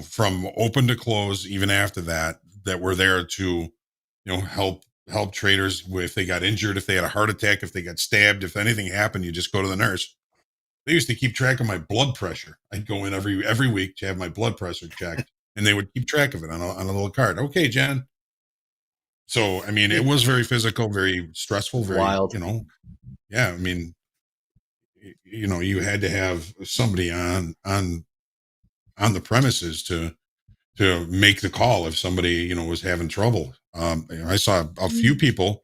from open to close, even after that were there to, help traders if they got injured, if they had a heart attack, if they got stabbed, if anything happened, you just go to the nurse. They used to keep track of my blood pressure. I'd go in every week to have my blood pressure checked, and they would keep track of it on a little card. Okay, Jen. So, I mean, it was very physical, very stressful, very, Wild. you know, yeah. I mean, you know, you had to have somebody on the premises to make the call if somebody, you know, was having trouble. You know, I saw a few people,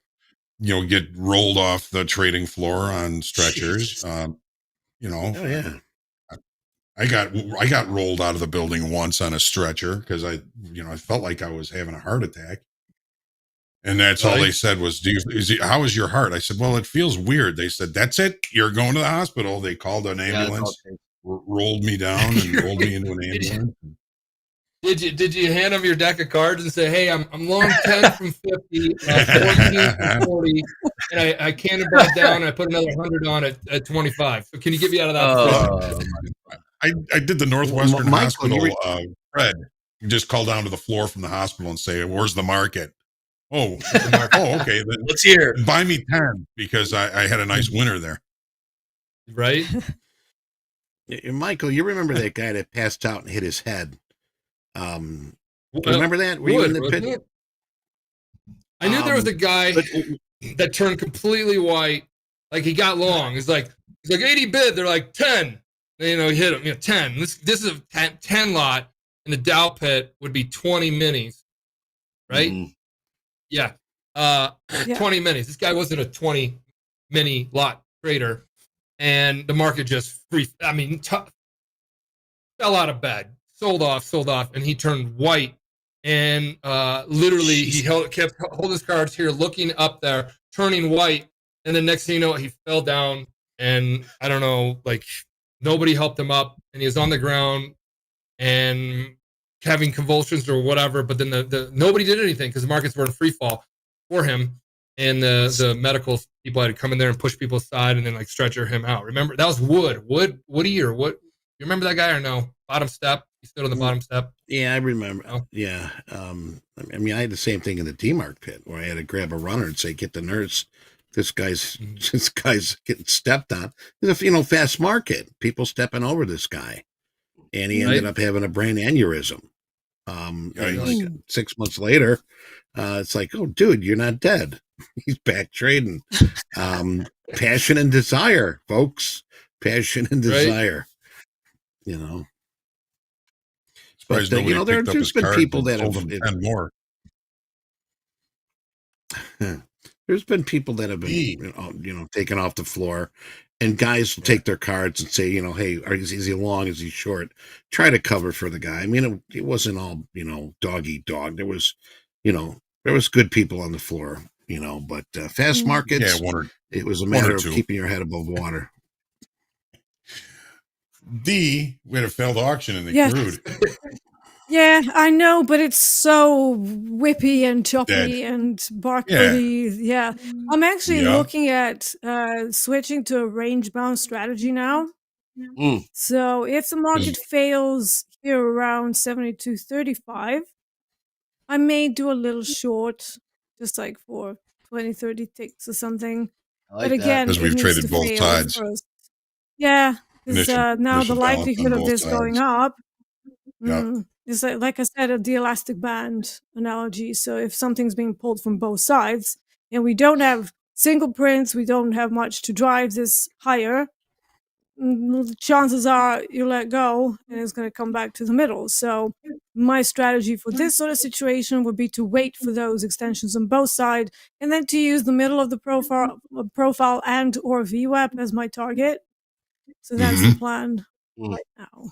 you know, get rolled off the trading floor on stretchers. You know, Oh yeah. I got rolled out of the building once on a stretcher because I felt like I was having a heart attack. And that's all they said was, how is your heart? I said, well, it feels weird. They said, that's it. You're going to the hospital. They called an ambulance, rolled me down and rolled me into an ambulance. Did you hand them your deck of cards and say, hey, I'm long 10 from 50, 14 from 40, and I cannonballed down and I put another 100 on it at 25. So can you get me out of that? I did the Northwestern Michael, Hospital, Fred. You just call down to the floor from the hospital and say, where's the market? Oh, okay. Then let's hear. Buy me 10 because I had a nice winter there. Right? Michael, you remember that guy that passed out and hit his head? Remember that? Were you in the pit? I knew there was a guy that turned completely white. Like he got long. He's like 80 bid. They're like 10. You know, he hit him. You know, 10. This is a 10 lot, and the Dow pit would be 20 minis, right? Mm-hmm. Yeah. 20 minis. This guy wasn't a 20 mini lot trader, and the market just fell out of bed, sold off, and he turned white, and literally he kept holding his cards here, looking up there, turning white, and the next thing you know, he fell down, and I don't know, like nobody helped him up, and he was on the ground and having convulsions or whatever. But then the nobody did anything because the markets were in free fall for him, and the medical people had to come in there and push people aside and then like stretcher him out. Remember that was Woody or what? You remember that guy or no? Bottom step. He stood on the bottom step. Yeah, I remember. Oh. Yeah. I mean, I had the same thing in the D-Mark pit where I had to grab a runner and say, get the nurse. This guy's getting stepped on. It's a fast market. People stepping over this guy. And he ended up having a brain aneurysm. And like 6 months later, it's like, oh, dude, you're not dead. He's back trading. Passion and desire, folks. Passion and desire. You know. But there's been people that have and more. There's been people that have been taken off the floor, and guys will take their cards and say, hey, is he long? Is he short? Try to cover for the guy. I mean, it wasn't all dog eat dog. There was good people on the floor. But fast markets. It was a matter of keeping your head above water. We had a failed auction in the crude. Yeah, I know, but it's so whippy and choppy and barcodey. Yeah. I'm actually looking at switching to a range-bound strategy now. So if the market fails here around 72.35, I may do a little short, just like for 20, 30 ticks or something. But again, because we've traded both sides. First. Yeah, because now the likelihood of this going up. It's like I said, the elastic band analogy. So if something's being pulled from both sides and we don't have single prints, we don't have much to drive this higher, chances are you let go and it's going to come back to the middle. So my strategy for this sort of situation would be to wait for those extensions on both sides and then to use the middle of the profile and or VWAP as my target. So that's the plan right now.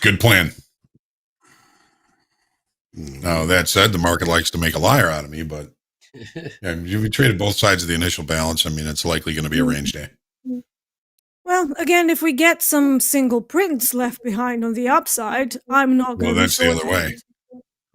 Good plan. Now, that said, the market likes to make a liar out of me, but we traded both sides of the initial balance. I mean, it's likely going to be a range day. Well, again, if we get some single prints left behind on the upside, I'm not going to. Well, that's the other way.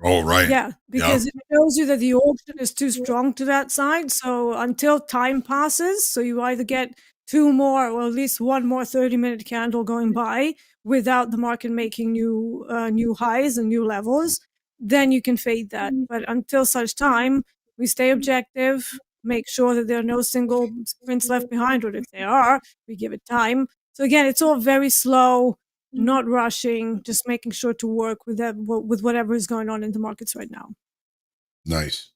Oh, right. Yeah, because it shows you that the auction is too strong to that side. So until time passes, so you either get two more or at least one more 30-minute candle going by without the market making new highs and new levels, then you can fade that. But until such time, we stay objective, make sure that there are no single prints left behind, or if there are, we give it time. So again, it's all very slow, not rushing, just making sure to work with whatever is going on in the markets right now. Nice.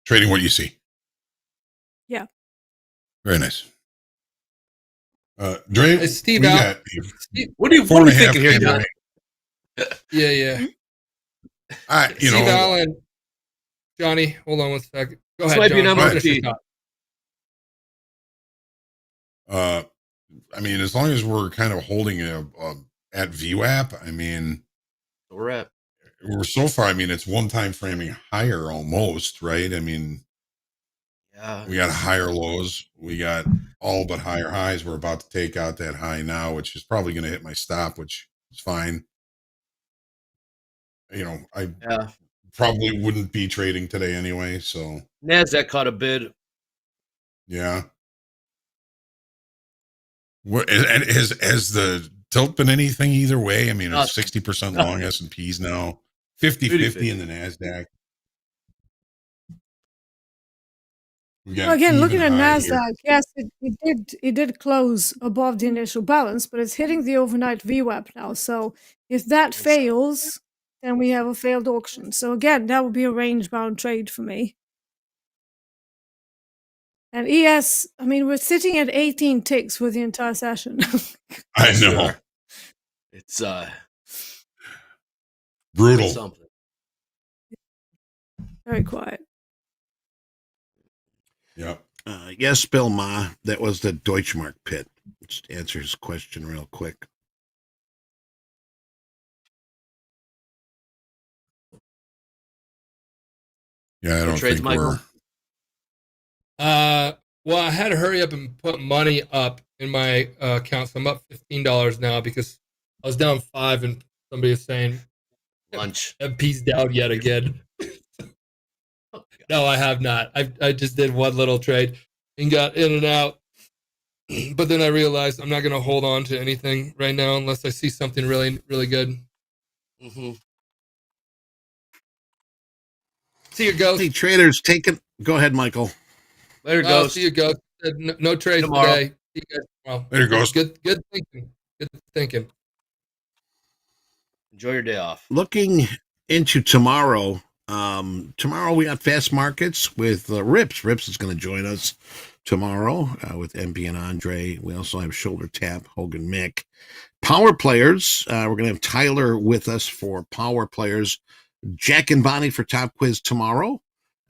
Trading what you see. Yeah. Very nice. Dre, Hey, Steve, we Al- got Steve, What are you thinking here, John? yeah. you Steve know, Allen, Johnny, hold on one second. Go This ahead, might be John. an Finish your MLK. thought. I mean, as long as we're kind of holding at VWAP, I mean, We're at. we're so far. I mean, it's one time framing higher almost, right? I mean, Yeah. we got higher lows, we got all but higher highs. We're about to take out that high now, which is probably going to hit my stop, which is fine. You know, I probably wouldn't be trading today anyway. So NASDAQ caught a bid. yeah. What has the tilt been anything either way? I mean, it's 60% long S&Ps now, 50-50 in the NASDAQ. Well, again, looking at NASDAQ, yes, it did close above the initial balance, but it's hitting the overnight VWAP now. So if that fails, then we have a failed auction. So again, that would be a range-bound trade for me. And ES, I mean, we're sitting at 18 ticks for the entire session. I know. Sure. It's brutal. Something. Very quiet. Yep. Yes, Bill Ma, that was the Deutschmark pit. Just answer his question real quick. Yeah, I don't think Michael? Well, I had to hurry up and put money up in my account, so I'm up $15 now because I was down 5, and somebody is saying lunch. MP's down yet again. No, I have not. I just did one little trade and got in and out, but then I realized I'm not going to hold on to anything right now unless I see something really, really good. Mm-hmm. See you, Ghost. Hey, traders, go ahead, Michael. Later, Ghost. See you, Ghost. No trades tomorrow. today. See you guys tomorrow. Later, Ghost. Good thinking. Good thinking. Enjoy your day off. Looking into tomorrow. Tomorrow we got fast markets with Rips. Rips is going to join us tomorrow with MP and Andre. We also have Shoulder Tap, Hoagland Mick. Power players. We're going to have Tyler with us for power players. Jack and Bonnie for Top Quiz tomorrow.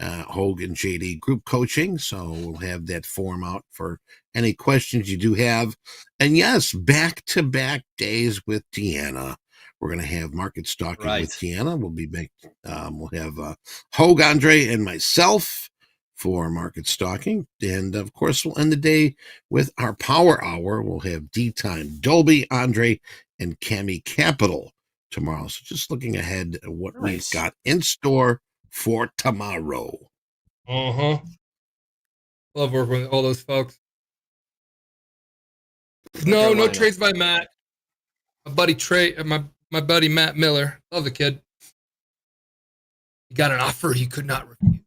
Hoag and JD group coaching. So we'll have that form out for any questions you do have. And yes, back-to-back days with Deanna. We're going to have market stalking with Deanna. We'll be back. We'll have Hoag, Andre, and myself for market stalking. And of course, we'll end the day with our power hour. We'll have D-Time, Dolby, Andre, and Cami Capital tomorrow. So just looking ahead at what we've got in store for tomorrow. Love working with all those folks. No trades by Matt. My buddy Matt Miller. Love the kid. He got an offer he could not refuse.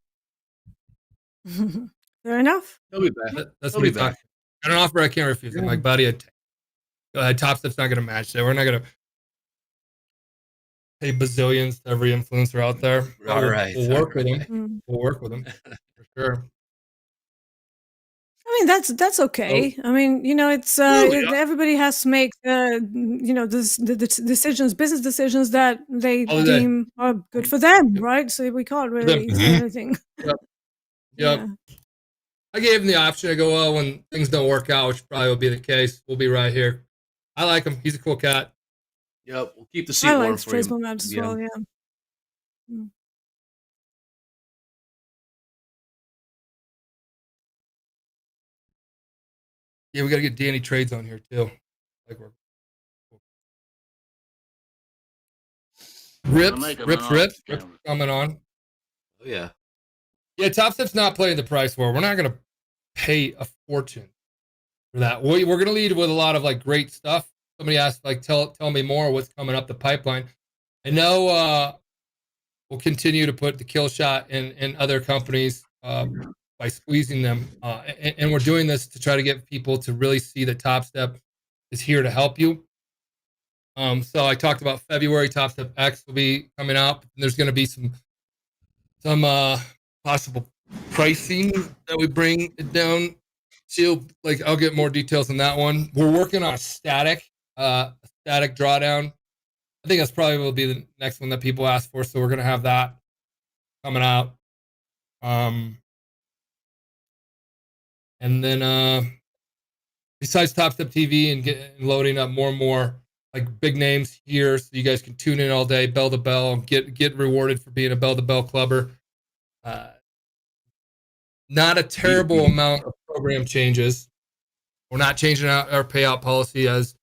Fair enough. He'll be back. That's what he thought. Got an offer I can't refuse. I'm like, buddy, go ahead. Topstep's not going to match that. We're not going to pay bazillions to every influencer out there. All right. We'll work with him. We'll work with him for sure. I mean, that's okay. I mean, it's everybody has to make the decisions, business decisions that they deem are good for them, right? So we can't really say anything. Yep. Yeah. I gave him the option. I go, well, when things don't work out, which probably will be the case, we'll be right here. I like him. He's a cool cat. Yep. We'll keep the seat warm for you. I like as well, yeah. Yeah, we got to get Danny Trades on here too. Rips coming on. Oh yeah. Yeah, Topstep's not playing the price war. We're not going to pay a fortune for that. We're going to lead with a lot of great stuff. Somebody asked, tell me more what's coming up the pipeline. I know we'll continue to put the kill shot in other companies by squeezing them. And we're doing this to try to get people to really see that Topstep is here to help you. So I talked about February Topstep X will be coming out. There's going to be some possible pricing that we bring it down to. Like I'll get more details on that one. We're working on a static drawdown. I think that's probably will be the next one that people ask for. So we're going to have that coming out. And then besides Topstep TV and loading up more and more like big names here, so you guys can tune in all day, bell to bell, and get rewarded for being a bell to bell clubber. Not a terrible amount of program changes. We're not changing out our payout policy as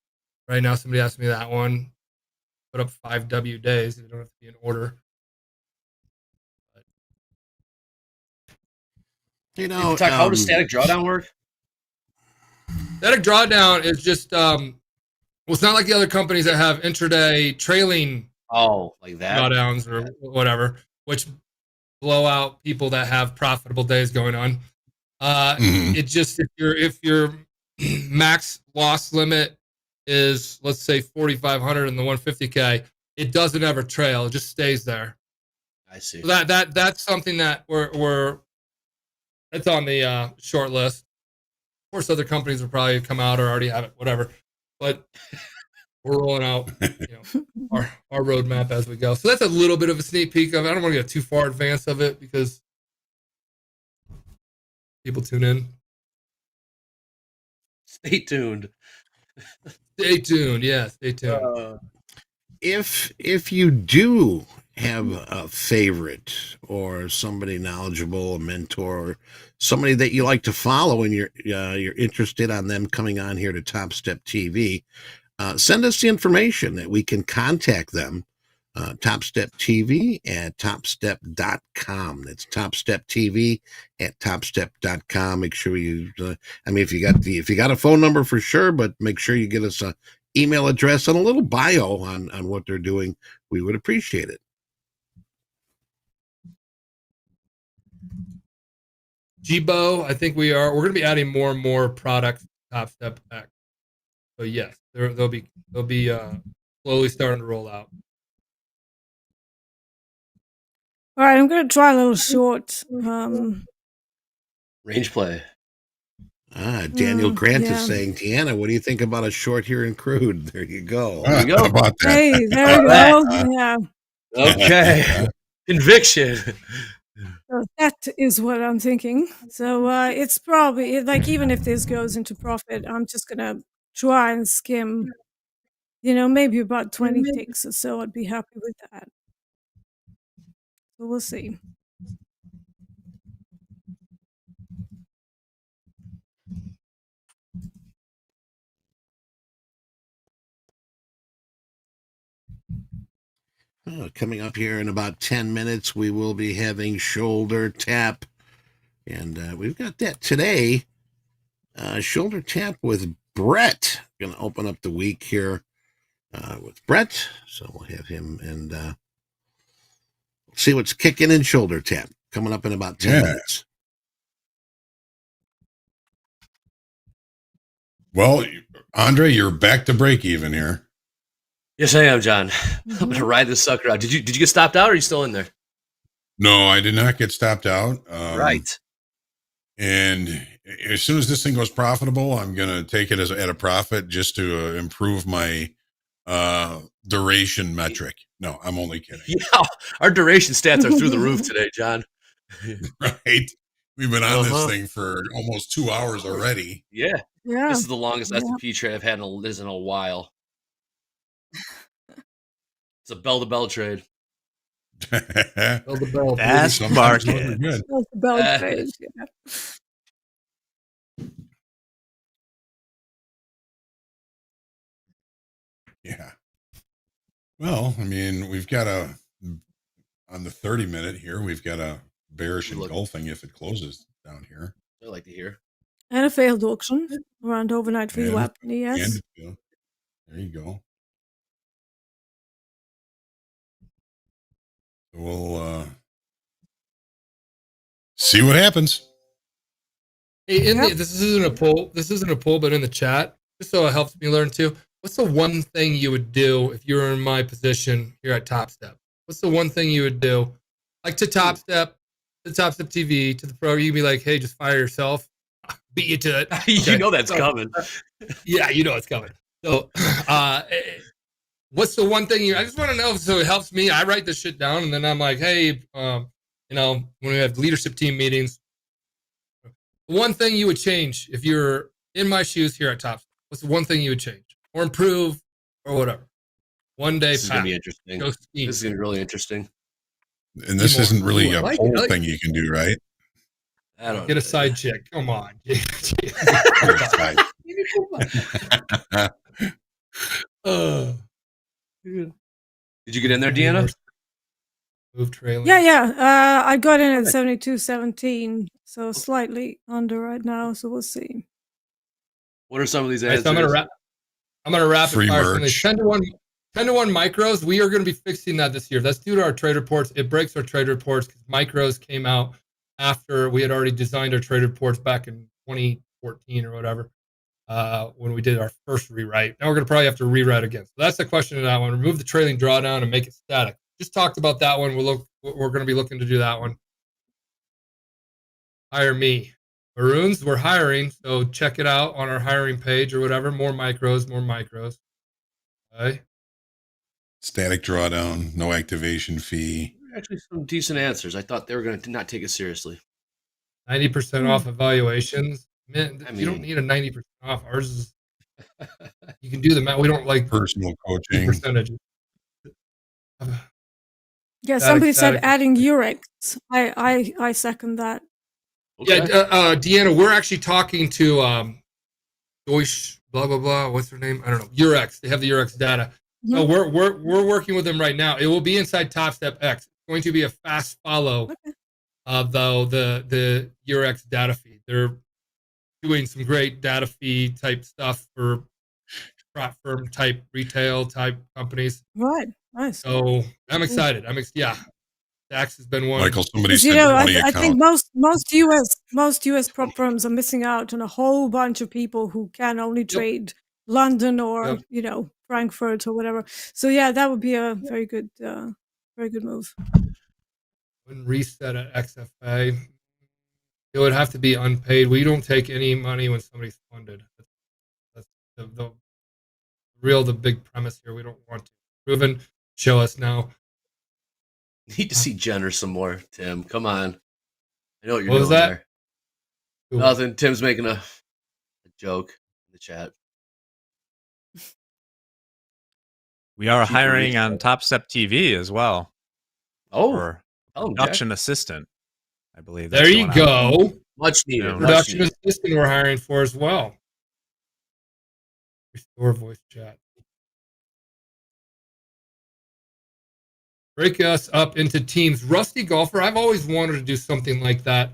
right now. Somebody asked me that one. Put up 5W days. They don't have to be in order. You know, how does static drawdown work? Static drawdown is just well, it's not like the other companies that have intraday trailing like that drawdowns or whatever, which blow out people that have profitable days going on. It just if your max loss limit is, let's say, 4,500 in the 150K, it doesn't ever trail. It just stays there. I see. So that's something that we're it's on the short list. Of course, other companies will probably come out or already have it, whatever. But we're rolling out our roadmap as we go. So that's a little bit of a sneak peek of it. I don't want to get too far advanced of it because people tune in. Stay tuned. Stay tuned. Yeah, stay tuned. If you do have a favorite or somebody knowledgeable, a mentor, somebody that you like to follow, and you're interested on them coming on here to Topstep TV, send us the information that we can contact them. TopstepTV at Topstep.com. That's TopstepTV at Topstep.com. Make sure you, if you got a phone number for sure, but make sure you get us a email address and a little bio on what they're doing. We would appreciate it. Jibo, I think we're going to be adding more and more products to Topstep X. So yes, they'll be slowly starting to roll out. All right, I'm going to try a little short. Range play. Daniel Grant is saying, Deanna, what do you think about a short here in crude? There you go. There you go. About that. Hey, there we go. Yeah. Okay. Conviction. So that is what I'm thinking. So it's probably like, even if this goes into profit, I'm just going to try and skim, maybe about 20 ticks or so. I'd be happy with that. So we'll see. Coming up here in about 10 minutes, we will be having shoulder tap. And we've got that today. Shoulder tap with Brett. Going to open up the week here with Brett. So we'll have him and see what's kicking in shoulder tap. Coming up in about 10 minutes. Well, Andre, you're back to break even here. Yes, I am, John. I'm gonna ride this sucker out. Did you get stopped out, or are you still in there? No, I did not get stopped out. Right. And as soon as this thing goes profitable, I'm gonna take it at a profit just to improve my duration metric. No, I'm only kidding. Yeah, our duration stats are through the roof today, John. Right. We've been on this thing for almost 2 hours already. Yeah. Yeah. This is the longest S&P trade I've had in a while. It's a bell-to-bell trade. Bell-to-bell. That's market. Good. Bell trade, yeah. Yeah. Well, I mean, we've got on the 30-minute here, we've got a bearish engulfing if it closes down here. I like to hear. And a failed auction around overnight VWAP. Yes. There you go. We'll see what happens. Hey, this isn't a poll. This isn't a poll, but in the chat, just so it helps me learn too. what's the one thing you would do if you were in my position here at Topstep? What's the one thing you would do? Like to Topstep, to Topstep TV, to the pro, you'd be like, hey, just fire yourself. Beat you to it. You Okay. know that's coming. Yeah, you know it's coming. So, what's the one thing I just want to know? So it helps me. I write this shit down, and then I'm like, hey, when we have leadership team meetings, one thing you would change if you're in my shoes here at Topstep. What's the one thing you would change or improve or whatever? One day, this is gonna be interesting. This is gonna be really interesting. And this isn't really a whole thing you can do, right? I don't get a side chick. Come on. Did you get in there, Deanna? Move trailer. Yeah. I got in at 72.17, so slightly under right now. So we'll see. What are some of these Right, answers? so I'm gonna rapid Free fire some of merch. these. 10 to 1 micros. We are going to be fixing that this year. That's due to our trade reports. It breaks our trade reports because micros came out after we had already designed our trade reports back in 2014 or whatever, when we did our first rewrite. Now we're going to probably have to rewrite again. So that's the question of that one. Remove the trailing drawdown and make it static. Just talked about that one. We're going to be looking to do that one. Hire me. Maroons, we're hiring, so check it out on our hiring page or whatever. More micros. Okay. Static drawdown, no activation fee. Actually, some decent answers. I thought they were going to not take it seriously. 90% off evaluations. Man, you don't need a 90% off. Ours is, you can do the math. We don't like personal coaching percentages. Yeah, somebody said adding Eurex. I second that. Okay. Yeah, Deanna, we're actually talking to Deutsch, blah blah blah. What's her name? I don't know. Eurex. They have the Eurex data. So we're working with them right now. It will be inside Topstep X. It's going to be a fast follow of the Eurex data feed. They're doing some great data feed type stuff for firm type retail type companies. Right. Nice. So I'm excited. Dax has been one. Michael, somebody said I think most US prop firms are missing out on a whole bunch of people who can only trade London or Frankfurt or whatever. So yeah, that would be a very good move. When reset at XFA, it would have to be unpaid. We don't take any money when somebody's funded. That's the big premise here. We don't want to. Proven. Show us now. Need to see Jenner some more, Tim. Come on. I know what you're doing there. Nothing. Tim's making a joke in the chat. We are hiring on TopstepTV as well. Oh, production assistant, I believe. There you go. Much needed. Production assistant we're hiring for as well. Restore voice chat. Break us up into teams. Rusty Golfer, I've always wanted to do something like that.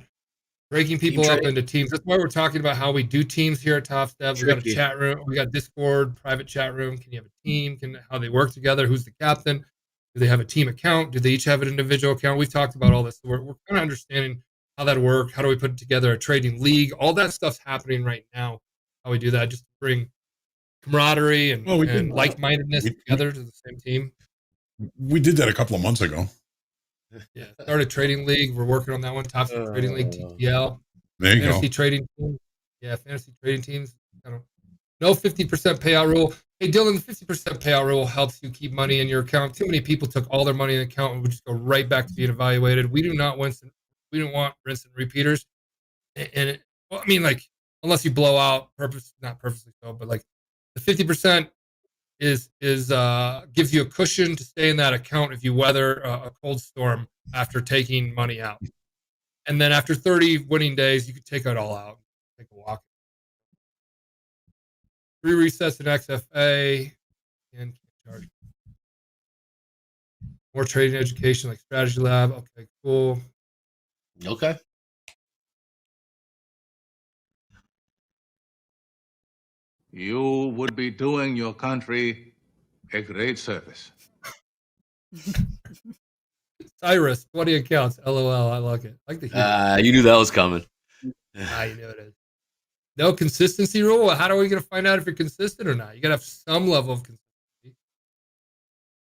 Breaking people up into teams. That's why we're talking about how we do teams here at Topstep. We got a chat room. We got Discord, private chat room. Can you have a team? How they work together? Who's the captain? Do they have a team account? Do they each have an individual account? We've talked about all this. So we're kind of understanding how that works. How do we put together a trading league? All that stuff's happening right now. How we do that, just to bring camaraderie and like-mindedness together to the same team. We did that a couple of months ago. Yeah, started trading league. We're working on that one. Topstep trading league, TTL. There you fantasy go. Trading team. Yeah, fantasy trading teams. No 50% payout rule. Hey, Dylan, the 50% payout rule helps you keep money in your account. Too many people took all their money in the account and would just go right back to being evaluated. We do not want rinse and repeaters. And unless you blow out not purposely so, but like the 50% is gives you a cushion to stay in that account if you weather a cold storm after taking money out. And then after 30 winning days, you can take it all out, take a walk. 3 resets in XFA and charge. More trading education like Strategy Lab. Okay, cool. Okay. You would be doing your country a great service. Cyrus, 20 accounts. LOL. I like it. I like the you knew that was coming. You know it is. No consistency rule. How are we going to find out if you're consistent or not? You got to have some level of consistency.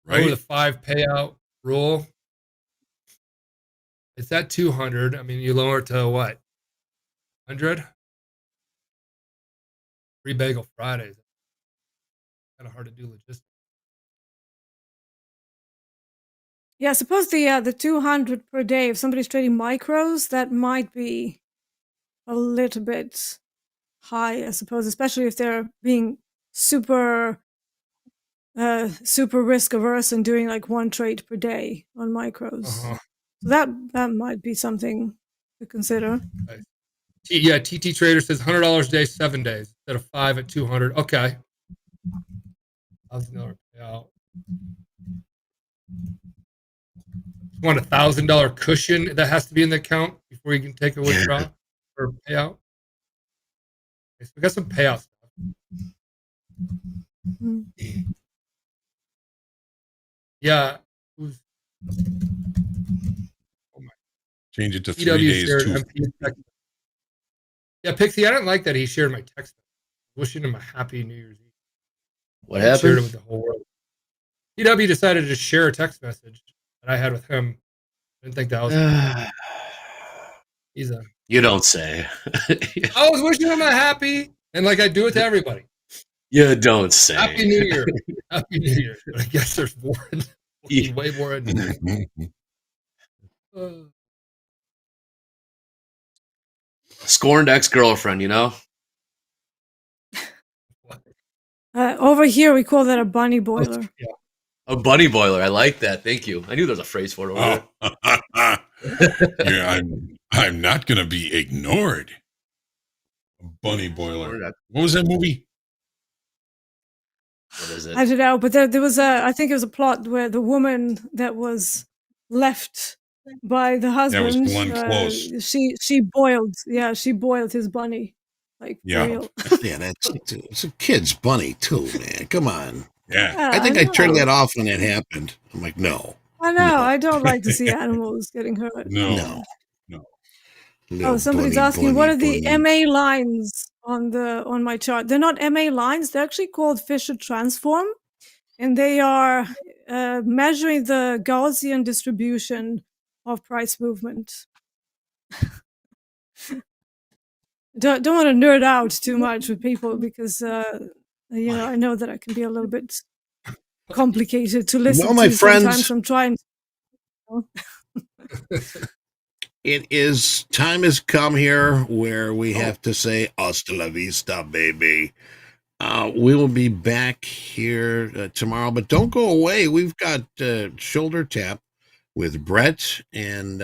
Right. Over the 5 payout rule. It's at 200. I mean, you lower it to what? 100? Free Bagel Fridays. Kind of hard to do logistics. Yeah, I suppose the 200 per day, if somebody's trading micros, that might be a little bit high, I suppose, especially if they're being super risk averse and doing like 1 trade per day on micros. So that might be something to consider. Right. Yeah, TT Trader says $100 a day, 7 days instead of 5 at 200. Okay. $1,000 payout. Want a $1,000 cushion that has to be in the account before you can take a withdrawal or payout. Okay, so we got some payout stuff. Yeah. Change it to 3 days too. Yeah, Pixie, I didn't like that he shared my text. Wishing him a happy New Year's Eve. What happened? Shared it with the whole world. TW decided to just share a text message that I had with him. I didn't think that was. You don't say. I was wishing him a happy, and like I do it to everybody. You don't say. Happy New Year. Happy New Year. But I guess there's more. Way more. Scorned ex-girlfriend, you know? Over here, we call that a bunny boiler. Yeah. A bunny boiler. I like that. Thank you. I knew there was a phrase for it over there. Yeah, I'm not going to be ignored. A bunny boiler. What was that movie? What is it? I don't know, but there was I think it was a plot where the woman that was left by the husband, Glenn Close. she boiled his bunny. Like, yeah. real. Yeah, it's a kid's bunny too, man. Come on. Yeah. I think I turned that off when it happened. I'm like, no. I know. I don't like to see animals getting hurt. No. Oh, somebody's asking, what are the MA lines on my chart? They're not MA lines. They're actually called Fisher transform, and they are measuring the Gaussian distribution of price movement. Don't want to nerd out too much with people because I know that I can be a little bit complicated to listen well, my to. friends, sometimes I'm trying. Time has come here where we have to say hasta la vista, baby. We will be back here tomorrow, but don't go away. We've got Shoulder Tap with Brett, and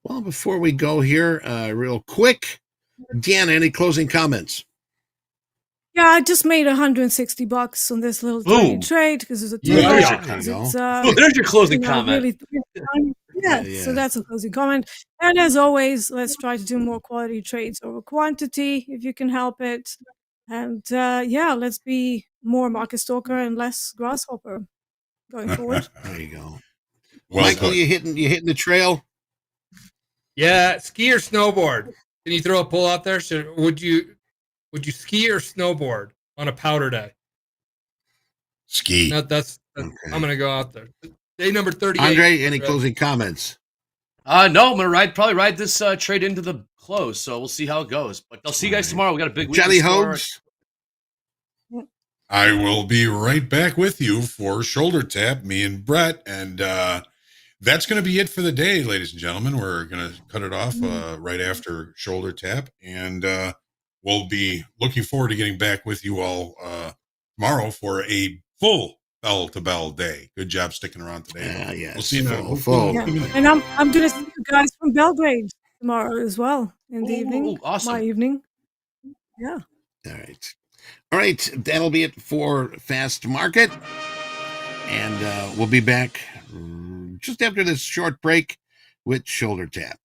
well, before we go here, real quick, Deanna, any closing comments? Yeah, I just made $160 on this little tiny trade because it's a there's your closing comment. So that's a closing comment. And as always, let's try to do more quality trades over quantity if you can help it. And let's be more market stalker and less grasshopper going forward. There you go. Well, Michael, you hitting the trail? Yeah, ski or snowboard? Can you throw a pull out there? Would you ski or snowboard on a powder day? Ski. That's okay. I'm gonna go out there. Day number 38. Andre, any closing comments? No, I'm gonna probably ride this trade into the close, so we'll see how it goes. But I'll see you guys tomorrow. We got a big week. Johnny Hoags. I will be right back with you for Shoulder Tap, me and Brett, and that's going to be it for the day, ladies and gentlemen. We're going to cut it off right after Shoulder Tap, and we'll be looking forward to getting back with you all tomorrow for a full bell-to-bell day. Good job sticking around today. Yes. We'll see you now. Yeah. And I'm going to see you guys from Belgrade tomorrow as well in the evening. Awesome. My evening. Yeah. All right. That'll be it for Fast Market. And we'll be back just after this short break with Shoulder Tap.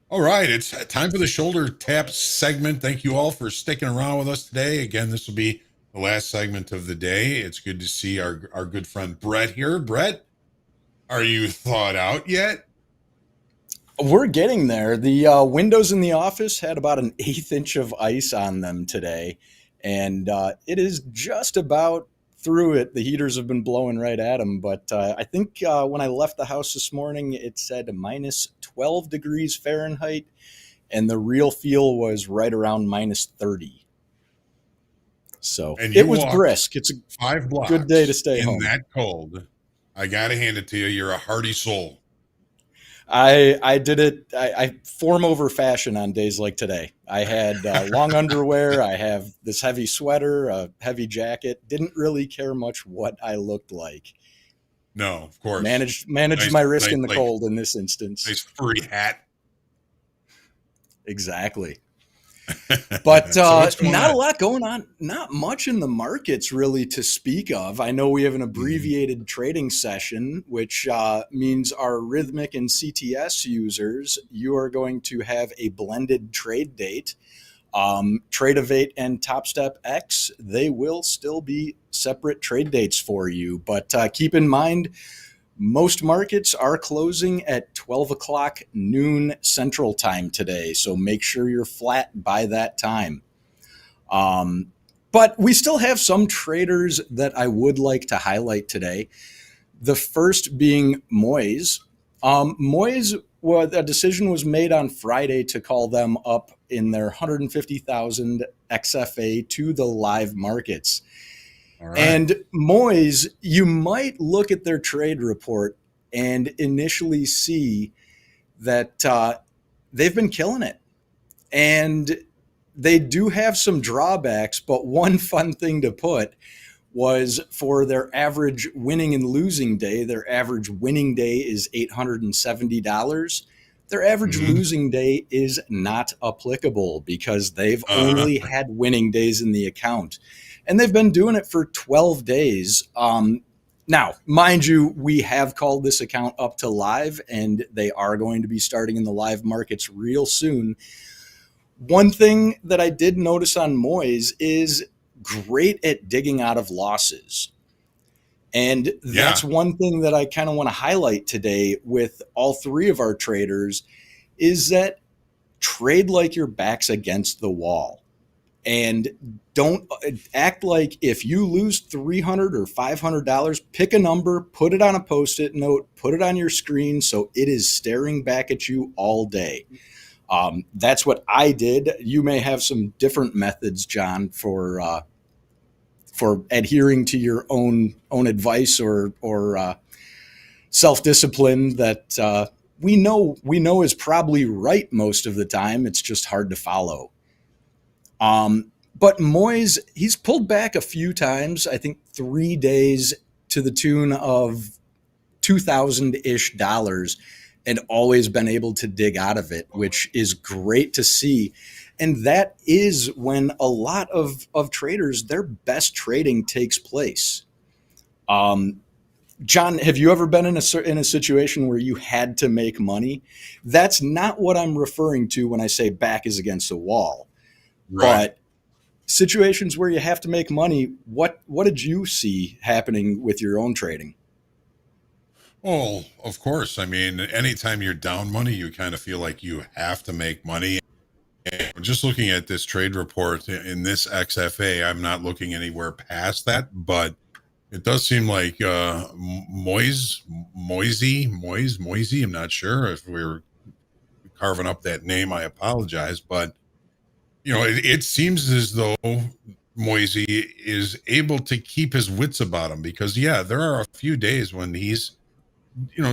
All right, it's time for the shoulder tap segment. Thank you all for sticking around with us today. Again, this will be the last segment of the day. It's good to see our good friend Brett here. Brett, are you thawed out yet? We're getting there. The windows in the office had about an 1/8 inch of ice on them today, and it is just about through it. The heaters have been blowing right at them, but I think when I left the house this morning, it said minus 12 degrees Fahrenheit, and the real feel was right around minus 30. So it was brisk. It's a 5 blocks good day to stay home. In that cold, I got to hand it to you. You're a hardy soul. I did it. I form over fashion on days like today. I had long underwear. I have this heavy sweater, a heavy jacket. Didn't really care much what I looked like. No, of course. Managed my risk in the cold in this instance. Nice furry hat. Exactly. But not a lot going on. Not much in the markets really to speak of. I know we have an abbreviated trading session, which means our Rhythmic and CTS users, you are going to have a blended trade date. Tradeovate and Topstep X, they will still be separate trade dates for you. But keep in mind, most markets are closing at 12 o'clock noon Central Time today, so make sure you're flat by that time. But we still have some traders that I would like to highlight today. The first being Moise. Moise, well, a decision was made on Friday to call them up in their 150,000 XFA to the live markets. Right. And Moise, you might look at their trade report and initially see that they've been killing it. And they do have some drawbacks, but one fun thing to put was for their average winning and losing day, their average winning day is $870. Their average losing day is not applicable because they've only had winning days in the account. And they've been doing it for 12 days. Now, mind you, we have called this account up to live, and they are going to be starting in the live markets real soon. One thing that I did notice on Moise is great at digging out of losses. And that's one thing that I kind of want to highlight today with all three of our traders is that trade like your back's against the wall. And don't act like if you lose $300 or $500, pick a number, put it on a Post-it note, put it on your screen so it is staring back at you all day. That's what I did. You may have some different methods, John, for adhering to your own advice or self-discipline that we know is probably right most of the time. It's just hard to follow. But Moise, he's pulled back a few times, I think 3 days to the tune of $2,000-ish and always been able to dig out of it, which is great to see. And that is when a lot of traders, their best trading takes place. John, have you ever been in a situation where you had to make money? That's not what I'm referring to when I say back is against the wall. Right. But situations where you have to make money, what did you see happening with your own trading? Well, of course. I mean, anytime you're down money, you kind of feel like you have to make money. And just looking at this trade report in this XFA, I'm not looking anywhere past that, but it does seem like Moisey. I'm not sure if we're carving up that name. I apologize, but it seems as though Moisey is able to keep his wits about him, because there are a few days when he's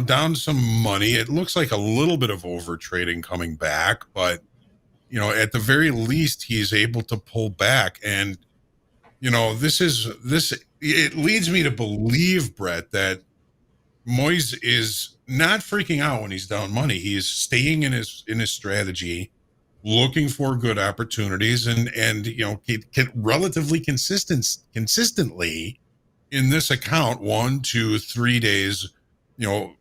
down some money. It looks like a little bit of over trading coming back, but at the very least, he's able to pull back. And it leads me to believe, Brett, that Moise is not freaking out when he's down money. He is staying in his strategy, looking for good opportunities, and can relatively consistently in this account 1 to 3 days, 2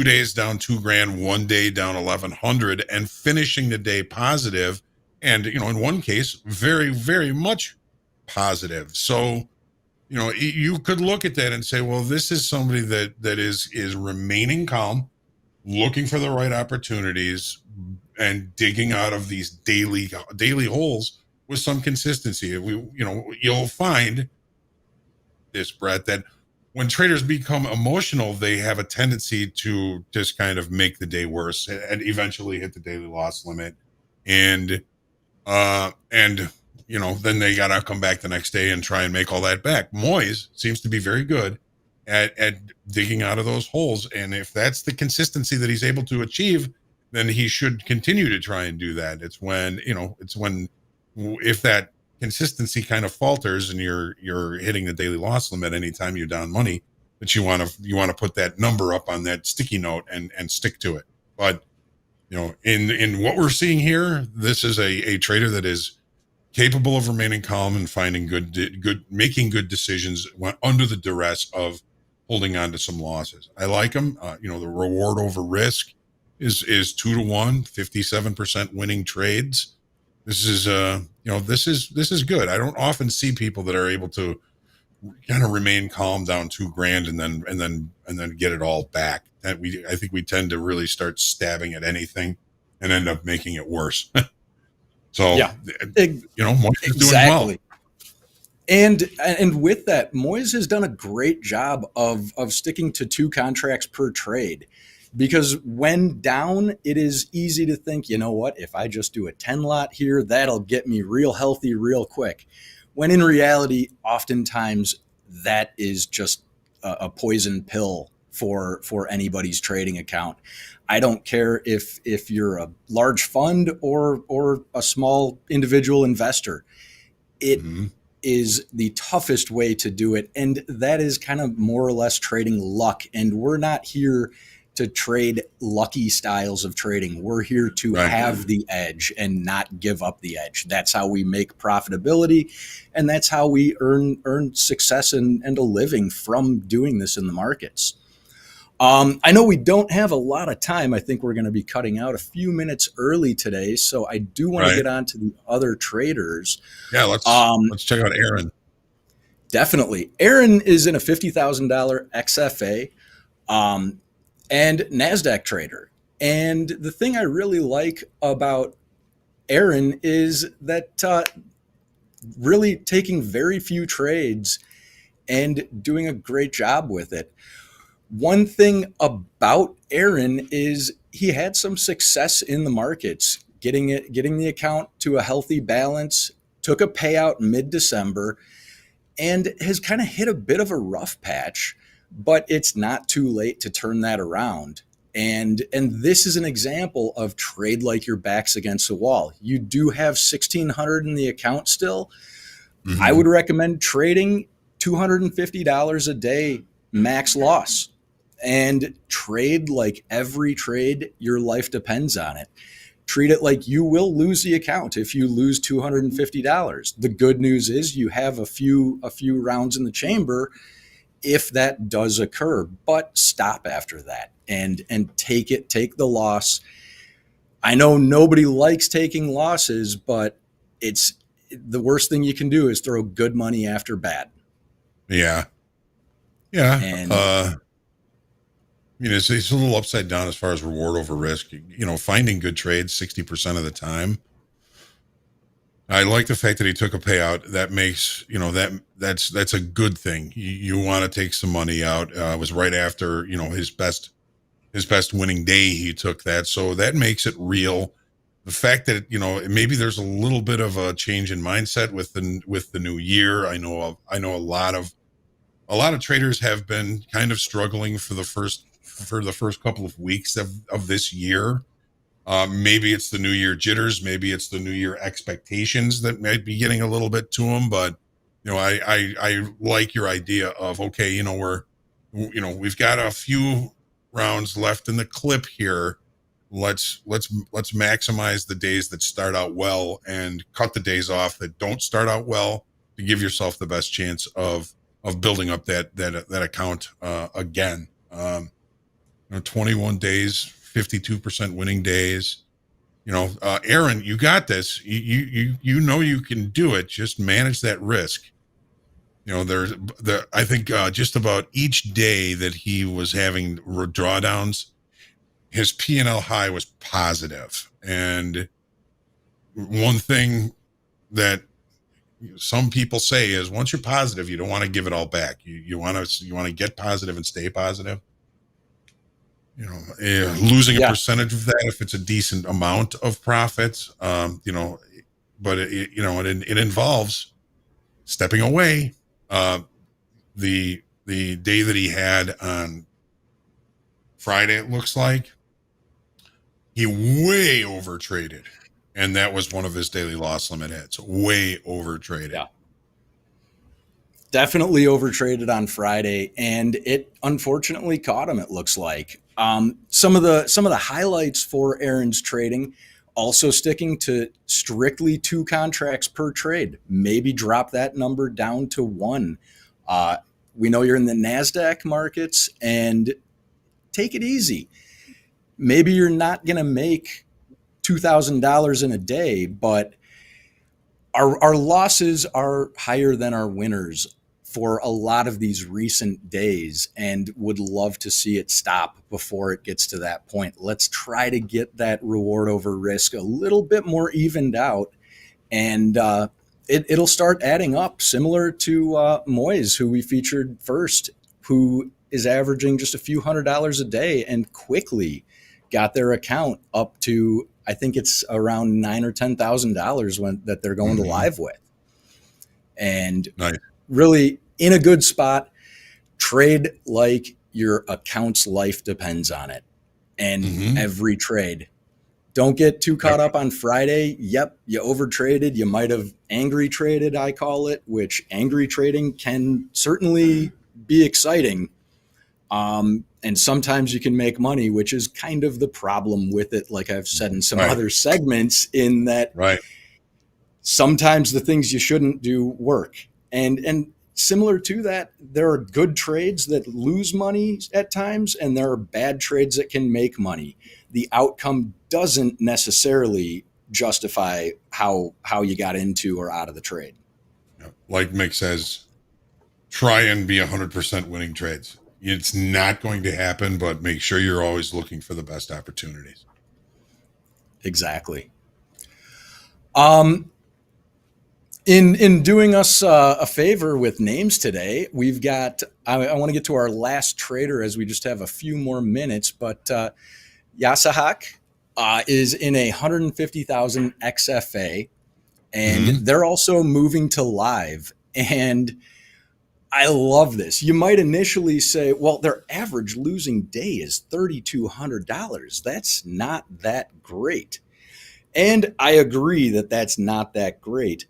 days down $2,000, 1 day down 1,100, and finishing the day positive, and in one case very, very much positive. So you could look at that and say, well, this is somebody that is remaining calm, looking for the right opportunities, and digging out of these daily holes with some consistency. You'll find this, Brett, that when traders become emotional, they have a tendency to just kind of make the day worse and eventually hit the daily loss limit. And then they got to come back the next day and try and make all that back. Moise seems to be very good at digging out of those holes. And if that's the consistency that he's able to achieve, then he should continue to try and do that. It's when if that consistency kind of falters and you're hitting the daily loss limit anytime you're down money, that you want to put that number up on that sticky note and stick to it. But in what we're seeing here, this is a trader that is capable of remaining calm and finding making good decisions under the duress of holding on to some losses. I like him. The reward over risk is 2-to-1, 57% winning trades. This is this is good. I don't often see people that are able to kind of remain calm down $2,000 and then get it all back. I think we tend to really start stabbing at anything and end up making it worse. So Moise is doing well. And with that, Moise has done a great job of sticking to 2 contracts per trade. Because when down, it is easy to think, you know what, if I just do a 10 lot here, that'll get me real healthy real quick. When in reality, oftentimes that is just a poison pill for anybody's trading account. I don't care if you're a large fund or a small individual investor. It is the toughest way to do it. And that is kind of more or less trading luck. And we're not here to trade lucky styles of trading. We're here to have the edge and not give up the edge. That's how we make profitability, and that's how we earn success and a living from doing this in the markets. I know we don't have a lot of time. I think we're going to be cutting out a few minutes early today, so I do want to get on to the other traders. Yeah, let's check out Aaron. Definitely. Aaron is in a $50,000 XFA. And NASDAQ trader. And the thing I really like about Aaron is that really taking very few trades and doing a great job with it. One thing about Aaron is he had some success in the markets, getting the account to a healthy balance, took a payout mid-December, and has kind of hit a bit of a rough patch. But it's not too late to turn that around. And this is an example of trade like your back's against the wall. You do have $1,600 in the account still. I would recommend trading $250 a day max loss, and trade like every trade your life depends on it. Treat it like you will lose the account if you lose $250. The good news is you have a few rounds in the chamber if that does occur, but stop after that and take the loss. I know nobody likes taking losses, but it's the worst thing you can do is throw good money after bad. Yeah. And it's a little upside down as far as reward over risk. Finding good trades 60% of the time. I like the fact that he took a payout. That makes, that's a good thing. You want to take some money out. It was right after, his best winning day. He took that. So that makes it real. The fact that, maybe there's a little bit of a change in mindset with the new year. I know a lot of traders have been kind of struggling for the first couple of weeks of this year. Maybe it's the new year jitters. Maybe it's the new year expectations that might be getting a little bit to them. But, I like your idea of, okay, we've got a few rounds left in the clip here. Let's maximize the days that start out well and cut the days off that don't start out well to give yourself the best chance of building up that account again. 21 days, 52% winning days. Aaron, you got this. You can do it. Just manage that risk. I think just about each day that he was having drawdowns, his P&L high was positive. And one thing that some people say is once you're positive, you don't want to give it all back. You want to get positive and stay positive. Losing a percentage of that if it's a decent amount of profits, but it involves stepping away. The day that he had on Friday, it looks like he way over traded, and that was one of his daily loss limit hits. Way over traded. Yeah. Definitely over traded on Friday, and it unfortunately caught him. It looks like some of the highlights for Aaron's trading, also sticking to strictly 2 contracts per trade. Maybe drop that number down to 1. We know you're in the NASDAQ markets, and take it easy. Maybe you're not going to make $2,000 in a day, but our losses are higher than our winners for a lot of these recent days, and would love to see it stop before it gets to that point. Let's try to get that reward over risk a little bit more evened out, and it'll start adding up, similar to Moyes, who we featured first, who is averaging just a few $100s a day and quickly got their account up to, I think it's around $9,000 or $10,000 that they're going to live with. And nice. Really in a good spot. Trade like your account's life depends on it. And every trade. Don't get too caught up on Friday. Yep, you overtraded. You might have angry traded, I call it, which angry trading can certainly be exciting. And sometimes you can make money, which is kind of the problem with it, like I've said in some other segments, in that sometimes the things you shouldn't do work. And similar to that, there are good trades that lose money at times, and there are bad trades that can make money. The outcome doesn't necessarily justify how you got into or out of the trade. Like Mick says, try and be 100% winning trades. It's not going to happen, but make sure you're always looking for the best opportunities. Exactly. In doing us a favor with names today, we've got, I want to get to our last trader as we just have a few more minutes, but Yasahak is in a 150,000 XFA, and they're also moving to live. And I love this. You might initially say, well, their average losing day is $3,200. That's not that great. And I agree that that's not that great.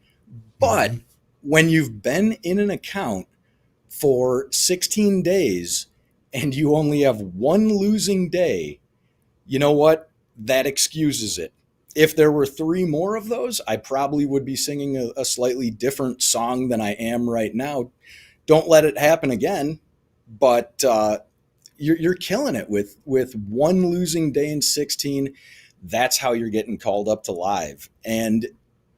But when you've been in an account for 16 days and you only have one losing day, you know what? That excuses it. If there were 3 more of those, I probably would be singing a slightly different song than I am right now. Don't let it happen again. But you're killing it with one losing day in 16. That's how you're getting called up to live. And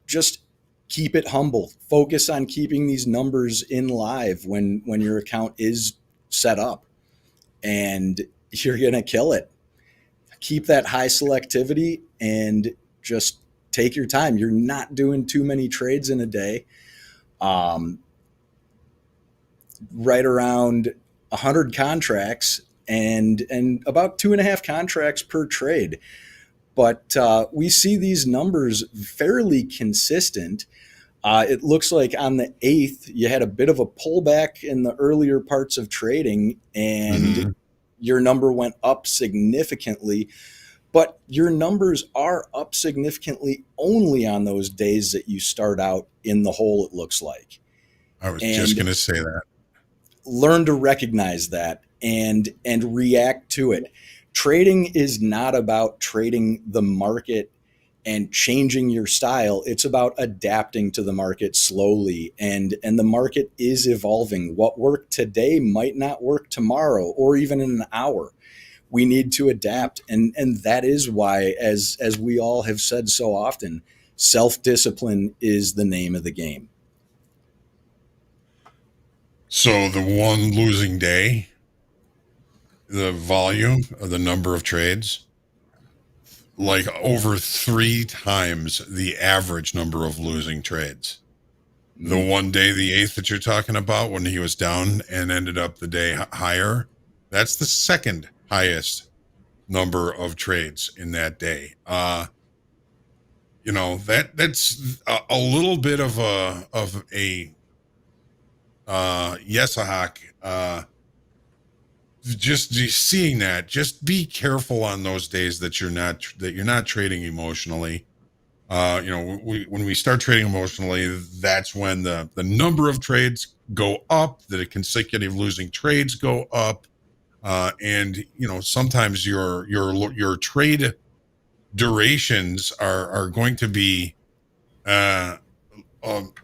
just keep it humble. Focus on keeping these numbers in live when your account is set up, and you're going to kill it. Keep that high selectivity and just take your time. You're not doing too many trades in a day. Right around 100 contracts and about 2.5 contracts per trade. But we see these numbers fairly consistent. It looks like on the 8th, you had a bit of a pullback in the earlier parts of trading, and your number went up significantly. But your numbers are up significantly only on those days that you start out in the hole, it looks like. I was just going to say that. Learn to recognize that and react to it. Trading is not about trading the market and changing your style. It's about adapting to the market slowly, and the market is evolving. What worked today might not work tomorrow or even in an hour. We need to adapt, and that is why, as we all have said so often, self-discipline is the name of the game. So the one losing day, the volume of the number of trades, like over 3 times the average number of losing trades. The one day, the 8th that you're talking about, when he was down and ended up the day higher, that's the second highest number of trades in that day. That's a little bit of a Yesahawk. Just seeing that, just be careful on those days that you're not trading emotionally. When we start trading emotionally, that's when the number of trades go up, the consecutive losing trades go up, and sometimes your trade durations are going to be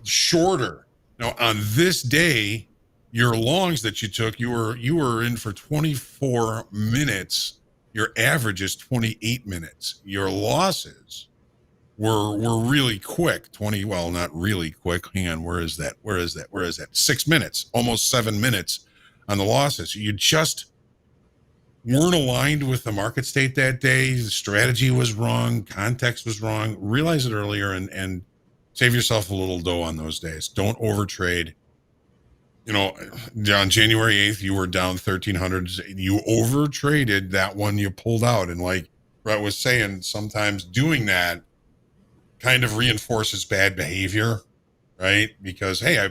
shorter. Now, on this day, your longs that you took, you were in for 24 minutes. Your average is 28 minutes. Your losses were really quick. Not really quick. Hang on, where is that? 6 minutes, almost 7 minutes on the losses. You just weren't aligned with the market state that day. The strategy was wrong. Context was wrong. Realize it earlier and save yourself a little dough on those days. Don't overtrade. On January 8th, you were down 1,300. You overtraded that one. You pulled out. And like Brett was saying, sometimes doing that kind of reinforces bad behavior, right? Because, hey, I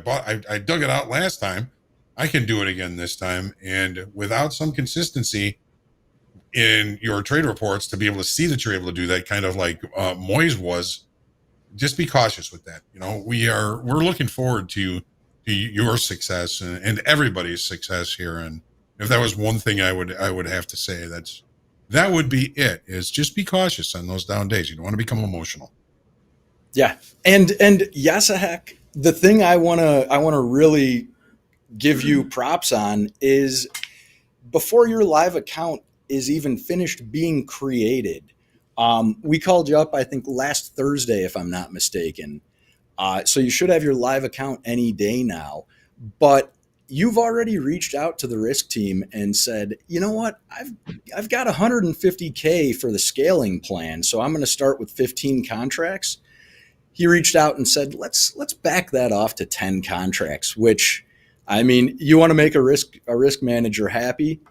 dug it out last time. I can do it again this time. And without some consistency in your trade reports to be able to see that you're able to do that, kind of like Moyes was, just be cautious with that. We're looking forward to your success and everybody's success here. And if that was one thing I would have to say, that would be it, is just be cautious on those down days. You don't want to become emotional. Yeah. And Yasahek, the thing I want to really give you props on is, before your live account is even finished being created, we called you up, I think last Thursday, if I'm not mistaken. So you should have your live account any day now, but you've already reached out to the risk team and said, you know what, I've got 150K for the scaling plan, so I'm going to start with 15 contracts. He reached out and said, let's back that off to 10 contracts, which, I mean, you want to make a risk manager happy.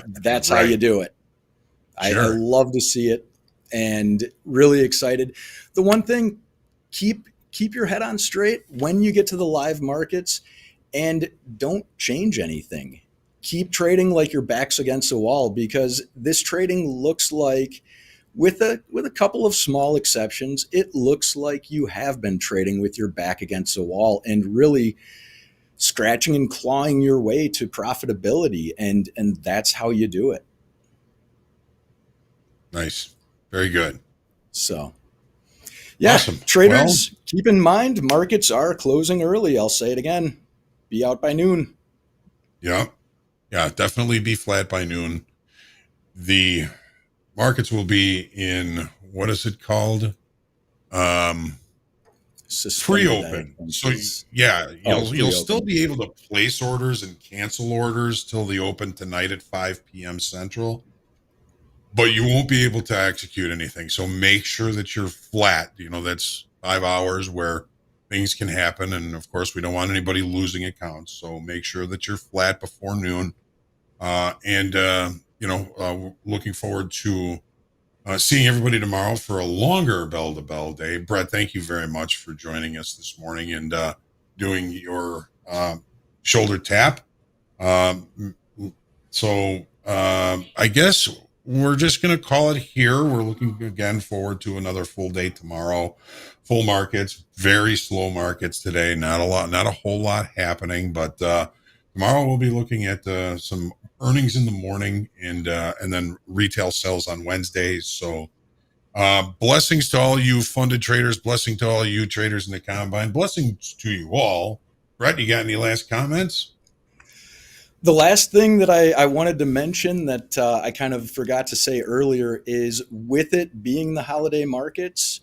That's right. How you do it. Sure. I love to see it and really excited. The one thing, keep your head on straight when you get to the live markets and don't change anything. Keep trading like your back's against the wall, because this trading looks like, with a couple of small exceptions, it looks like you have been trading with your back against the wall and really scratching and clawing your way to profitability. And that's how you do it. Nice. Very good. So, yeah, awesome. Traders, keep in mind, markets are closing early. I'll say it again. Be out by noon. Yeah. Yeah, definitely be flat by noon. The markets will be in, what is it called? suspended. Pre-open. So yeah, you'll still be able to place orders and cancel orders till the open tonight at 5 p.m. Central, but you won't be able to execute anything. So make sure that you're flat. That's 5 hours where things can happen, and of course we don't want anybody losing accounts. So make sure that you're flat before noon. Looking forward to seeing everybody tomorrow for a longer bell to bell day. Brett, thank you very much for joining us this morning and doing your shoulder tap. I guess we're just going to call it here. We're looking again forward to another full day tomorrow. Full markets, very slow markets today. Not a whole lot happening, but tomorrow we'll be looking at some earnings in the morning and then retail sales on Wednesdays. So blessings to all you funded traders, blessing to all you traders in the combine, blessings to you all. Brett, you got any last comments? The last thing that I wanted to mention that I kind of forgot to say earlier is, with it being the holiday markets,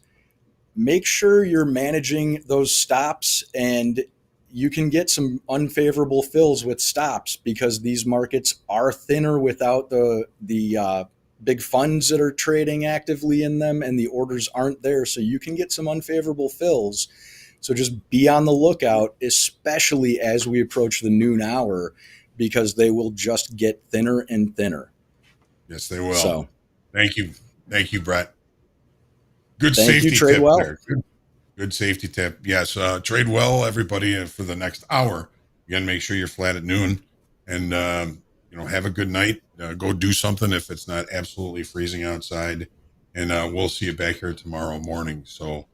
make sure you're managing those stops, and you can get some unfavorable fills with stops because these markets are thinner without the big funds that are trading actively in them, and the orders aren't there. So you can get some unfavorable fills. So just be on the lookout, especially as we approach the noon hour, because they will just get thinner and thinner. Yes, they will. So thank you, Brett. Good Thank safety you, trade tip well. there. Good safety tip. Yes, trade well, everybody, for the next hour. Again, make sure you're flat at noon, and have a good night. Go do something if it's not absolutely freezing outside, and we'll see you back here tomorrow morning. So,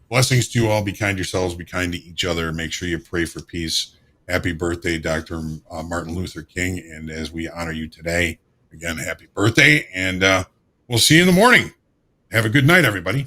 blessings to you all. Be kind to yourselves. Be kind to each other. Make sure you pray for peace. Happy birthday, Dr. Martin Luther King, and as we honor you today, again, happy birthday, and we'll see you in the morning. Have a good night, everybody.